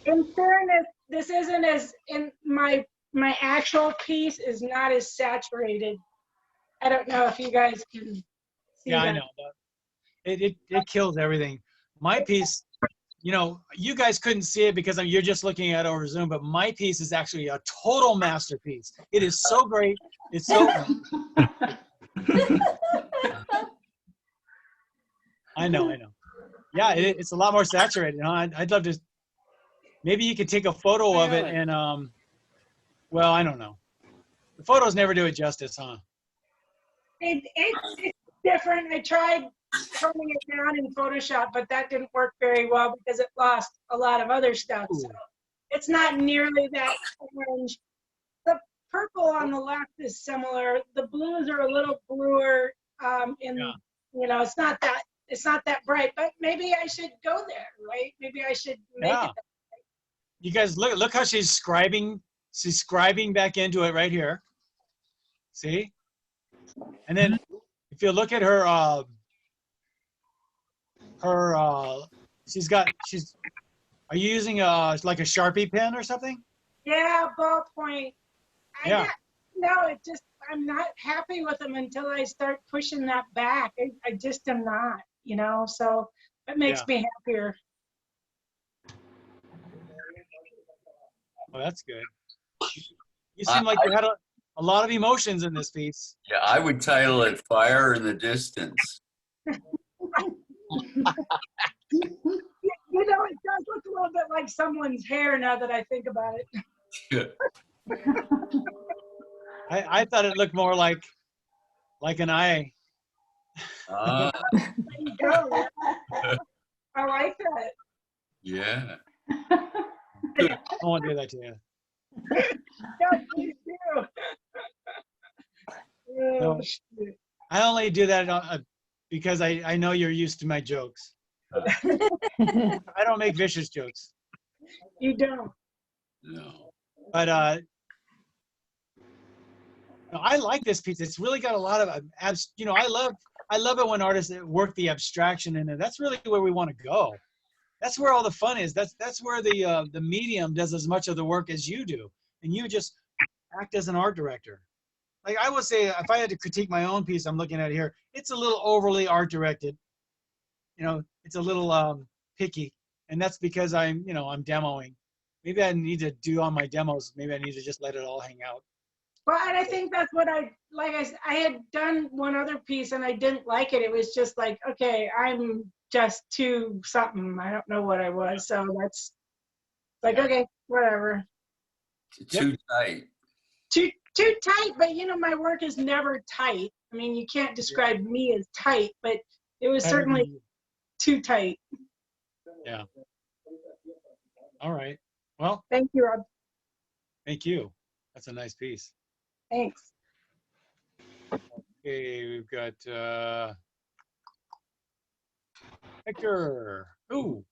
In fairness, this isn't as in my actual piece is not as saturated. I don't know if you guys can see Yeah, that. I know. But it kills everything. My piece, you guys couldn't see it because you're just looking at it over Zoom, but my piece is actually a total masterpiece. It is so great. It's so. I know. Yeah, it's a lot more saturated. I'd love to. Maybe you could take a photo of it and, well, I don't know. The photos never do it justice, huh? It's different. I tried toning it down in Photoshop, but that didn't work very well because it lost a lot of other stuff. So it's not nearly that orange. The purple on the left is similar. The blues are a little bluer. It's not that bright. But maybe I should go there, right? Maybe I should make it. You guys look how she's scribing. She's scribing back into it right here. See? And then if you look at her, are you using like a Sharpie pen or something? Yeah, ballpoint. Yeah. I'm not happy with them until I start pushing that back. I just am not, so it makes me happier. Well, that's good. You seem like you had a lot of emotions in this piece. Yeah, I would title it Fire in the Distance. It does look a little bit like someone's hair now that I think about it. I thought it looked more like an eye. There you go. I like that. Yeah. I won't do that to you. Yeah, please do. No, I only do that because I know you're used to my jokes. I don't make vicious jokes. You don't. No. But I like this piece. It's really got a lot of I love it when artists work the abstraction in it. That's really where we want to go. That's where all the fun is. That's where the medium does as much of the work as you do, and you just act as an art director. Like I would say, if I had to critique my own piece, I'm looking at it here. It's a little overly art directed. It's a little picky, and that's because I'm demoing. Maybe I need to do on my demos. Maybe I need to just let it all hang out. Well, and I think that's what I had done one other piece and I didn't like it. It was just like, okay, I'm just too something. I don't know what I was. So that's like, okay, whatever. Too tight. Too tight, but my work is never tight. I mean, you can't describe me as tight, but it was certainly too tight. Yeah. All right. Well, thank you, Rob. Thank you. That's a nice piece. Thanks. Okay, we've got Hector. Ooh.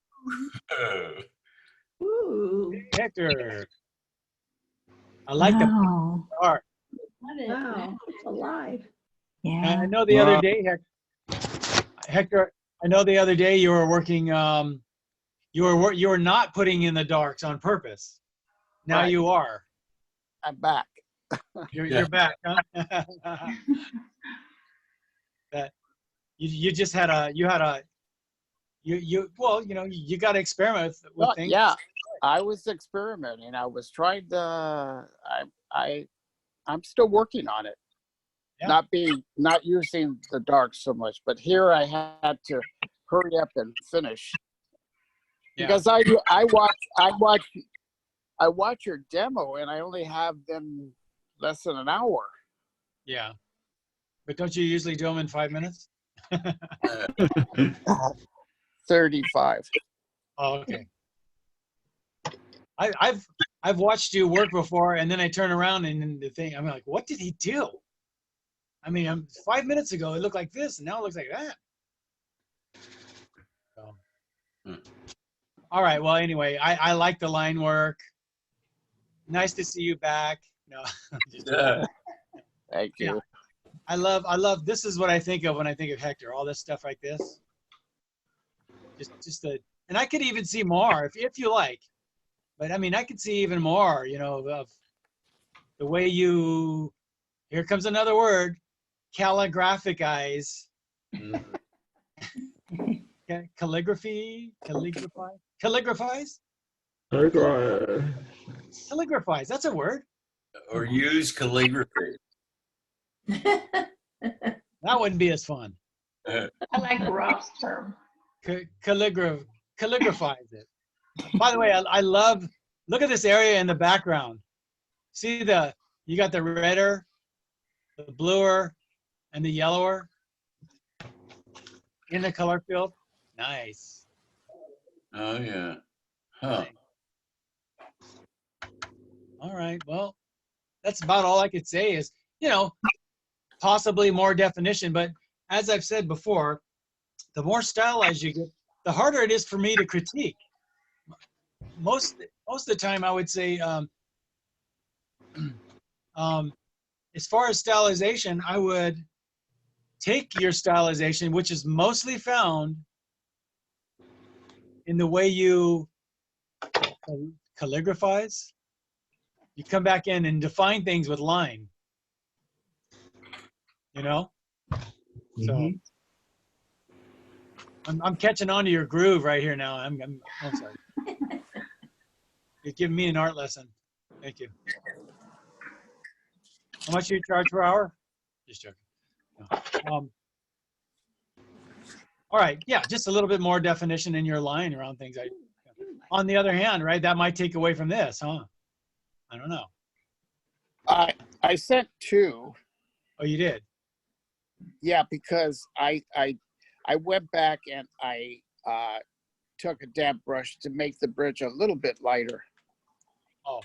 Ooh. Hector. I like the art. Wow, it's alive. And I know the other day, Hector, I know the other day you were working, you were not putting in the darks on purpose. Now you are. I'm back. You're back, huh? That you just had you got to experiment with things. Yeah, I was experimenting. I was trying to. I'm still working on it. Yeah. Not using the dark so much, but here I had to hurry up and finish because I watch your demo and I only have them less than an hour. Yeah, but don't you usually do them in 5 minutes? 35. Oh, okay. I've watched you work before, and then I turn around and then the thing, I'm like, what did he do? I mean, 5 minutes ago it looked like this, and now it looks like that. So, all right. Well, anyway, I like the line work. Nice to see you back. No, Thank you. Yeah. I love. This is what I think of when I think of Hector. All this stuff like this. Just and I could even see more if you like. But I mean, I could see even more. You know, of the way you. Here comes another word. Calligraphize. Calligraphize. Calligraphize. That's a word. Or use calligraphy. That wouldn't be as fun. I like Rob's term. Calligraphize it. By the way, I love, look at this area in the background. See you got the redder, the bluer, and the yellower in the color field. Nice. Oh, yeah. Huh. All right. Well, that's about all I could say is, you know, possibly more definition. But as I've said before, the more stylized you get, the harder it is for me to critique. Most of the time, I would say, as far as stylization, I would take your stylization, which is mostly found in the way you calligraphize. You come back in and define things with line. You know? So I'm catching on to your groove right here now. I'm sorry. You're giving me an art lesson. Thank you. How much do you charge per hour? Just joking. No. All right. Yeah, just a little bit more definition in your line around things. On the other hand, right, that might take away from this, huh? I don't know. I sent 2. Oh, you did? Yeah, because I went back and I took a damp brush to make the bridge a little bit lighter. Oh.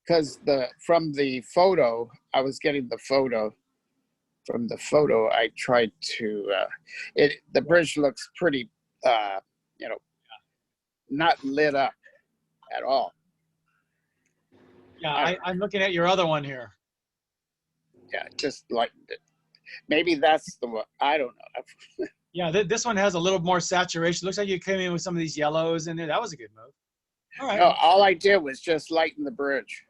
Because from the photo, I was getting the photo. From the photo, I tried to. The bridge looks pretty, you know, not lit up at all. Yeah, I'm looking at your other one here. Yeah, just lightened it. Maybe that's the one. I don't know. Yeah, this one has a little more saturation. Looks like you came in with some of these yellows in there. That was a good move. All right. No, all I did was just lighten the bridge.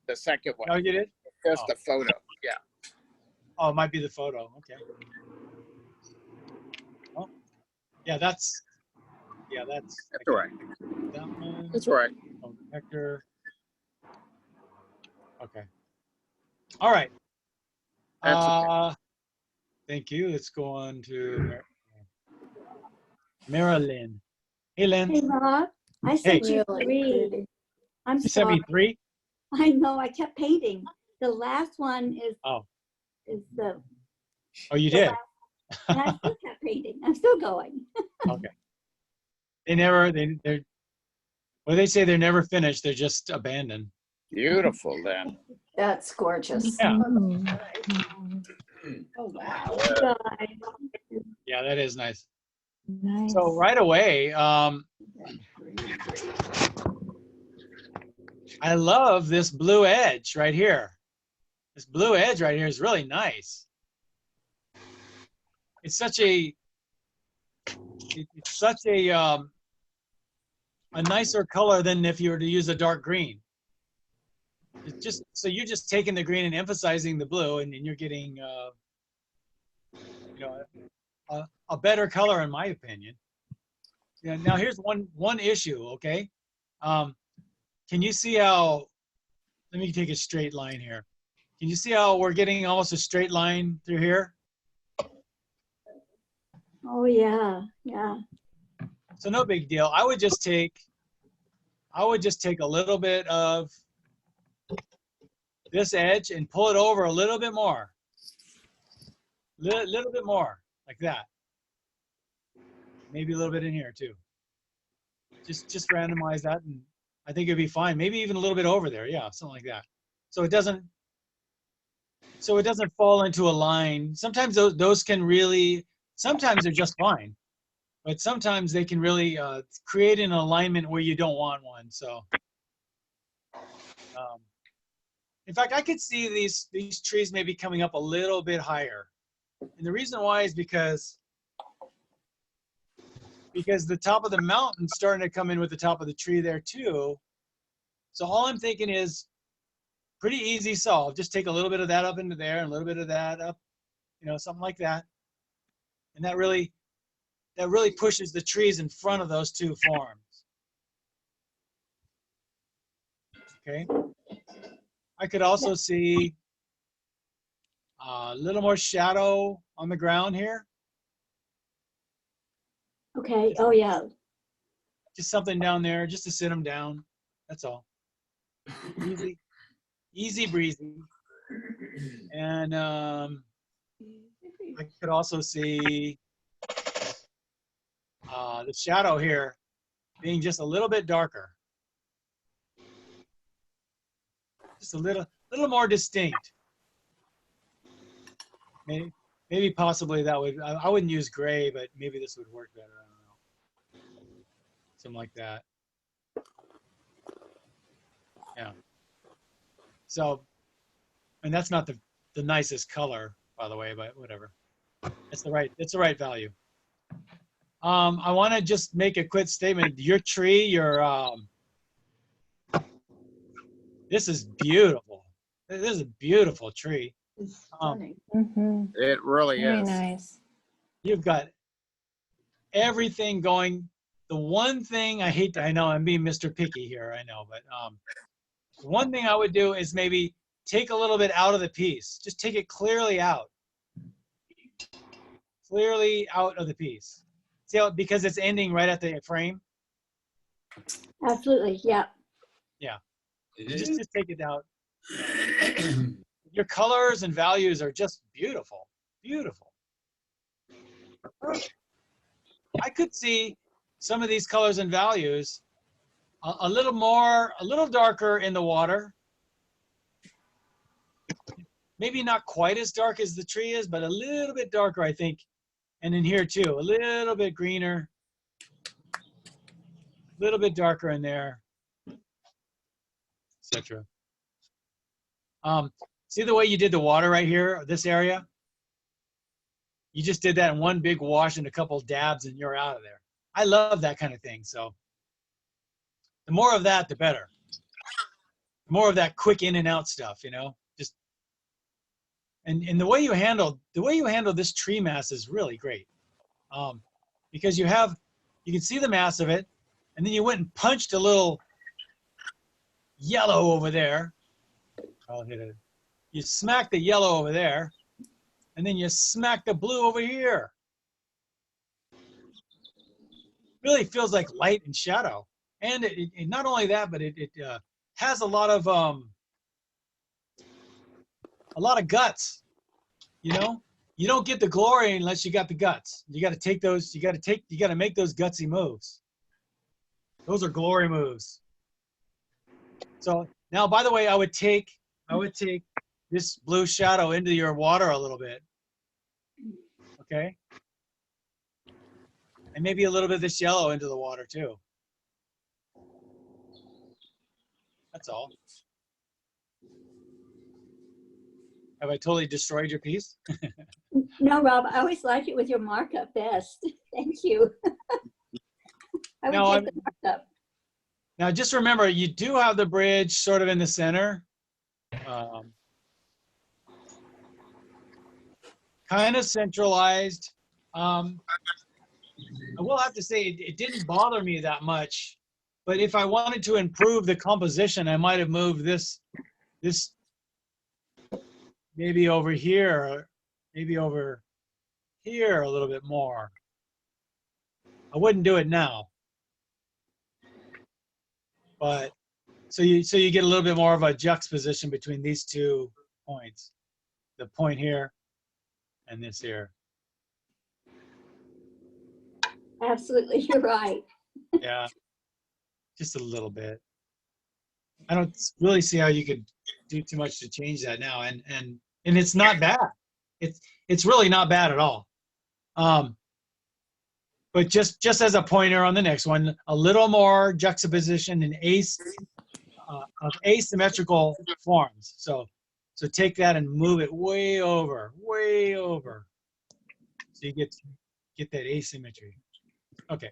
The second one. Oh, you did? Just the photo. Yeah. Oh, it might be the photo. Okay. Oh, yeah, that's all right. That one. That's all right. Oh, Hector. Okay. All right. That's okay. Thank you. Let's go on to Marilyn. Hey, Lynn. Hey, Rob. I sent you Really 3. I'm You sent sorry. me 3? I know. I kept painting. The last one is the. Oh, you the did? last- and I still kept painting. I'm still going. Okay. They're, what do they say? They're never finished. They're just abandoned. Beautiful, then. That's gorgeous. Yeah. Oh, wow. Yeah, that is nice. Nice. So right away, I love this blue edge right here. This blue edge right here is really nice. It's such a nicer color than if you were to use a dark green. It's just so you're just taking the green and emphasizing the blue, and you're getting you know, a better color in my opinion. Yeah, now here's one issue, okay? Can you see how, let me take a straight line here. Can you see how we're getting almost a straight line through here? Oh, yeah. Yeah. So no big deal. I would just take a little bit of this edge and pull it over a little bit more. Little bit more, like that. Maybe a little bit in here too. Just randomize that, and I think it'd be fine. Maybe even a little bit over there. Yeah, something like that. So it doesn't fall into a line. Sometimes those can really, sometimes they're just fine, but sometimes they can really create an alignment where you don't want one. So, in fact, I could see these trees maybe coming up a little bit higher. And the reason why is because the top of the mountain's starting to come in with the top of the tree there too. So all I'm thinking is pretty easy solve. Just take a little bit of that up into there and a little bit of that up, something like that. And that really pushes the trees in front of those two forms. Okay. I could also see a little more shadow on the ground here. Okay. Oh, yeah. Just something down there, just to sit them down. That's all. Easy breezy. And I could also see the shadow here being just a little bit darker. Just a little more distinct. Maybe possibly that would, I wouldn't use gray, but maybe this would work better. I don't know. Something like that. Yeah. So, and that's not the nicest color, by the way, but whatever. It's the right value. I want to just make a quick statement. Your tree, this is beautiful. This is a beautiful tree. It's stunning. It really Very is. nice. You've got everything going. The one thing I know I'm being Mr. Picky here, I know, but one thing I would do is maybe take a little bit out of the piece. Just take it clearly out. Clearly out of the piece. See how, because it's ending right at the frame? Absolutely. Yeah. Yeah. Just take it out. Your colors and values are just beautiful. Beautiful. I could see some of these colors and values a little darker in the water. Maybe not quite as dark as the tree is, but a little bit darker, I think. And in here too, a little bit greener, a little bit darker in there, etc. See the way you did the water right here, this area? You just did that in one big wash and a couple dabs and you're out of there. I love that kind of thing. So the more of that, the better. The more of that quick in and out stuff, just, and the way you handle this tree mass is really great. Because you can see the mass of it, and then you went and punched a little yellow over there. I'll hit it. You smack the yellow over there, and then you smack the blue over here. Really feels like light and shadow. And it not only that, but it has a lot of guts. You don't get the glory unless you got the guts. You got to take those. You got to make those gutsy moves. Those are glory moves. So now, by the way, I would take this blue shadow into your water a little bit. Okay. And maybe a little bit of this yellow into the water too. That's all. Have I totally destroyed your piece? No, Rob, I always like it with your markup best. Thank you. I would take the markup. Now, just remember, you do have the bridge sort of in the center. Kind of centralized. I will have to say it didn't bother me that much, but if I wanted to improve the composition, I might have moved this maybe over here, maybe over here a little bit more. I wouldn't do it now, but so you get a little bit more of a juxtaposition between these 2 points, the point here and this here. Absolutely, you're right. Yeah, just a little bit. I don't really see how you could do too much to change that now. And it's not bad. It's really not bad at all. But just as a pointer on the next one, a little more juxtaposition and of asymmetrical forms. So take that and move it way over. So you get that asymmetry. Okay.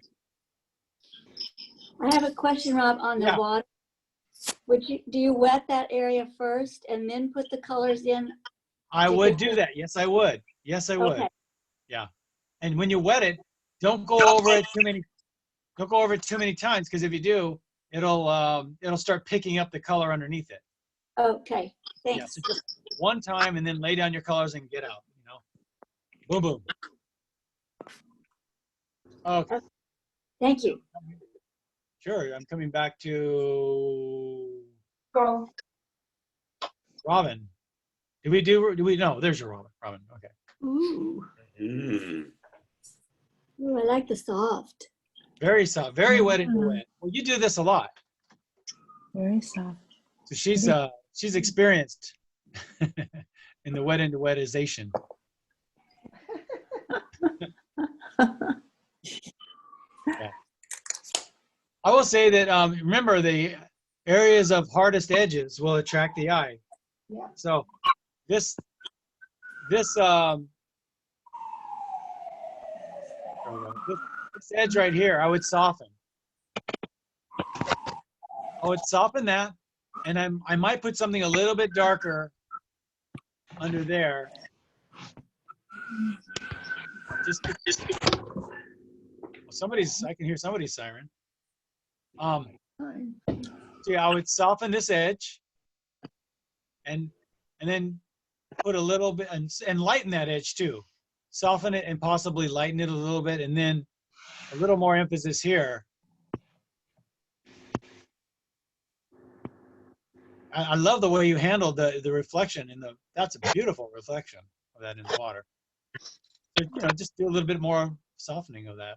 I have a question, Rob, on the water. Do you wet that area first and then put the colors in? I would do that. Yes, I would. Yes, I would. Okay. Yeah. And when you wet it, don't go over it too many. Don't go over it too many times, because if you do, it'll start picking up the color underneath it. Okay. Thanks. Yeah, so just one time and then lay down your colors and get out. You know. Boom, boom. Okay. Thank you. Sure. I'm coming back to Go. Robin. Do we no, there's your Robin. Robin. Okay. Ooh. Mm. Ooh, I like the soft. Very soft, very wet into wet. Well, you do this a lot. Very soft. So she's experienced in the wet into wetization. Yeah. I will say that remember, the areas of hardest edges will attract the eye. Yeah. So this edge right here, I would soften. I would soften that, and I might put something a little bit darker under there. I can hear somebody's siren. So yeah, I would soften this edge, and then put a little bit and lighten that edge too. Soften it and possibly lighten it a little bit, and then a little more emphasis here. I love the way you handled the reflection that's a beautiful reflection of that in the water. So, just do a little bit more softening of that.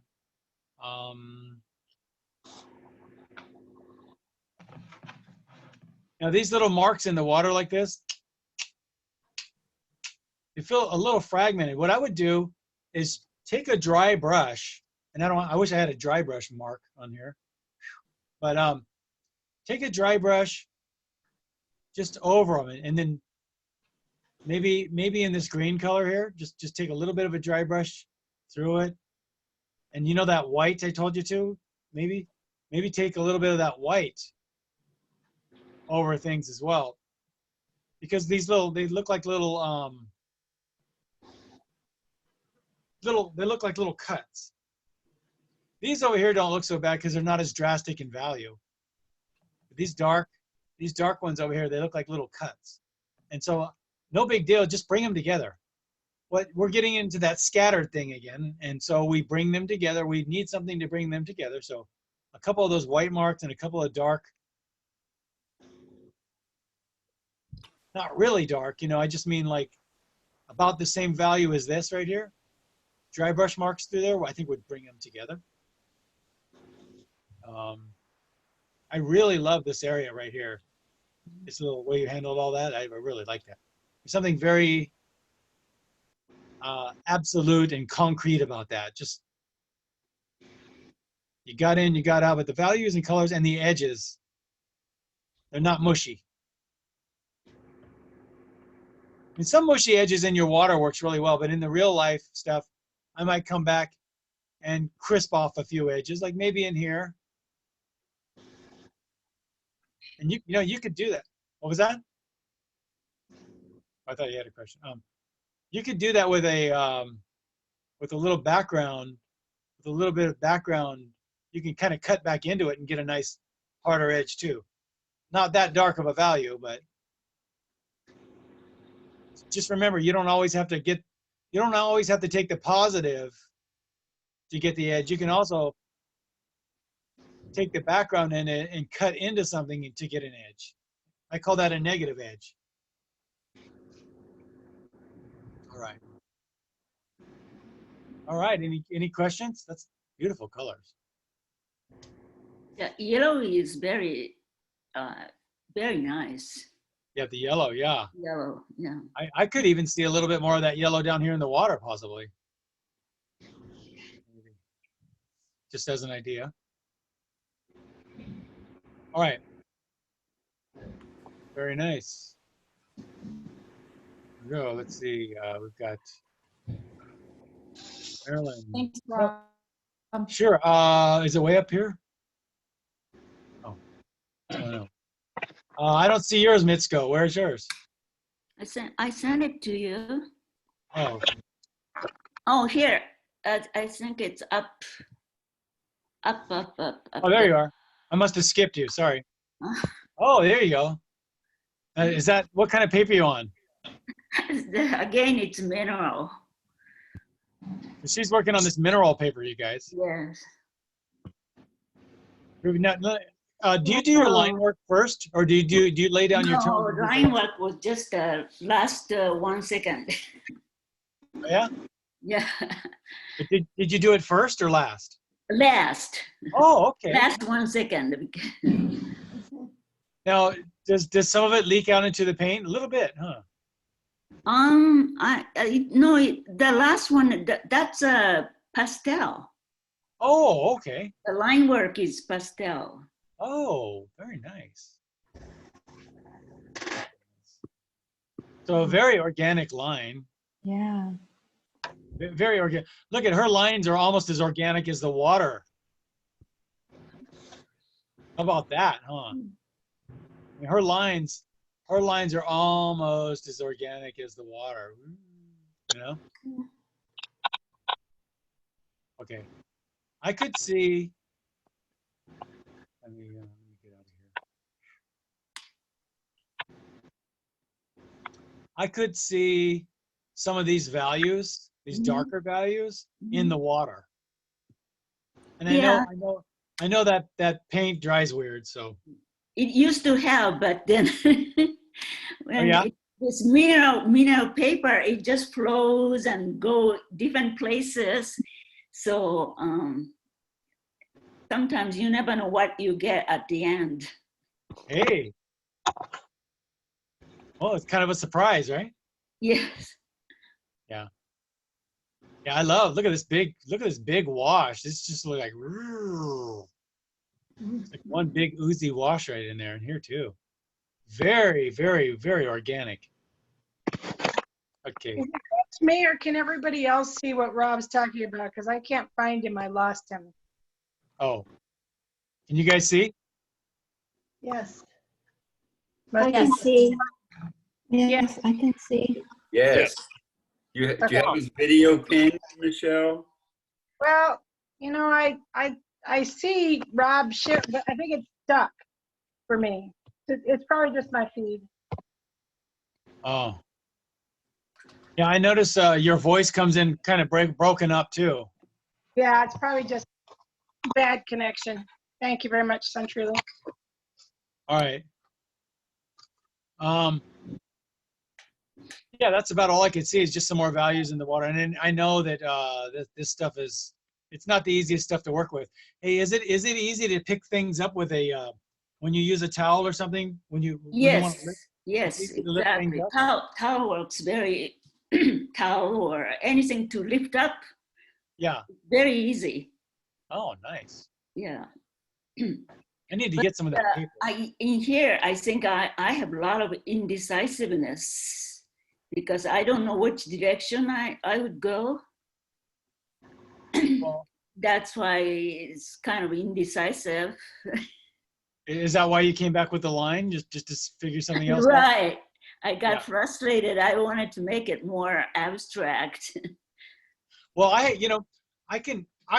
Now these little marks in the water like this, you feel a little fragmented. What I would do is take a dry brush, and I wish I had a dry brush mark on here, but take a dry brush just over them, and then maybe in this green color here, just take a little bit of a dry brush through it, and you know that white I told you to, maybe take a little bit of that white over things as well, because they look like little they look like little cuts. These over here don't look so bad because they're not as drastic in value. But these dark ones over here, they look like little cuts. And so no big deal, just bring them together. We're getting into that scattered thing again, and so we bring them together. We need something to bring them together. So a couple of those white marks and a couple of dark, not really dark, I just mean like about the same value as this right here. Dry brush marks through there, I think would bring them together. I really love this area right here. This little way you handled all that, I really like that. There's something very absolute and concrete about that. Just, you got in, you got out, but the values and colors and the edges, they're not mushy. And some mushy edges in your water works really well, but in the real life stuff, I might come back and crisp off a few edges, like maybe in here. And you could do that. What was that? I thought you had a question. You could do that with a little background, with a little bit of background. You can kind of cut back into it and get a nice harder edge too. Not that dark of a value, but just remember, you don't always have to take the positive to get the edge. You can also take the background in it and cut into something to get an edge. I call that a negative edge. All right. Any questions? That's beautiful colors. Yeah, yellow is very Very nice. Yeah, the yellow, yeah. Yellow, yeah. I could even see a little bit more of that yellow down here in the water, possibly. Maybe. Just as an idea. All right. Very nice. Here we go. Let's see. We've got Marilyn. Thanks, No, Rob. sure. Is it way up here? Oh, no. I don't see yours, Mitsuko. Where's yours? I sent it to you. Oh, Oh, here. I think it's up. Up. oh, there you are. I must have skipped you. Sorry. Oh, there you go. Is that what kind of paper you on? Again, it's mineral. She's working on this mineral paper, you guys. Yes. Do you do your line work first, or do you lay down your No, tones? line work was just the last 1 second. Yeah. Yeah. But did you do it first or last? Last. Oh, okay. Last 1 second. Now, does some of it leak out into the paint? A little bit, huh? No, the last one, that's a pastel. Oh, okay. The line work is pastel. Oh, very nice. So a very organic line. Yeah. Very organic. Look at her lines are almost as organic as the water. How about that, huh? I mean, her lines are almost as organic as the water. You know? Okay. I could see. Let me get out of here. I could see some of these values, these darker values, in the water. And I know that paint dries weird, so. It used to have, but then when this mineral paper, it just flows and go different places. So sometimes you never know what you get at the end. Hey. Well, it's kind of a surprise, right? Yes. Yeah. Yeah, I love. Look at this big wash. This just looks like it's like one big oozy wash right in there, and here too. Very, very, very organic. Okay. Is it just me, or can everybody else see what Rob's talking about? Because I can't find him. I lost him. Oh. Can you guys see? Yes. I can see. Yes, I can see. Yes. Do you have his video pinned, Michelle? Well, you know, I see Rob share, but I think it's stuck for me. It's probably just my feed. Oh. Yeah, I notice your voice comes in kind of broken up too. Yeah, it's probably just bad connection. Thank you very much, CenturyLink. All right. Yeah, that's about all I can see is just some more values in the water. And then I know that this stuff it's not the easiest stuff to work with. Hey, is it easy to pick things up with a when you use a towel or something? Yes, exactly. Towel works very towel or anything to lift up. Yeah. Very easy. Oh, nice. Yeah. I need to get some of that paper. In here, I think I have a lot of indecisiveness because I don't know which direction I would go. Well, that's why it's kind of indecisive. Is that why you came back with the line, just to figure something else out? Right. I got frustrated. I wanted to make it more abstract. Well, I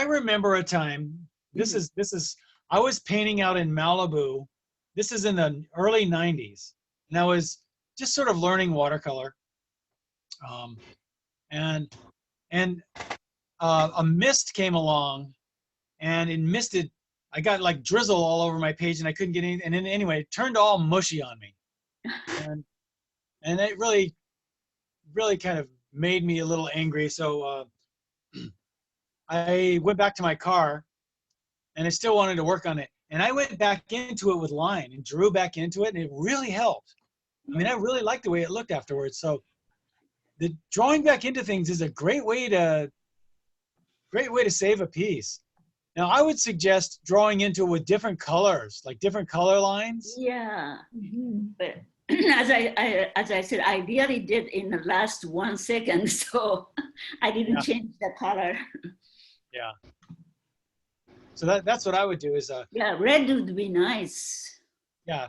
remember a time. This is I was painting out in Malibu. This is in the early 90s, and I was just sort of learning watercolor. And a mist came along, and it misted. I got like drizzle all over my page, and I couldn't get any. And then anyway, it turned all mushy on me, and it really kind of made me a little angry. So I went back to my car, and I still wanted to work on it. And I went back into it with line and drew back into it, and it really helped. I mean, I really liked the way it looked afterwards. So the drawing back into things is a great way to save a piece. Now, I would suggest drawing into it with different colors, like different color lines. Yeah, but as I said, I really did in the last 1 second, so I didn't change the color. Yeah. So that's what I would do is yeah, red would be nice. Yeah.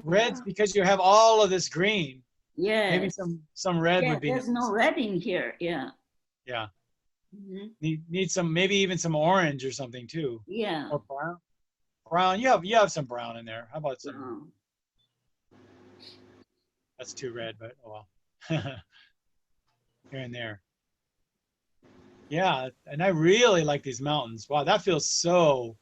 Red's because you have all of this green. Yeah. Maybe some red would be there's nice. no red in here. Yeah. Yeah. Need some, maybe even some orange or something too. Yeah. Or brown. Brown. You have some brown in there. How about some? That's too red, but oh well. Here and there. Yeah, and I really like these mountains. Wow, that feels so.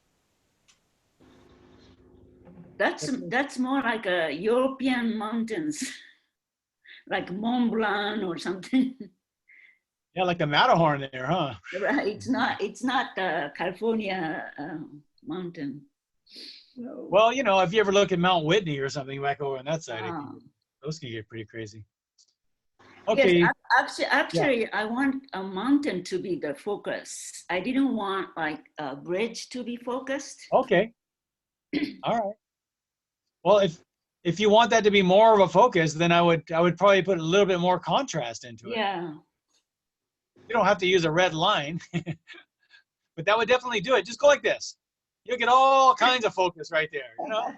That's more like a European mountains, like Mont Blanc or something. Yeah, like the Matterhorn there, huh? Right. It's not California mountain. Well, you know, if you ever look at Mount Whitney or something back over on that side, those can get pretty crazy. Okay. Yes, actually, I want a mountain to be the focus. I didn't want like a bridge to be focused. Okay. All right. Well, if you want that to be more of a focus, then I would probably put a little bit more contrast into it. Yeah. You don't have to use a red line, but that would definitely do it. Just go like this. You'll get all kinds of focus right there, you know?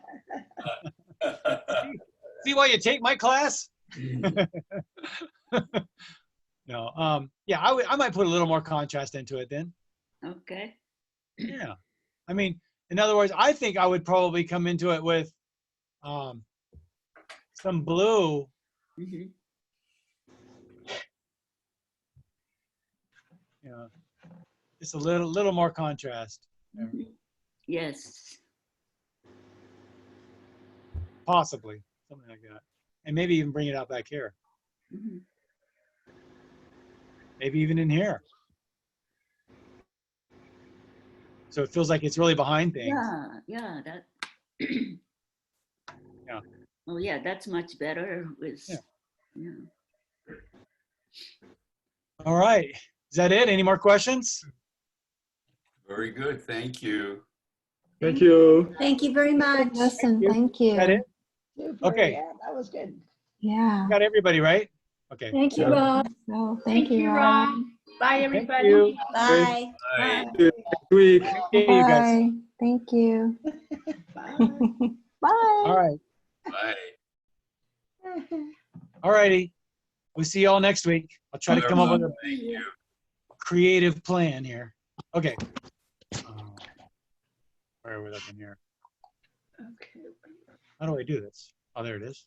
See why you take my class? No, yeah, I might put a little more contrast into it then. Okay. Yeah. I mean, in other words, I think I would probably come into it with some blue. Yeah, just a little more contrast. Yes. Possibly something like that, and maybe even bring it out back here. Maybe even in here, so it feels like it's really behind things. Yeah, that. Yeah. Oh yeah, that's much better with. Yeah. All right. Is that it? Any more questions? Very good. Thank you. Thank you. Thank you very much. Lesson. Thank you. Is that it? Super, Okay. yeah, that was good. Yeah. Got everybody right? Okay. Thank you, Yeah. Rob. So Thank you, Rob. Bye, everybody. you. Bye. Bye. Next week. Okay, you guys. Bye. Thank you. Bye. Bye. All right. Bye. All righty. We'll see you all next week. I'll try to come up with a Thank you. creative plan here. Okay. Where are we looking here? Okay. How do I do this? Oh, there it is.